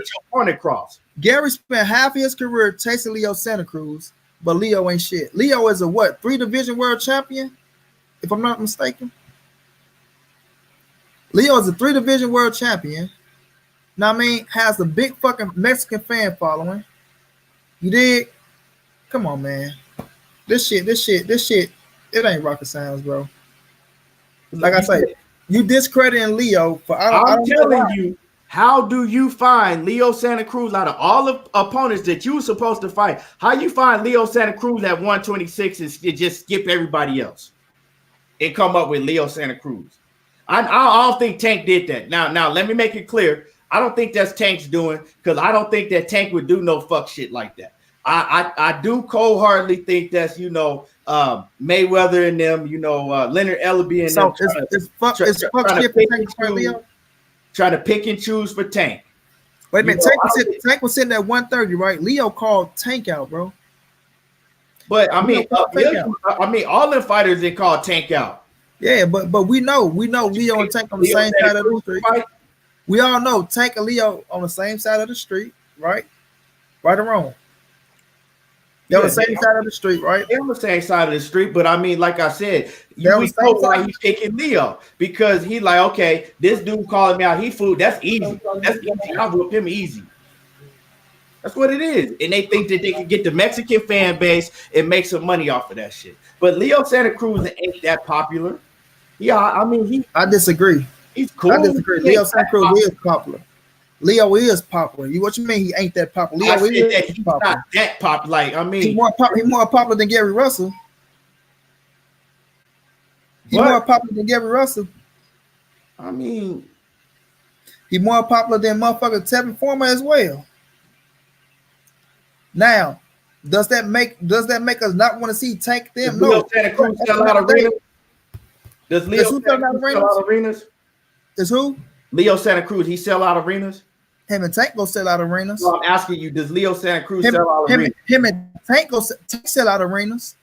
Gary spent half of his career chasing Leo Santa Cruz, but Leo ain't shit. Leo is a 3-division world champion, if I'm not mistaken. Leo is a 3-division world champion. Now I mean, has a big fucking Mexican fan following. You dig? Come on, man. This shit. It ain't rocket science, bro. Like I say, you discrediting Leo for I'm telling you, how do you find Leo Santa Cruz out of all the opponents that you were supposed to fight? How you find Leo Santa Cruz at 126 and just skip everybody else and come up with Leo Santa Cruz? I don't think Tank did that. Now let me make it clear. I don't think that's Tank's doing, because I don't think that Tank would do no fuck shit like that. I do cold-heartedly think that's, Mayweather and them, Leonard Ellaby and so them. It's fuck shit for Tank for Leo. Trying to pick and choose for Tank. Wait a minute, Tank was sitting at 130, right? Leo called Tank out, bro. But I mean, all the fighters they call Tank out. Yeah, but we know Leo and Tank on the same side of the street. Fight. We all know Tank and Leo on the same side of the street, right? Right or wrong? They're on the same side of the street, right? They're on the same side of the street, but I mean, like I said, we know why he's picking Leo, because he like, okay, this dude calling me out, he food, that's easy. That's easy. I'll whoop him easy. That's what it is. And they think that they can get the Mexican fan base and make some money off of that shit. But Leo Santa Cruz ain't that popular. Yeah, I mean, I disagree. He's cool. I disagree. Leo Santa Cruz is popular. Leo is popular. What you mean he ain't that popular? Leo is he's popular. Not that popular. Like, I mean, he's more popular than Gary Russell. He's more popular than Gary Russell. I mean, he's more popular than motherfucker Tevin Former as well. Now, does that make us not want to see Tank them? No. Leo Santa Cruz sell out arenas? Does Leo Santa Cruz sell out arenas? Is who? Leo Santa Cruz, he sell out arenas? Him and Tank go sell out arenas. No, I'm asking you, does Leo Santa Cruz sell out arenas? Him and Tank sell out arenas.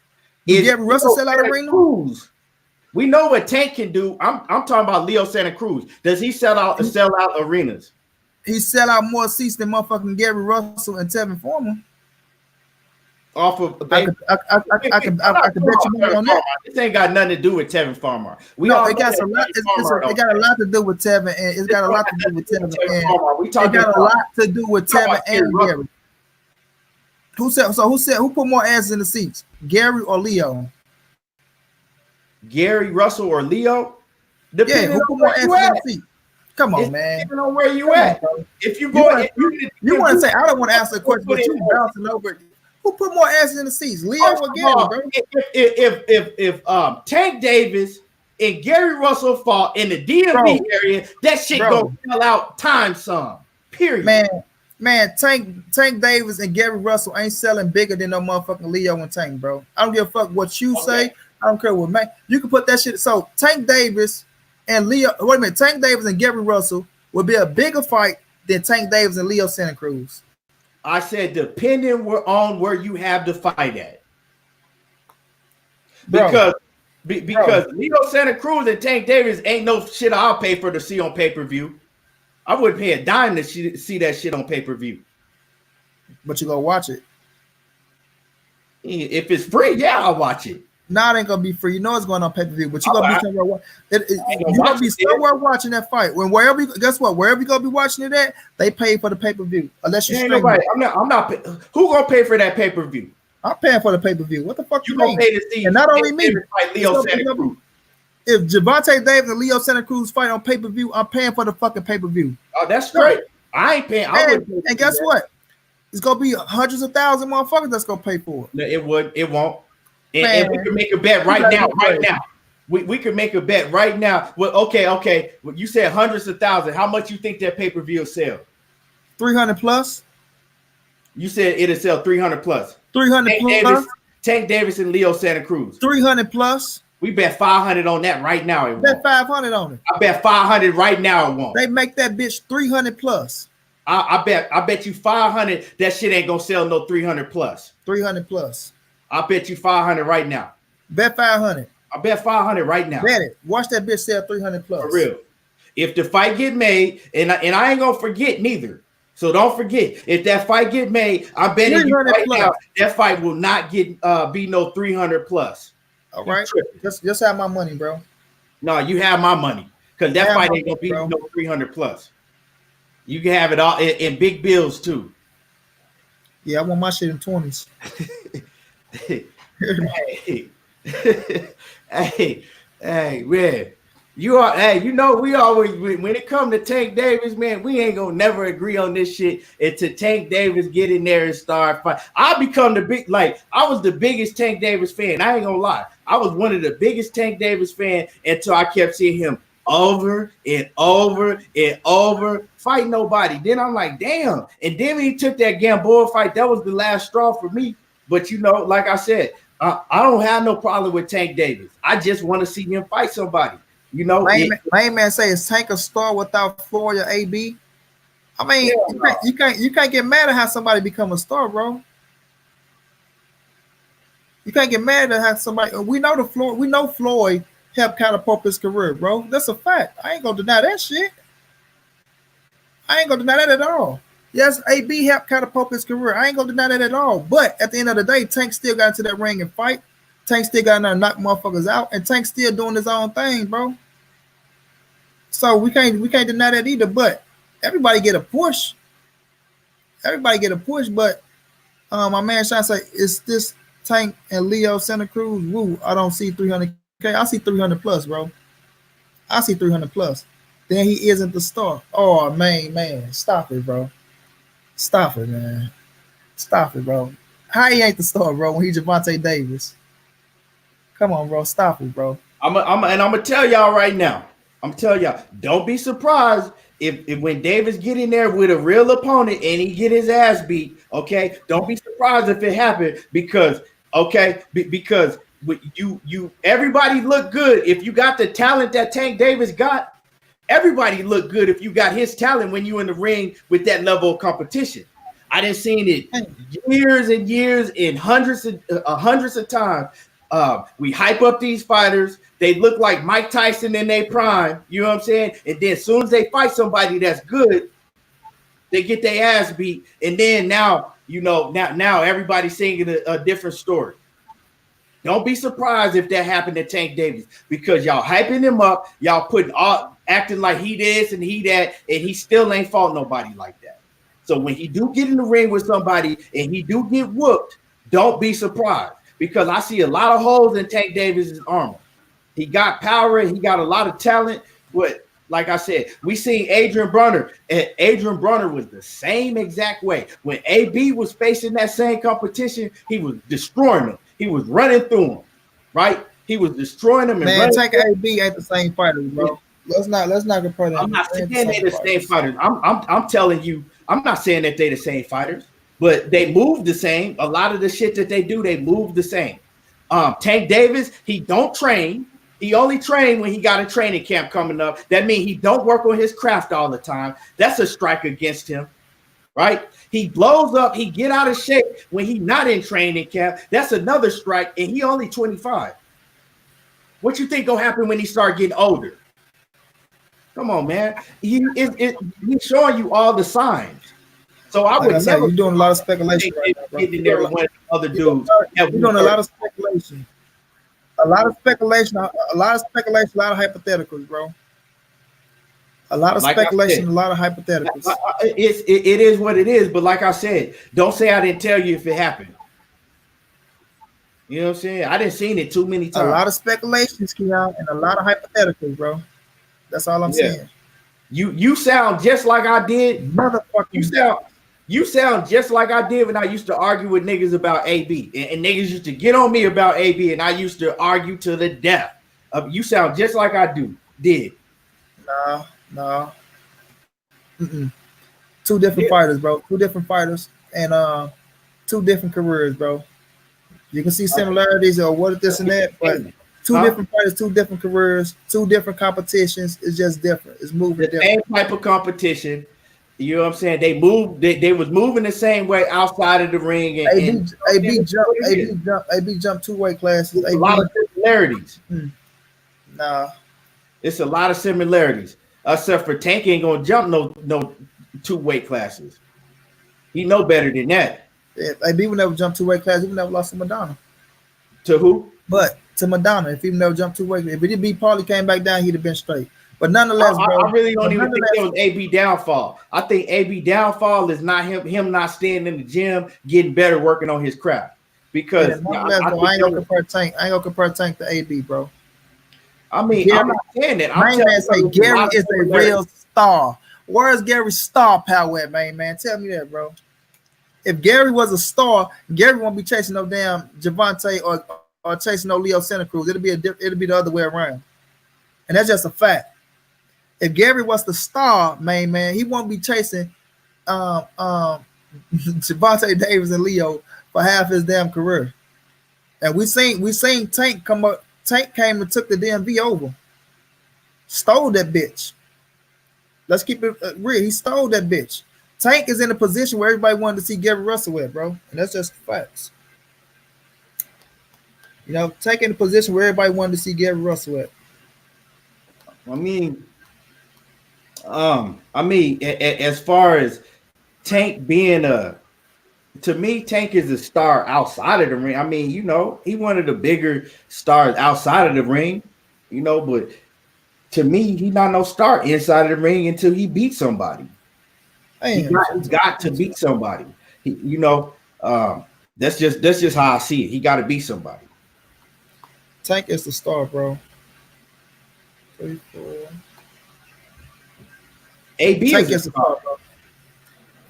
Did Gary Russell sell out arenas? We know what Tank can do. I'm talking about Leo Santa Cruz. Does he sell out arenas? He sell out more seats than motherfucking Gary Russell and Tevin Former. Off of I could bet you money on that. This ain't got nothing to do with Tevin Farmer. It got a lot to do with Tevin, and it's got a lot to do with Tevin, and it got a lot to do with Tevin and Gary. Who put more asses in the seats, Gary or Leo? Gary, Russell, or Leo? Yeah, who put more asses in the seat? Come on, man. Depending on where you at. If you go, you want to say, I don't want to answer the question, but you bouncing over. Who put more asses in the seats, Leo or Gary, bro? If Tank Davis and Gary Russell fought in the DMV area, that shit gonna sell out time some. Period. Man, Tank Davis and Gary Russell ain't selling bigger than no motherfucking Leo and Tank, bro. I don't give a fuck what you say. I don't care what man. You can put that shit. So Tank Davis and Leo. Wait a minute. Tank Davis and Gary Russell would be a bigger fight than Tank Davis and Leo Santa Cruz. I said, depending on where you have the fight at. Because Leo Santa Cruz and Tank Davis ain't no shit I'll pay for to see on pay-per-view. I wouldn't pay a dime to see that shit on pay-per-view. But you gonna watch it. If it's free, yeah, I'll watch it. Nah, it ain't gonna be free. You know it's going on pay-per-view, but you're gonna be somewhere. You're gonna be somewhere watching that fight. When wherever you gonna be watching it at, they pay for the pay-per-view. Unless you nobody. I'm not. Who gonna pay for that pay-per-view? I'm paying for the pay-per-view. What the fuck you gonna pay to see? And not only me. Leo Santa Cruz. If Gervonta Davis and Leo Santa Cruz fight on pay-per-view, I'm paying for the fucking pay-per-view. Oh, that's great. I ain't paying. And guess what? It's gonna be hundreds of thousands of motherfuckers that's gonna pay for it. No, it won't. And we can make a bet right now. We can make a bet right now. Well, okay. Well, you said hundreds of thousands. How much you think that pay-per-view will sell? 300 plus. You said it'll sell 300 plus. 300 plus. Tank Davis and Leo Santa Cruz. 300 plus. We bet 500 on that right now. It bet 500 on it. I bet 500 right now it won't. They make that bitch 300 plus. I bet you 500 that shit ain't gonna sell no 300 plus. 300 plus. I bet you 500 right now. Bet 500. I bet 500 right now. Bet it. Watch that bitch sell 300 plus. For real. If the fight get made, and I ain't gonna forget neither. So don't forget, if that fight get made, I'm betting you right now that fight will not get be no 300 plus. All right. Just have my money, bro. No, you have my money. Because that fight ain't gonna be no 300 plus. You can have it all in big bills too. Yeah, I want my shit in 20s. Hey, hey, hey, man. You are, hey, you know, we always, when it comes to Tank Davis, man, we ain't gonna never agree on this shit until Tank Davis get in there and start fight. I become the big, like, I was the biggest Tank Davis fan. I ain't gonna lie. I was one of the biggest Tank Davis fan until I kept seeing him over and over and over fight nobody. Then I'm like, damn. And then when he took that Gamboa fight, that was the last straw for me. But you know, like I said, I don't have no problem with Tank Davis. I just want to see him fight somebody. You know, main man say is Tank a star without Floyd or AB. I mean, you can't get mad at how somebody become a star, bro. You can't get mad at how somebody. We know Floyd helped catapult his career, bro. That's a fact. I ain't gonna deny that shit. I ain't gonna deny that at all. Yes, AB helped catapult his career. I ain't gonna deny that at all. But at the end of the day, Tank still got into that ring and fight. Tank still got in there and knock motherfuckers out, and Tank still doing his own thing, bro. So we can't deny that either. But everybody get a push. Everybody get a push. But my man trying to say, is this Tank and Leo Santa Cruz? Woo! I don't see 300K. I see 300 plus, bro. I see 300 plus. Then he isn't the star. Oh man, stop it, bro. Stop it, man. Stop it, bro. How he ain't the star, bro? When he Javante Davis. Come on, bro. Stop it, bro. I'm gonna tell y'all right now. I'm telling y'all, don't be surprised if when Davis get in there with a real opponent and he get his ass beat. Okay, don't be surprised if it happened because because you everybody look good if you got the talent that Tank Davis got. Everybody look good if you got his talent when you in the ring with that level of competition. I done seen it years and years and hundreds of times. We hype up these fighters. They look like Mike Tyson in their prime. You know what I'm saying? And then as soon as they fight somebody that's good, they get their ass beat. And then now, you know, now everybody's singing a different story. Don't be surprised if that happened to Tank Davis because y'all hyping him up, y'all acting like he this and he that, and he still ain't fought nobody like that. So when he do get in the ring with somebody and he do get whooped, don't be surprised because I see a lot of holes in Tank Davis's armor. He got power, he got a lot of talent, but like I said, we seen Adrian Brunner, and Adrian Brunner was the same exact way. When AB was facing that same competition, he was destroying them. He was running through them, right? He was destroying them. Man, Tank and AB ain't the same fighters, bro. Let's not compare them. I'm not saying they're the same fighters. I'm telling you, I'm not saying that they're the same fighters, but they move the same. A lot of the shit that they do, they move the same. Tank Davis, he don't train. He only trained when he got a training camp coming up. That means he don't work on his craft all the time. That's a strike against him, right? He blows up. He get out of shape when he not in training camp. That's another strike, and he only 25. What you think gonna happen when he start getting older? Come on, man. He's showing you all the signs. So I would never. You're doing a lot of speculation right now, bro. Getting there with one of the other dudes. You're doing a lot of speculation. A lot of speculation, a lot of hypotheticals, bro. A lot of speculation, a lot of hypotheticals. It is what it is, but like I said, don't say I didn't tell you if it happened. You know what I'm saying? I didn't seen it too many times. A lot of speculations, Keon, and a lot of hypotheticals, bro. That's all I'm saying. You sound just like I did. Motherfucker, you sound just like I did when I used to argue with niggas about AB. And niggas used to get on me about AB, and I used to argue to the death. You sound just like I did. No. Two different fighters, bro. Two different fighters and two different careers, bro. You can see similarities or what this and that, but two different fighters, two different careers, two different competitions. It's just different. It's moving different. Same type of competition. You know what I'm saying? They moved. They was moving the same way outside of the ring. And AB jumped 2 weight classes. A lot of similarities. Nah, it's a lot of similarities. Except for Tank ain't gonna jump no 2 weight classes. He know better than that. Yeah, AB would never jump 2 weight classes. He would never lost to Madonna. To who? But to Madonna, if he never jumped 2 weight, if he did beat Paulie, came back down, he'd have been straight. But nonetheless, bro. I really don't even think that was AB downfall. I think AB downfall is not him not staying in the gym, getting better, working on his craft. Because I ain't gonna compare Tank. I ain't gonna compare Tank to AB, bro. I mean, Gary, I'm not saying that. I'm telling you, Gary is a real star. Where is Gary's star power at, man? Tell me that, bro. If Gary was a star, Gary won't be chasing no damn Javante or chasing no Leo Santa Cruz. It'll be the other way around, and that's just a fact. If Gary was the star, man, he won't be chasing Javante Davis and Leo for half his damn career. And we seen Tank come up. Tank came and took the DMV over, stole that bitch. Let's keep it real. He stole that bitch. Tank is in a position where everybody wanted to see Gary Russell at, bro, and that's just facts. You know, Tank in a position where everybody wanted to see Gary Russell at. I mean, as far as Tank being to me, Tank is a star outside of the ring. I mean, you know, he one of the bigger stars outside of the ring, you know, but to me, he's not no star inside of the ring until he beats somebody. He's got to beat somebody. You know, that's just how I see it. He got to beat somebody. Tank is the star, bro. 3, 4. AB Tank is a star, bro.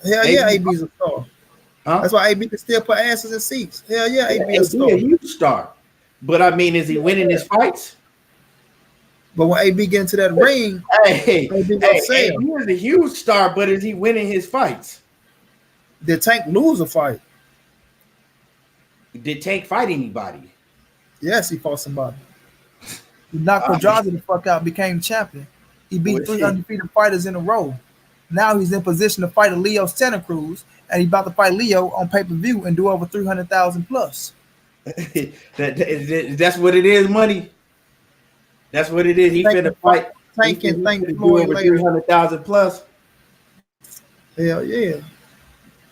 Hell yeah, AB is a star. Huh? That's why AB can still put asses in seats. Hell yeah, AB is a huge star. But I mean, is he winning his fights? But when AB get into that ring, he is a huge star, but is he winning his fights? Did Tank lose a fight? Did Tank fight anybody? Yes, he fought somebody. He knocked Pedraza the fuck out, became champion. He beat 3 undefeated fighters in a row. Now he's in position to fight a Leo Santa Cruz, and he's about to fight Leo on pay-per-view and do over 300,000 plus. That's what it is, money. That's what it is. He finna fight. Tank and thank Floyd later. 300,000 plus. Hell yeah.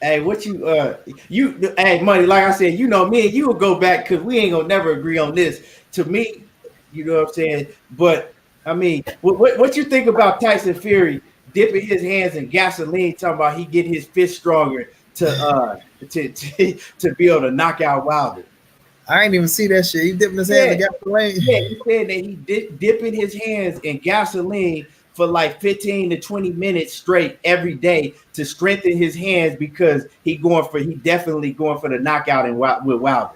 Hey, what hey, money, like I said, you know, me and you will go back because we ain't gonna never agree on this. To me, you know what I'm saying? But I mean, what you think about Tyson Fury dipping his hands in gasoline, talking about he getting his fist stronger to be able to knock out Wilder? I ain't even see that shit. He dipping his hands in gasoline. Yeah, he said that he dipping his hands in gasoline for like 15 to 20 minutes straight every day to strengthen his hands because he definitely going for the knockout with Wilder.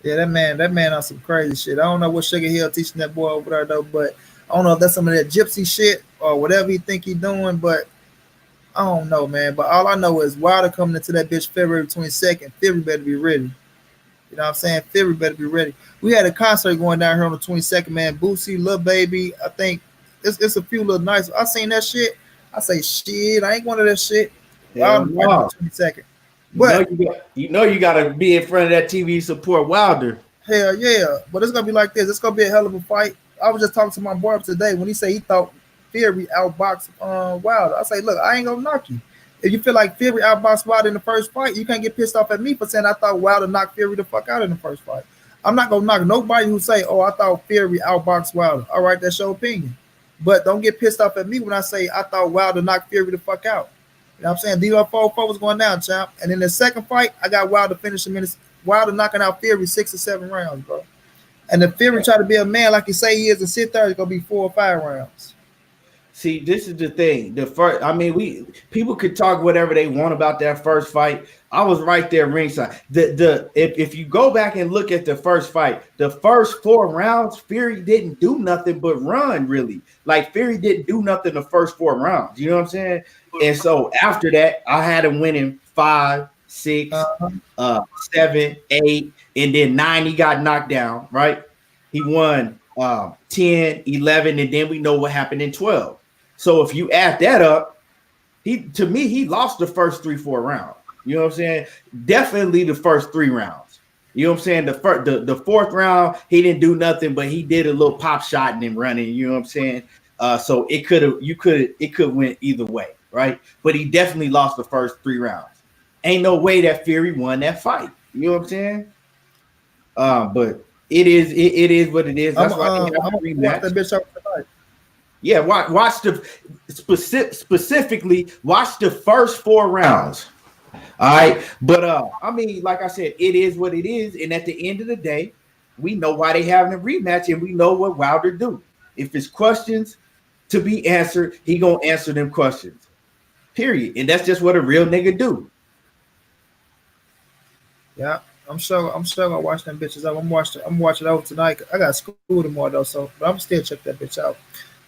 Yeah, that man on some crazy shit. I don't know what Sugar Hill teaching that boy over there though, but I don't know if that's some of that gypsy shit or whatever he think he doing, but I don't know, man. But all I know is Wilder coming into that bitch February 22nd. Fury better be ready. You know what I'm saying? Fury better be ready. We had a concert going down here on the 22nd, man. Boosie, Lil Baby, I think it's a few little nights. I seen that shit. I say, shit, I ain't one of that shit. Yeah, on the 22nd. But you gotta be in front of that TV support Wilder. Hell yeah. But it's gonna be like this. It's gonna be a hell of a fight. I was just talking to my boy today when he said he thought Fury outboxed Wilder. I say, look, I ain't gonna knock you. If you feel like Fury outboxed Wilder in the first fight, you can't get pissed off at me for saying I thought Wilder knocked Fury the fuck out in the first fight. I'm not gonna knock nobody who say, oh, I thought Fury outboxed Wilder. All right, that's your opinion. But don't get pissed off at me when I say I thought Wilder knocked Fury the fuck out. You know what I'm saying? D-Lo 4-4 was going down, champ. And in the second fight, I got Wilder finishing minutes. Wilder knocking out Fury 6 or 7 rounds, bro. And if Fury try to be a man like you say he is and sit there, it's gonna be 4 or 5 rounds. See, this is the thing. People could talk whatever they want about that first fight. I was right there ringside. If you go back and look at the first fight, the first 4 rounds, Fury didn't do nothing but run, really. Like Fury didn't do nothing the first 4 rounds. You know what I'm saying? And so after that, I had him winning 5, 6, 7, 8, and then 9. He got knocked down. Right? He won 10, 11, and then we know what happened in 12. So if you add that up, he lost the first 3, 4 rounds. You know what I'm saying? Definitely the first 3 rounds. You know what I'm saying? The fourth round, he didn't do nothing, but he did a little pop shot and then running. You know what I'm saying? So it could went either way, right? But he definitely lost the first 3 rounds. Ain't no way that Fury won that fight. You know what I'm saying? But it is what it is. That's why I'm gonna watch that bitch out tonight. Yeah, watch the specifically watch the first 4 rounds. All right, but I mean, like I said, it is what it is, and at the end of the day, we know why they having a rematch, and we know what Wilder do. If it's questions to be answered, he gonna answer them questions. Period, and that's just what a real nigga do. Yeah, I'm sure gonna watch them bitches up. I'm watching over tonight. I got school tomorrow though, so but I'm still check that bitch out.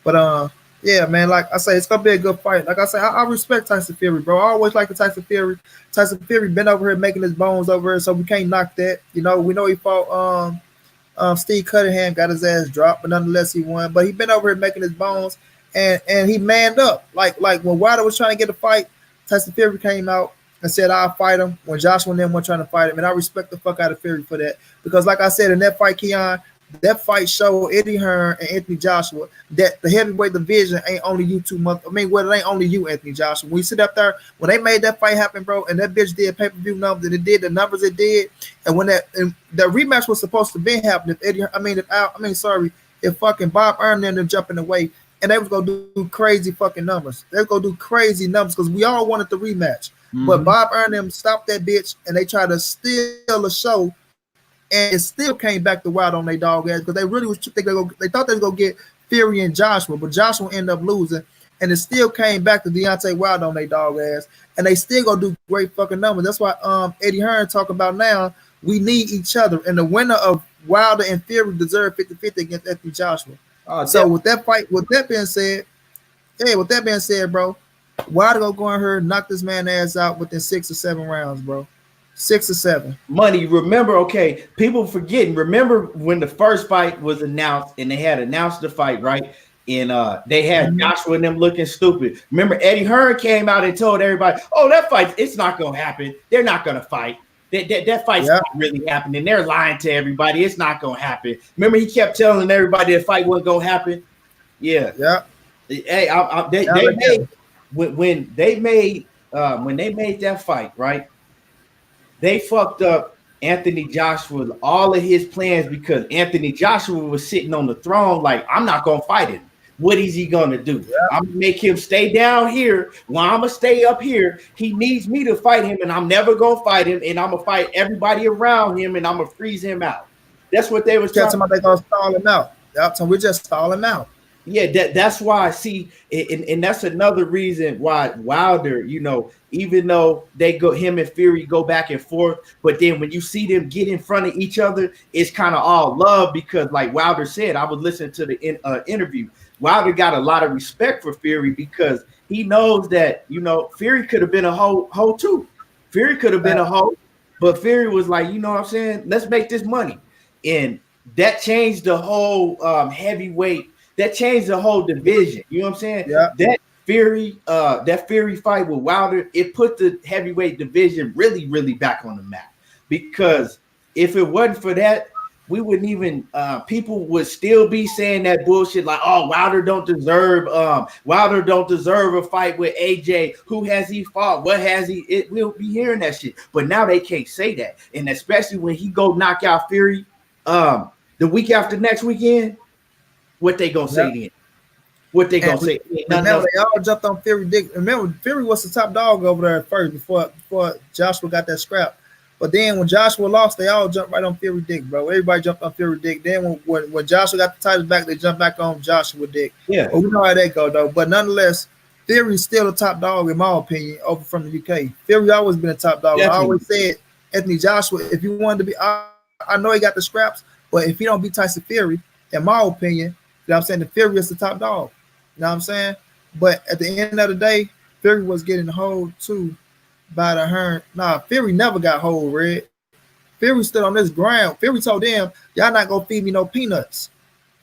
But yeah, man, like I say, it's gonna be a good fight. Like I say, I respect Tyson Fury, bro. I always like the Tyson Fury. Tyson Fury been over here making his bones over here, so we can't knock that. You know, we know he fought Steve Cunningham, got his ass dropped, but nonetheless he won. But he been over here making his bones, and he manned up. Like when Wilder was trying to get a fight, Tyson Fury came out and said I'll fight him. When Joshua and them were trying to fight him, and I respect the fuck out of Fury for that because, like I said in that fight, Keon, that fight showed Eddie Hearn and Anthony Joshua that the heavyweight division ain't only you 2 months. I mean, well, it ain't only you, Anthony Joshua. When you sit up there, when they made that fight happen, bro, and that bitch did pay-per-view numbers, and it did the numbers it did, and when the rematch was supposed to be happening, if Eddie, if fucking Bob Earn them jumping away, and they was gonna do crazy fucking numbers. They was gonna do crazy numbers because we all wanted the rematch. But Bob Earn them stopped that bitch, and they tried to steal a show, and it still came back to Wild on their dog ass because they really was they thought they was gonna get Fury and Joshua, but Joshua ended up losing, and it still came back to Deontay Wilder on their dog ass, and they still gonna do great fucking numbers. That's why Eddie Hearn talking about now we need each other, and the winner of Wilder and Fury deserve 50-50 against Anthony Joshua. So with that fight, with that being said, bro, Wilder go in here, knock this man ass out within 6 or 7 rounds, bro. 6 or 7. Money, remember, okay, people forgetting. Remember when the first fight was announced and they had announced the fight, right? And they had Joshua and them looking stupid. Remember, Eddie Hearn came out and told everybody, oh, that fight, it's not going to happen. They're not going to fight. That fight's not really happening. They're lying to everybody. It's not going to happen. Remember, he kept telling everybody the fight wasn't going to happen? Yeah. Yeah. Hey, they made, when they made that fight, right? They fucked up Anthony Joshua, all of his plans, because Anthony Joshua was sitting on the throne like, I'm not going to fight him. What is he going to do? Yeah. I'm going to make him stay down here while I'm going to stay up here. He needs me to fight him, and I'm never going to fight him, and I'm going to fight everybody around him, and I'm going to freeze him out. That's what they was trying to do. They're going to stall him out. Yep, so we're just stalling him out. Yeah, that's why I see, and that's another reason why Wilder, you know, even though him and Fury go back and forth, but then when you see them get in front of each other, it's kind of all love because, like Wilder said, I was listening to the interview. Wilder got a lot of respect for Fury because he knows that, you know, Fury could have been a hoe too. Fury could have been a hoe, but Fury was like, you know what I'm saying? Let's make this money, and that changed the whole heavyweight. That changed the whole division. You know what I'm saying? Yeah. That Fury fight with Wilder, it put the heavyweight division really, really back on the map. Because if it wasn't for that, we wouldn't even people would still be saying that bullshit like, oh, Wilder don't deserve a fight with AJ. Who has he fought? What has he? We'll be hearing that shit. But now they can't say that. And especially when he go knock out Fury the week after next weekend. What they gonna say then? What they gonna say? Remember, they all jumped on Fury dick. Remember, Fury was the top dog over there at first before Joshua got that scrap. But then when Joshua lost, they all jumped right on Fury dick, bro. Everybody jumped on Fury dick. Then when Joshua got the titles back, they jumped back on Joshua dick. Yeah. But we know how that go though. But nonetheless, Fury's still a top dog in my opinion, over from the UK. Fury always been a top dog. Definitely. I always said Anthony Joshua, if you wanted to be, I know he got the scraps, but if he don't beat Tyson Fury, in my opinion. You know what I'm saying? The Fury is the top dog. You know what I'm saying? But at the end of the day, Fury was getting hold too by the Hearn. Nah, Fury never got hold, Red. Fury stood on this ground. Fury told them, y'all not gonna feed me no peanuts.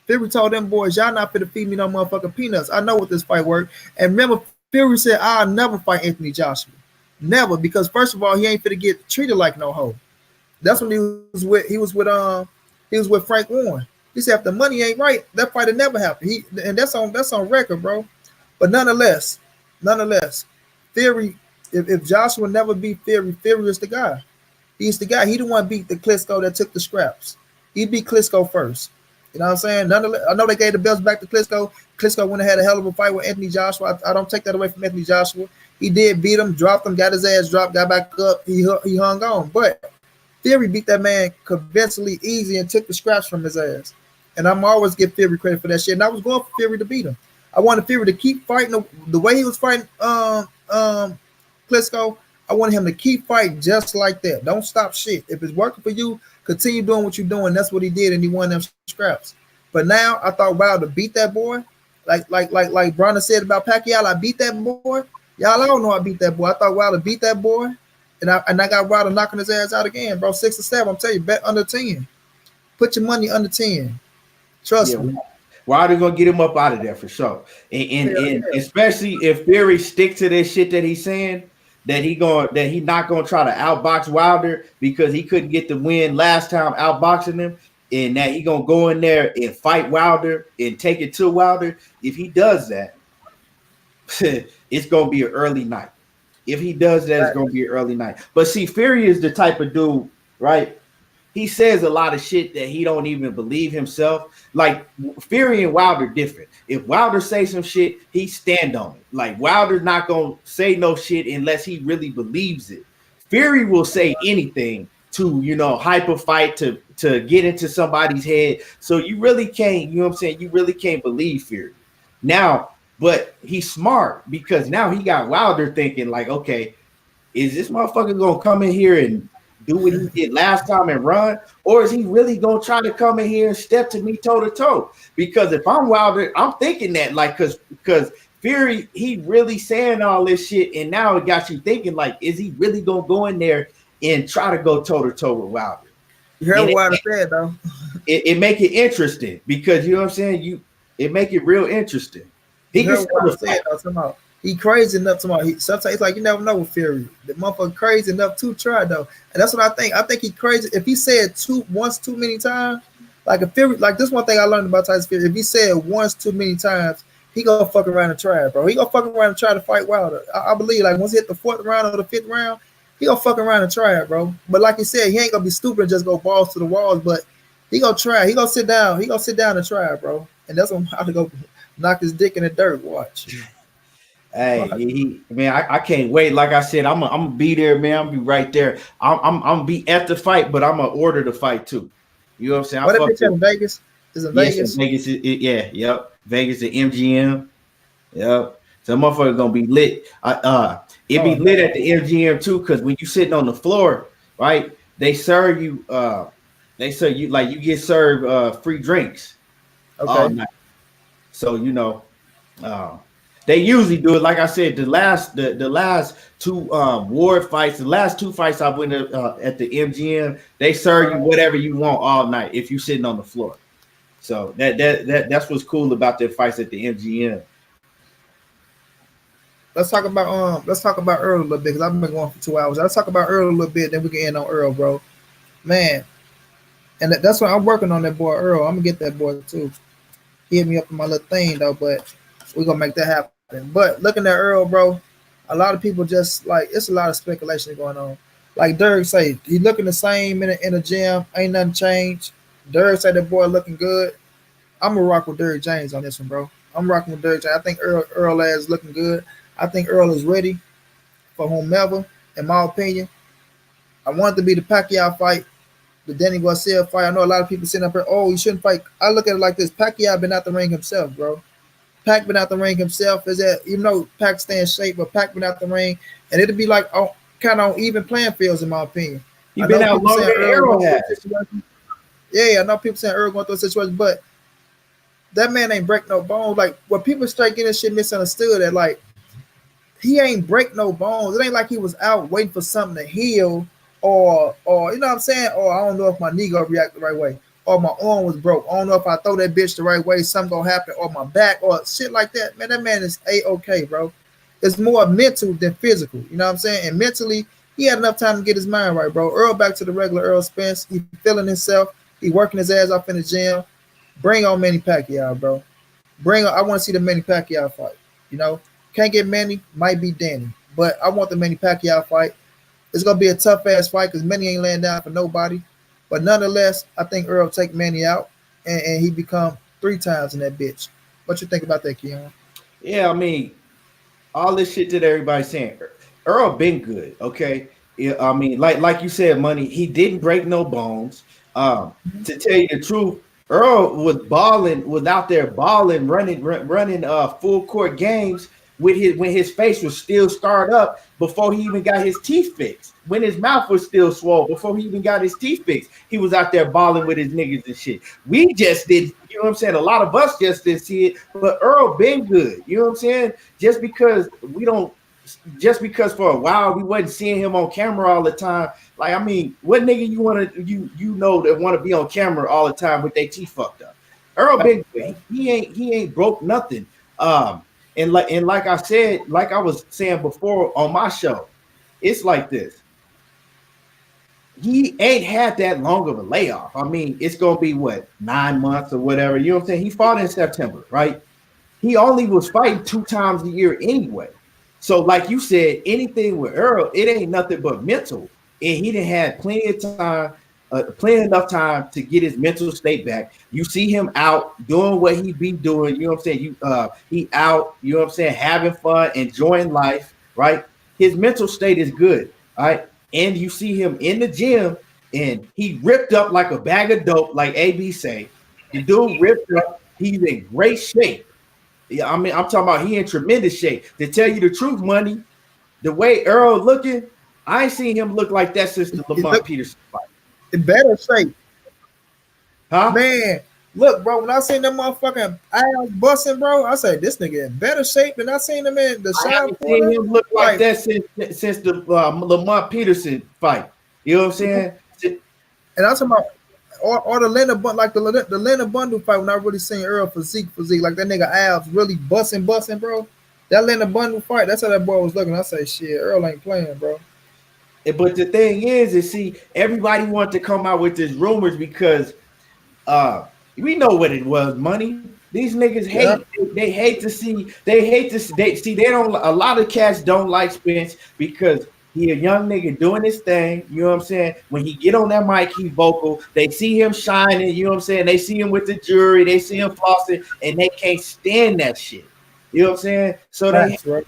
Fury told them boys, y'all not finna feed me no motherfucking peanuts. I know what this fight worked. And remember, Fury said, I'll never fight Anthony Joshua. Never, because first of all, he ain't finna get treated like no hoe. That's when he was with Frank Warren. He said if the money ain't right, that fight will never happen. And that's on record, bro. But nonetheless, Fury, if Joshua never beat Fury, Fury is the guy. He's the guy. He the one beat the Klitschko that took the scraps. He beat Klitschko first. You know what I'm saying? I know they gave the belts back to Klitschko. Klitschko went and had a hell of a fight with Anthony Joshua. I don't take that away from Anthony Joshua. He did beat him, dropped him, got his ass dropped, got back up. He hung on. But Fury beat that man convincingly easy and took the scraps from his ass. And I'm always give Fury credit for that shit. And I was going for Fury to beat him. I wanted Fury to keep fighting the way he was fighting Klitschko. I wanted him to keep fighting just like that. Don't stop shit. If it's working for you, continue doing what you're doing. That's what he did, and he won them scraps. But now I thought Wilder beat that boy. Like Bronner said about Pacquiao, I beat that boy. Y'all don't know I beat that boy. I thought Wilder beat that boy. And I got Wilder knocking his ass out again, bro. 6 or 7. I'm telling you, bet under 10. Put your money under 10. Trust me. Wilder gonna get him up out of there for sure. And especially if Fury stick to this shit that he's saying, that he not gonna try to outbox Wilder because he couldn't get the win last time outboxing him, and that he gonna go in there and fight Wilder and take it to Wilder. If he does that, it's gonna be an early night. If he does that, it's gonna be an early night. But see, Fury is the type of dude, right? He says a lot of shit that he don't even believe himself. Like Fury and Wilder different. If Wilder say some shit, he stand on it. Like Wilder's not gonna say no shit unless he really believes it. Fury will say anything to, hype a fight, to get into somebody's head. So you really can't, you know what I'm saying? You really can't believe Fury. Now, but he's smart because now he got Wilder thinking like, okay, is this motherfucker gonna come in here and do what he did last time and run, or is he really gonna try to come in here and step to me toe to toe? Because if I'm Wilder, I'm thinking that like, because Fury, he really saying all this shit, and now it got you thinking like, is he really gonna go in there and try to go toe to toe with Wilder? You heard what Wilder said though. It make it interesting because you know what I'm saying. It make it real interesting. He heard what Wilder said though. He crazy enough tomorrow. Sometimes it's like you never know with Fury. The motherfucker crazy enough to try though, and that's what I think. I think he crazy. If he said once too many times, like a Fury, like this one thing I learned about Tyson Fury. If he said once too many times, he gonna fuck around and try it, bro. He gonna fuck around and try to fight Wilder. I believe like once he hit the 4th round or the 5th round, he gonna fuck around and try it, bro. But like you said, he ain't gonna be stupid and just go balls to the walls. But he gonna try. He gonna sit down. He gonna sit down and try it, bro. And that's when Wilder go knock his dick in the dirt. Watch. Hey, man, I can't wait. Like I said, I'm gonna be there, man. I'm gonna be right there. I'm gonna be at the fight, but I'm gonna order the fight too. You know what I'm saying? What if it's in Vegas? Is it Vegas? Vegas. Yep. Vegas, the MGM. Yep. So motherfucker gonna be lit. It be lit at the MGM too, because when you sitting on the floor, right? They serve you. Like you get served free drinks. All night. So they usually do it. Like I said, the last 2 ward fights, the last 2 fights I went at the MGM, they serve you whatever you want all night if you're sitting on the floor. So that's what's cool about their fights at the MGM. Let's talk about Errol a little bit because I've been going for 2 hours. Let's talk about Errol a little bit, then we can end on Errol, bro. Man, and that's why I'm working on that boy Errol. I'm gonna get that boy too. He hit me up in my little thing though, but we're gonna make that happen. But looking at Errol, bro, a lot of people just like it's a lot of speculation going on. Like Dirk say, he looking the same in the gym, ain't nothing changed. Dirk say that boy looking good. I'm gonna rock with Derrick James on this one, bro. I'm rocking with Derrick James. I think Errol is looking good. I think Errol is ready for whomever, in my opinion. I want it to be the Pacquiao fight, the Danny Garcia fight. I know a lot of people sitting up here, oh, you shouldn't fight. I look at it like this. Pacquiao been out the ring himself, bro. Pac been out the ring himself. Is that Pac stay in shape, but Pac been out the ring, and it'll be like kind of on even playing fields, in my opinion. He been out longer than Errol has. Yeah, I know people saying Errol going through a situation, but that man ain't break no bones. Like when people start getting shit misunderstood, that like he ain't break no bones. It ain't like he was out waiting for something to heal, or you know what I'm saying, or I don't know if my knee gonna react the right way, or my arm was broke. I don't know if I throw that bitch the right way, something gonna happen, or my back, or shit like that. Man, that man is A-okay, bro. It's more mental than physical. You know what I'm saying? And mentally, he had enough time to get his mind right, bro. Earl back to the regular Errol Spence. He feeling himself. He working his ass off in the gym. Bring on Manny Pacquiao, bro. I want to see the Manny Pacquiao fight. Can't get Manny, might be Danny. But I want the Manny Pacquiao fight. It's gonna be a tough ass fight because Manny ain't laying down for nobody. But nonetheless, I think Errol take Manny out. and he become 3 times in that bitch. What you think about that, Keon? Yeah, I mean, all this shit that everybody's saying. Earl been good, okay. Yeah, I mean, like you said, money. He didn't break no bones. To tell you the truth, Earl was out there balling, running full court games with his when his face was still scarred up before he even got his teeth fixed. When his mouth was still swollen before he even got his teeth fixed, he was out there balling with his niggas and shit. We just did, you know what I'm saying? A lot of us just didn't see it, but Earl been good. You know what I'm saying? Just because we don't just because for a while we wasn't seeing him on camera all the time. Like, I mean, what nigga you know that want to be on camera all the time with their teeth fucked up? Earl been he ain't broke nothing. And like I said, like I was saying before on my show, it's like this. He ain't had that long of a layoff. I mean, it's gonna be what 9 months or whatever. You know what I'm saying? He fought in September, right? He only was fighting 2 times a year anyway. So, like you said, anything with Errol, it ain't nothing but mental. And he didn't have plenty enough time to get his mental state back. You see him out doing what he be doing. You know what I'm saying? He out. You know what I'm saying? Having fun, enjoying life. Right? His mental state is good. All right. And you see him in the gym, and he ripped up like a bag of dope, like AB say. The dude ripped up. He's in great shape. Yeah, I mean, I'm talking about he in tremendous shape. To tell you the truth, money, the way Errol looking, I ain't seen him look like that since the He Lamont look Peterson fight. in better shape. Huh? Man, look, bro, when I seen them motherfucking ass busting, bro, I said this nigga in better shape than I seen him in the I Sean haven't seen Porter. him look like Like, that since the Lamont Peterson fight. You know what I'm saying? and I'm talking about or the Leonard Bund, like the Leonard Bundle fight when I really seen Earl physique, like that nigga abs really busting, bro. That Leonard Bundle fight, that's how that boy was looking. I say, shit, Earl ain't playing, bro. But the thing is see, everybody wanted to come out with these rumors because uh we know what it was, money. These niggas Yeah. hate. They hate to see. They hate to see. They don't. A lot of cats don't like Spence because he a young nigga doing his thing. You know what I'm saying? When he get on that mic, he vocal. They see him shining. You know what I'm saying? They see him with the jury. They see him flossing, and they can't stand that shit. You know what I'm saying? So Facts, bro.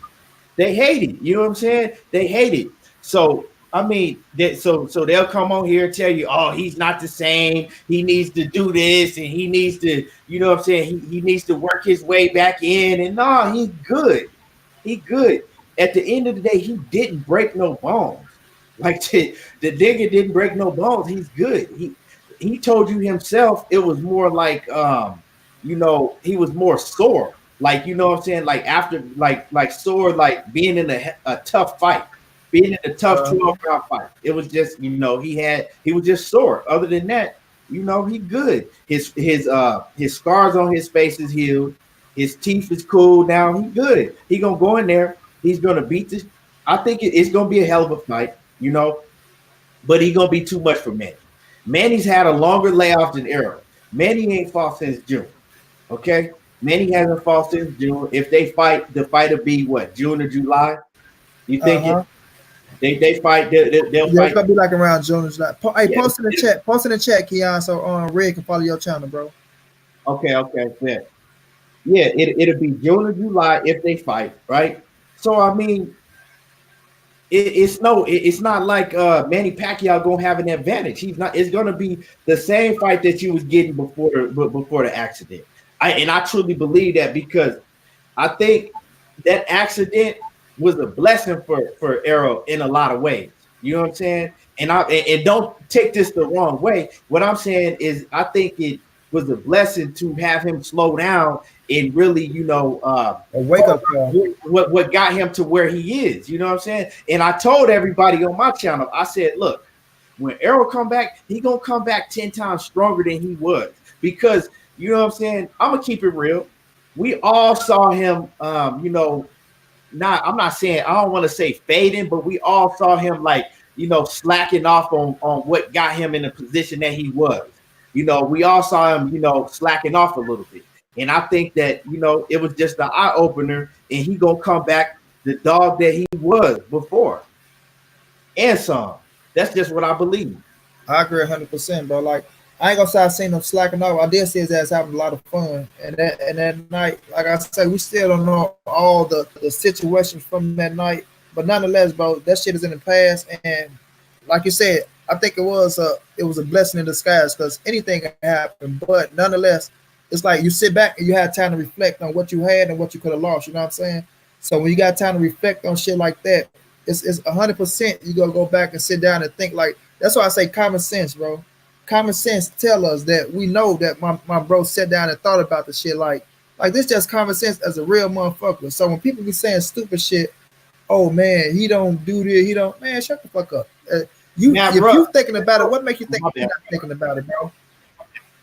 they hate it. You know what I'm saying? They hate it. So I mean, so they'll come on here and tell you, oh, he's not the same. He needs to do this and he needs to, you know what I'm saying? He needs to work his way back in. And no, he's good. He good. At the end of the day, he didn't break no bones. Like the nigga didn't break no bones. He's good. He told you himself it was more like he was more sore. Like, you know what I'm saying? Like after like sore, like being in a tough fight, being in a tough Uh, 12 round fight. It was just, he was just sore. Other than that, he good. His scars on his face is healed. His teeth is cool now. He good. He gonna go in there. He's gonna beat this. I think it's gonna be a hell of a fight, but he gonna be too much for Manny. Manny's had a longer layoff than Errol. Manny ain't fought since June. Okay, Manny hasn't fought since June. If they fight, the fight will be what, June or July? You think huh. they fight? They'll Yeah, it's fight. gonna be like around June or July. Hey, Yeah. post in the chat. Post in the chat, Keon, so Red can follow your channel, bro. Okay. Yeah. Yeah. It'll be June or July if they fight, right? So I mean, it's not like Manny Pacquiao gonna have an advantage. He's not. It's gonna be the same fight that you was getting before the accident. I truly believe that because I think that accident was a blessing for Errol in a lot of ways. You know what I'm saying? And don't take this the wrong way. What I'm saying is I think it was a blessing to have him slow down and really, A wake up call. what got him to where he is. You know what I'm saying? And I told everybody on my channel, I said, look, when Errol come back, he gonna come back 10 times stronger than he was. Because you know what I'm saying? I'm gonna keep it real. We all saw him I'm not saying, I don't want to say fading, but we all saw him like, slacking off on what got him in the position that he was. We all saw him, slacking off a little bit. And I think that, it was just an eye opener and he gonna come back the dog that he was before. And some. That's just what I believe. I agree 100%, bro. Like I ain't gonna say I seen him slacking off. I did see his ass having a lot of fun, and that night, like I said, we still don't know all the situations from that night. But nonetheless, bro, that shit is in the past, and like you said, I think it was a blessing in disguise because anything can happen. But nonetheless, it's like you sit back and you have time to reflect on what you had and what you could have lost. You know what I'm saying? So when you got time to reflect on shit like that, it's 100%. You gonna go back and sit down and think like that's why I say common sense, bro. Common sense tell us that we know that my bro sat down and thought about the shit like this just common sense as a real motherfucker. So when people be saying stupid shit, oh man, he don't do this, he don't man, shut the fuck up. You Matt if Russ. you thinking about it, what makes you think My he bad. not thinking about it, bro?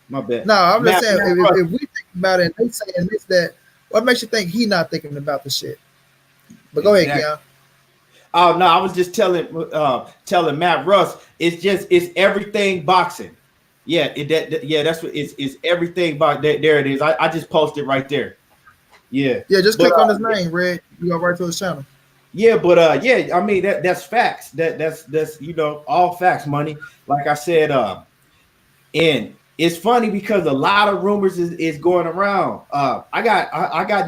My bad. No, I'm just saying Matt Russ. if we think about it and they saying this that, what makes you think he not thinking about the shit? But go ahead, Exactly. Keon. Oh no, I was just telling Matt Russ. It's everything boxing. Yeah, yeah, that's what it's everything. There it is. I just posted right there. Yeah, Yeah, just but click on his name, Red. You go right to his channel. yeah, but yeah, I mean that's facts. That's all facts, money. Like I said, and it's funny because a lot of rumors is going around. I got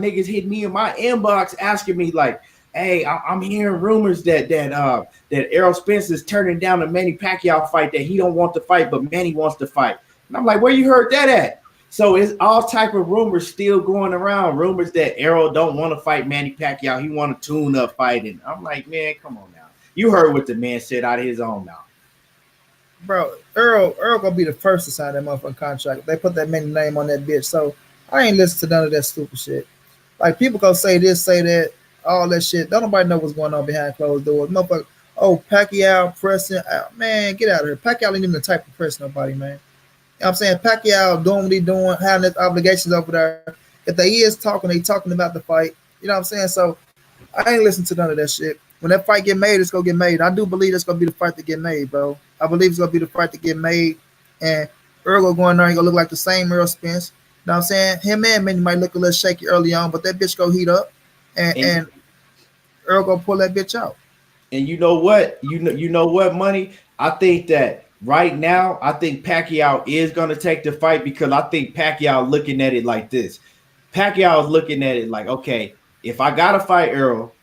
niggas hitting me in my inbox asking me like, "Hey, I'm hearing rumors that Errol Spence is turning down the Manny Pacquiao fight that he don't want to fight, but Manny wants to fight." And I'm like, "Where you heard that at?" So it's all type of rumors still going around. Rumors that Errol don't want to fight Manny Pacquiao. He want to tune up fighting. I'm like, man, come on now. You heard what the man said out of his own mouth. Bro, Earl gonna be the first to sign that motherfucking contract. They put that many name on that bitch. So I ain't listen to none of that stupid shit. Like people gonna say this, say that, all that shit. Don't nobody know what's going on behind closed doors. Motherfucker, oh Pacquiao pressing, man, get out of here. Pacquiao ain't even the type of press nobody, man. You know what I'm saying? Pacquiao doing what he doing, having his obligations over there. If they is talking, they talking about the fight. You know what I'm saying? So I ain't listening to none of that shit. When that fight get made, it's gonna get made. I do believe it's gonna be the fight to get made, bro. I believe it's gonna be the fight to get made. And Errol gonna go in there, he gonna look like the same Errol Spence. You know what I'm saying? Him and Manny might look a little shaky early on, but that bitch go heat up, And and Errol gonna pull that bitch out. And you know what? You know what, money? I think that right now, I think Pacquiao is gonna take the fight because I think Pacquiao looking at it like this. Pacquiao is looking at it like, okay, if I gotta fight Errol,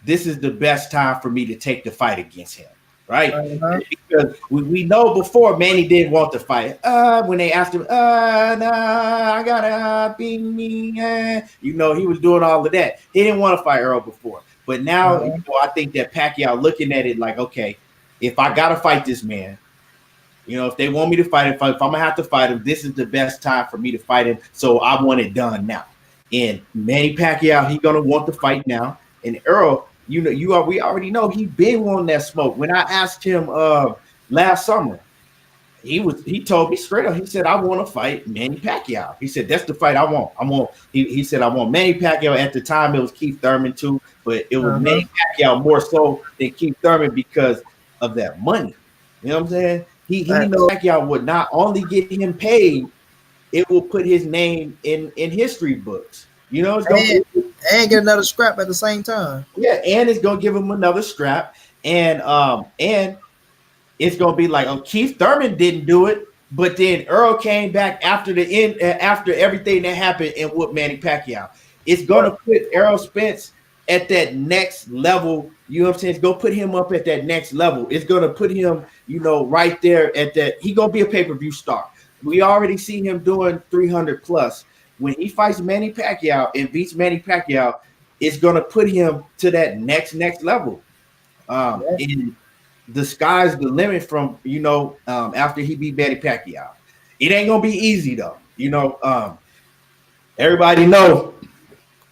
this is the best time for me to take the fight against him, right? Uh-huh. Because we know before Manny didn't want to fight. When they asked him, nah, I gotta be me. He was doing all of that. He didn't want to fight Errol before. But now, Uh-huh. I think that Pacquiao looking at it like, okay, if I gotta fight this man, if they want me to fight him, if I'm gonna have to fight him, this is the best time for me to fight him. So I want it done now. And Manny Pacquiao, he gonna want to fight now. And Errol, we already know he been wanting that smoke. When I asked him last summer, he told me straight up. He said, I want to fight Manny Pacquiao. He said, that's the fight I want. He said, I want Manny Pacquiao. At the time, it was Keith Thurman too, but it was Uh-huh. Manny Pacquiao more so than Keith Thurman because of that money. You know what I'm saying? He Facts. knows Pacquiao would not only get him paid, it will put his name in history books. It's gonna And and get another scrap at the same time. and it's gonna give him another strap, and it's gonna be like, oh, Keith Thurman didn't do it, but then Earl came back after the end, after everything that happened and whooped Manny Pacquiao. It's gonna put Errol Spence at that next level. You know what I'm saying? It's gonna put him up at that next level. It's gonna put him, right there at that. He gonna be a pay-per-view star. We already see him doing 300 plus. When he fights Manny Pacquiao and beats Manny Pacquiao, it's gonna put him to that next level. Yeah. And the sky's the limit from after he beat Manny Pacquiao. It ain't gonna be easy though. Everybody know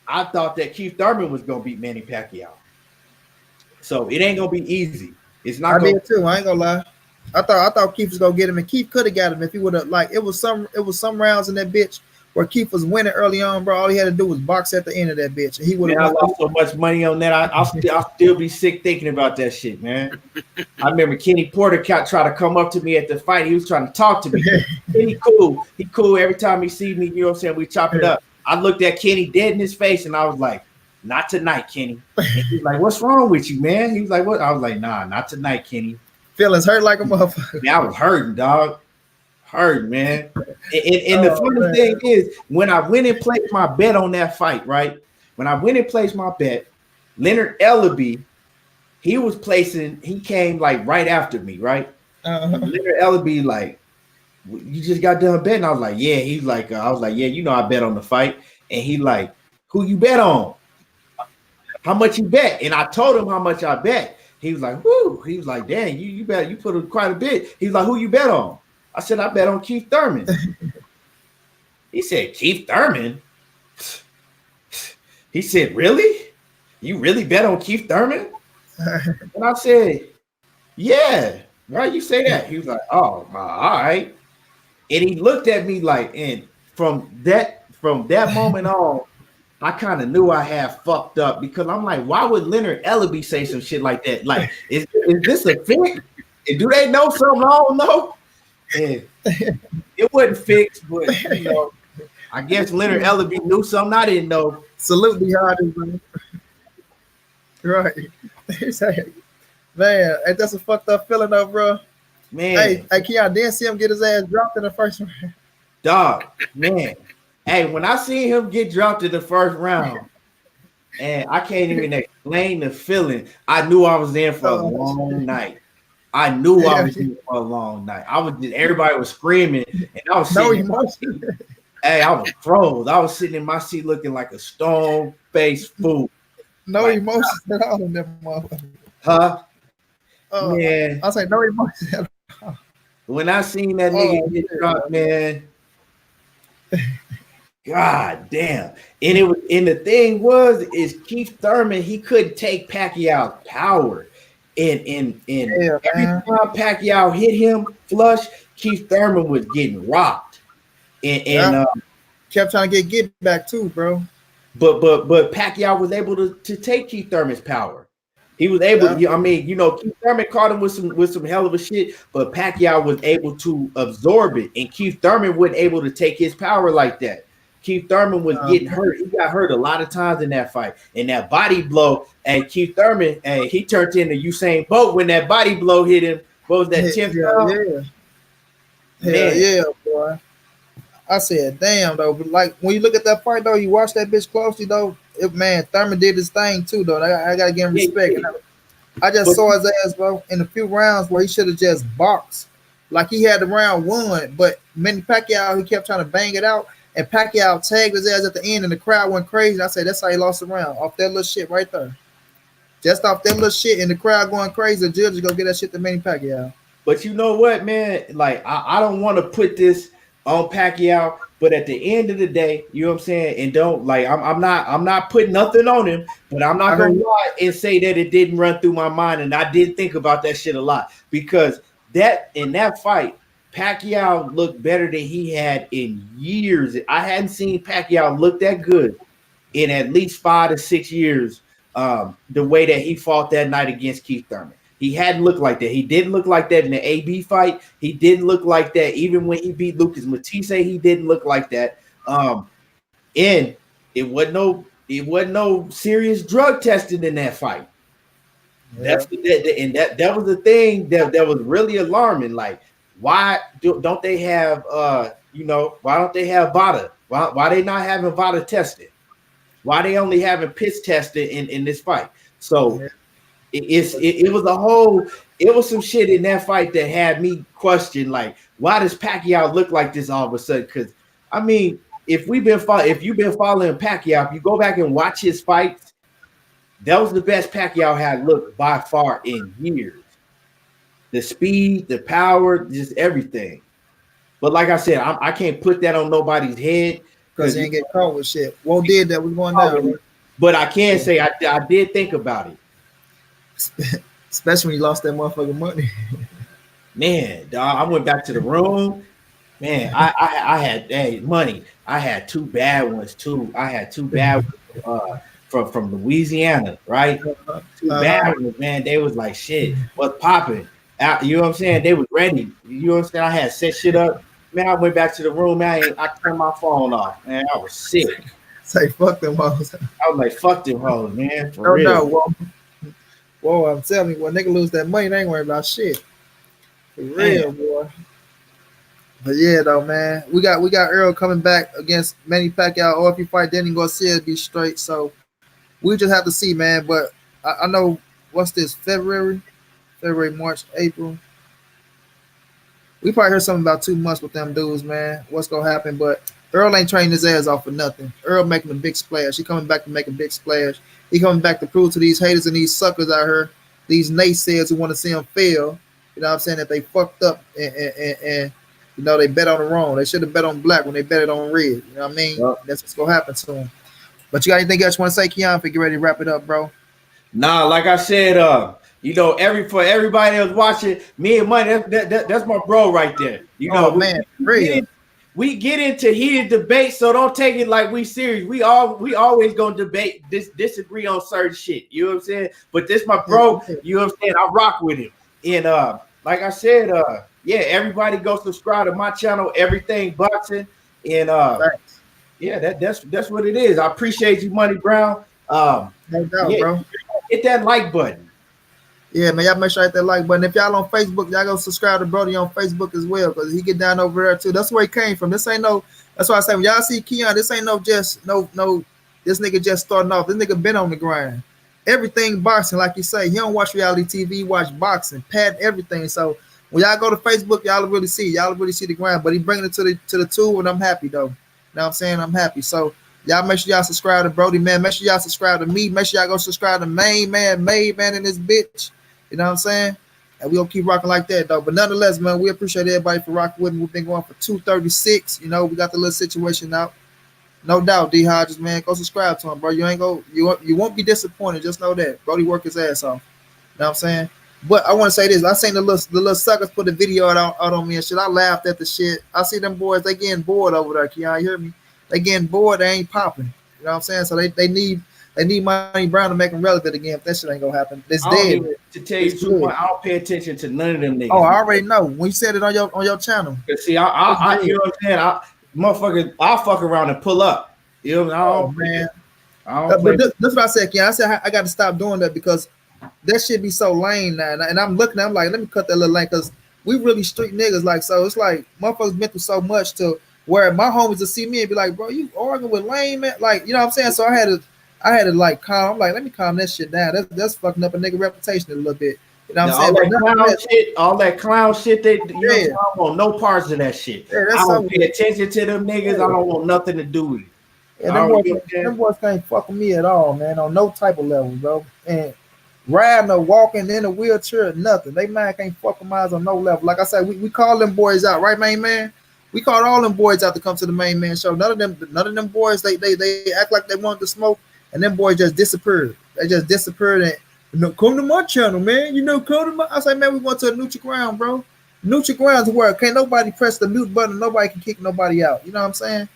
I thought that Keith Thurman was gonna beat Manny Pacquiao, so it ain't gonna be easy. It's not I gonna. did too. I ain't gonna lie. I thought Keith was gonna get him, and Keith could have got him if he would have like it was some rounds in that bitch where Keith was winning early on, bro. All he had to do was box at the end of that bitch, and he would Man, have I won. lost so much money on that. I'll still be sick thinking about that shit, man. I remember Kenny Porter tried to come up to me at the fight. He was trying to talk to me. Kenny cool. He cool. Every time he see me, you know what I'm saying? We chop it up. I looked at Kenny dead in his face, and I was like, not tonight, Kenny. And he's like, what's wrong with you, man? He was like, what? I was like, nah, not tonight, Kenny. Feelings hurt like a motherfucker. Man, I was hurting, dog. hurt, man. And the funny thing is, when I went and placed my bet on that fight, right? When I went and placed my bet, Leonard Ellaby, he came like right after me, right? Leonard Ellaby, like, you just got done betting. I was like, yeah. He's like, I was like, yeah, you know, I bet on the fight. And he like, who you bet on? How much you bet? And I told him how much I bet. He was like, whoo. He was like, dang, you bet, you put quite a bit. He was like, who you bet on? I said, I bet on Keith Thurman. He said, Keith Thurman? He said, really? You really bet on Keith Thurman? And I said, yeah. Why you say that? He was like, oh, all right. And he looked at me like, and from that moment on, I kind of knew I had fucked up because I'm like, why would Leonard Ellaby say some shit like that? Like, is this a fix? Do they know something I don't know? And it wasn't fixed, but you know, I guess Leonard Ellaby knew something I didn't know. Salute behind him, man. Right. Man, hey, that's a fucked up feeling though, bro. Man. Hey, Keon didn't see him get his ass dropped in the first round. Dog, man. Hey, when I seen him get dropped in the first round, and I can't even explain the feeling, I knew I was in for a long night. I knew I was in for a long night. Everybody was screaming, and I was sitting. Hey, I was froze. I was sitting in my seat looking like a stone-faced fool. No emotions at all in that motherfucker. Huh? Man. I was like, no emotions at all. When I seen that nigga get dropped, man. God damn. And the thing is Keith Thurman, he couldn't take Pacquiao's power. And every time Pacquiao hit him flush, Keith Thurman was getting rocked. And kept trying to get back too, bro. But Pacquiao was able to take Keith Thurman's power. He was able to, I mean, you know, Keith Thurman caught him with some hell of a shit, but Pacquiao was able to absorb it, and Keith Thurman wasn't able to take his power like that. Keith Thurman was getting hurt. He got hurt a lot of times in that fight. And that body blow, and Keith Thurman, he turned into Usain Bolt when that body blow hit him. What was that, 10th round? Yeah, boy. I said, damn, though. But like, when you look at that fight, though, you watch that bitch closely, though, Thurman did his thing, too, though. I got to give him respect. Yeah. I just saw his ass, bro, in a few rounds where he should have just boxed. Like, he had the round won, but Manny Pacquiao, he kept trying to bang it out, and Pacquiao tagged his ass at the end, and the crowd went crazy. I said, that's how he lost the round, off that little shit right there. Just off that little shit, and the crowd going crazy, the judge is going to get that shit to Manny Pacquiao. But you know what, man? Like, I don't want to put this on Pacquiao, but at the end of the day, you know what I'm saying, and don't like I'm not putting nothing on him, but I'm not gonna lie and say that it didn't run through my mind, and I did think about that shit a lot, because in that fight, Pacquiao looked better than he had in years. I hadn't seen Pacquiao look that good in at least 5 to 6 years. The way that he fought that night against Keith Thurman. He hadn't looked like that. He didn't look like that in the AB fight. He didn't look like that even when he beat Lucas Matisse. He didn't look like that. And it wasn't no serious drug testing in that fight. Yeah. That was the thing that was really alarming. Like, why don't they have why don't they have VADA? Why they not having VADA tested? Why they only having piss tested in this fight? So. Yeah. It was some shit in that fight that had me question, like, why does Pacquiao look like this all of a sudden? Because I mean, if you've been following Pacquiao, if you go back and watch his fights, that was the best Pacquiao had looked by far in years. The speed, the power, just everything. But like I said, I can't put that on nobody's head because he ain't get caught with shit. Won't did that was going down. Right? But I can say I did think about it. Especially when you lost that motherfucking money. Man, dog, I went back to the room. Man, I had money. I had 2 bad ones too. I had 2 bad ones from Louisiana, right? 2 bad ones, man. They was like, shit, what's popping? You know what I'm saying? They was ready. You know what I'm saying? I had set shit up. Man, I went back to the room, man. I turned my phone off, man. I was sick. Say fuck them hoes. I was like, fuck them hoes, man. For real. Whoa, I'm telling you, when nigga lose that money, they ain't worried about shit. For real, boy. But yeah, though, man, we got Errol coming back against Manny Pacquiao. Or if he fight Danny Garcia, it'd be straight. So we just have to see, man. But I know what's this February, March, April. We probably heard something about 2 months with them dudes, man. What's gonna happen? But Earl ain't training his ass off for nothing. Earl making a big splash. He coming back to make a big splash. He coming back to prove to these haters and these suckers out here, these naysayers who want to see him fail. You know what I'm saying? That they fucked up and they bet on the wrong. They should have bet on black when they bet it on red. You know what I mean? Yep. That's what's gonna happen to him. But you got anything else you want to say, Keon? If you get ready to wrap it up, bro. Nah, like I said, for everybody that was watching, me and Money, that's my bro right there. Man, we get into heated debate, so don't take it like we serious. We always gonna debate, disagree on certain shit. You know what I'm saying? But this my bro. You know what I'm saying? I rock with him. And like I said, yeah, everybody go subscribe to my channel, Everything Boxing, and yeah, that's what it is. I appreciate you, Money Brown. No doubt, bro. Hit that like button. Yeah, man, y'all make sure I hit that like button. If y'all on Facebook, y'all go subscribe to Brody on Facebook as well, because he get down over there too. That's where he came from. This ain't no. That's why I say when y'all see Keon, this ain't no just no. This nigga just starting off. This nigga been on the grind. Everything boxing, like you say. He don't watch reality TV. He watch boxing, pat everything. So when y'all go to Facebook, y'all really see the grind. But he bringing it to the tool, and I'm happy though. You know what I'm saying? I'm happy. So y'all make sure y'all subscribe to Brody, man. Make sure y'all subscribe to me. Make sure y'all go subscribe to Made Man in this bitch. You know what I'm saying? And we'll keep rocking like that, though. But nonetheless, man, we appreciate everybody for rocking with me. We've been going for 236. You know, we got the little situation out. No doubt, D Hodges, man. Go subscribe to him, bro. You won't be disappointed. Just know that. Brody work his ass off. You know what I'm saying? But I want to say this. I seen the little suckers put the video out on me and shit. I laughed at the shit. I see them boys, they getting bored over there. Can y'all hear me? They getting bored. They ain't popping. You know what I'm saying? So they need Money Brown to make them relevant again. If that shit ain't gonna happen, it's dead. To tell you too much, I don't pay attention to none of them niggas. Oh, I already know. When you said it on your channel. See, you know what I'm saying? Motherfuckers, I'll fuck around and pull up. You know, man. That's what I said, Ken. I said I got to stop doing that because that shit be so lame now. And I'm looking, I'm like, let me cut that little lane because we really street niggas. Like, so it's like motherfuckers been through so much to where my homies will see me and be like, bro, you arguing with lame man? Like, you know what I'm saying? So I had to like calm. I'm like, let me calm that shit down. That's fucking up a nigga reputation a little bit. You know what I'm saying? All that clown shit, I don't want no parts of that shit. Yeah, I don't pay attention to them niggas. Yeah. I don't want nothing to do with it. Yeah, them boys can't fuck with me at all, man, on no type of level, bro. And riding or walking in a wheelchair, nothing. They man can't fuck with mine on no level. Like I said, we call them boys out, right, main man? We called all them boys out to come to the main man show. None of them boys, they act like they wanted to smoke, and them boys just disappeared. They just disappeared and come to my channel, man. Come to my. I say, man, we went to a neutral ground, bro. Neutral ground's where can't nobody press the mute button. Nobody can kick nobody out. You know what I'm saying?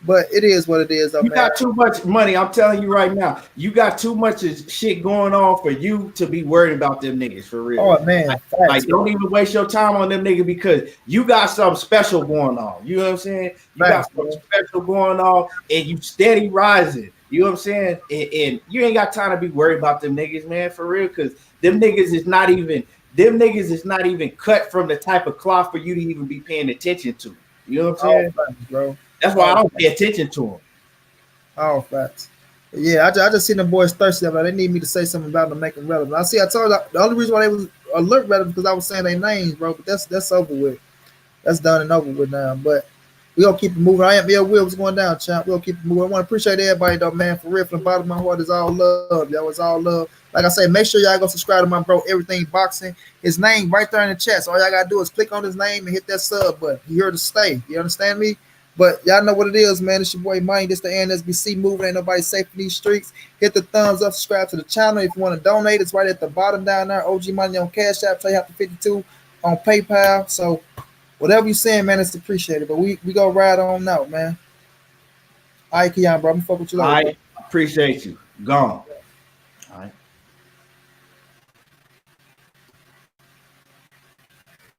But it is what it is. Though, you got too much money. I'm telling you right now. You got too much shit going on for you to be worried about them niggas for real. Oh man, like don't even waste your time on them niggas because you got something special going on. You know what I'm saying? You got something special going on, and you steady rising. You know what I'm saying? And you ain't got time to be worried about them niggas, man, for real, because them niggas is not even cut from the type of cloth for you to even be paying attention to. You know what I'm saying? Bro. That's why I don't pay attention to them. All facts. Yeah, I just see them boys thirsty about it. They need me to say something about them to make them relevant. I told you the only reason why they was alert relevant because I was saying their names, bro. But that's over with. That's done and over with now. But we gonna keep it moving. I ain't Bill Will was going down, champ. We'll keep it moving. I want to appreciate everybody though, man. For real, from the bottom of my heart is all love. Y'all was all love. Like I said, make sure y'all go subscribe to my bro, Everything Boxing. His name right there in the chat. So all y'all gotta do is click on his name and hit that sub button. He here to stay. You understand me? But y'all know what it is, man. It's your boy Mine. This the NSBC moving. Ain't nobody safe in these streets. Hit the thumbs up, subscribe to the channel. If you want to donate, it's right at the bottom down there. OG Money on Cash App, Play After 52 on PayPal. So whatever you saying, man, it's appreciated. But we go ride on out, man. All right, Keon, bro. I'm fuck with you later. I appreciate you. Gone.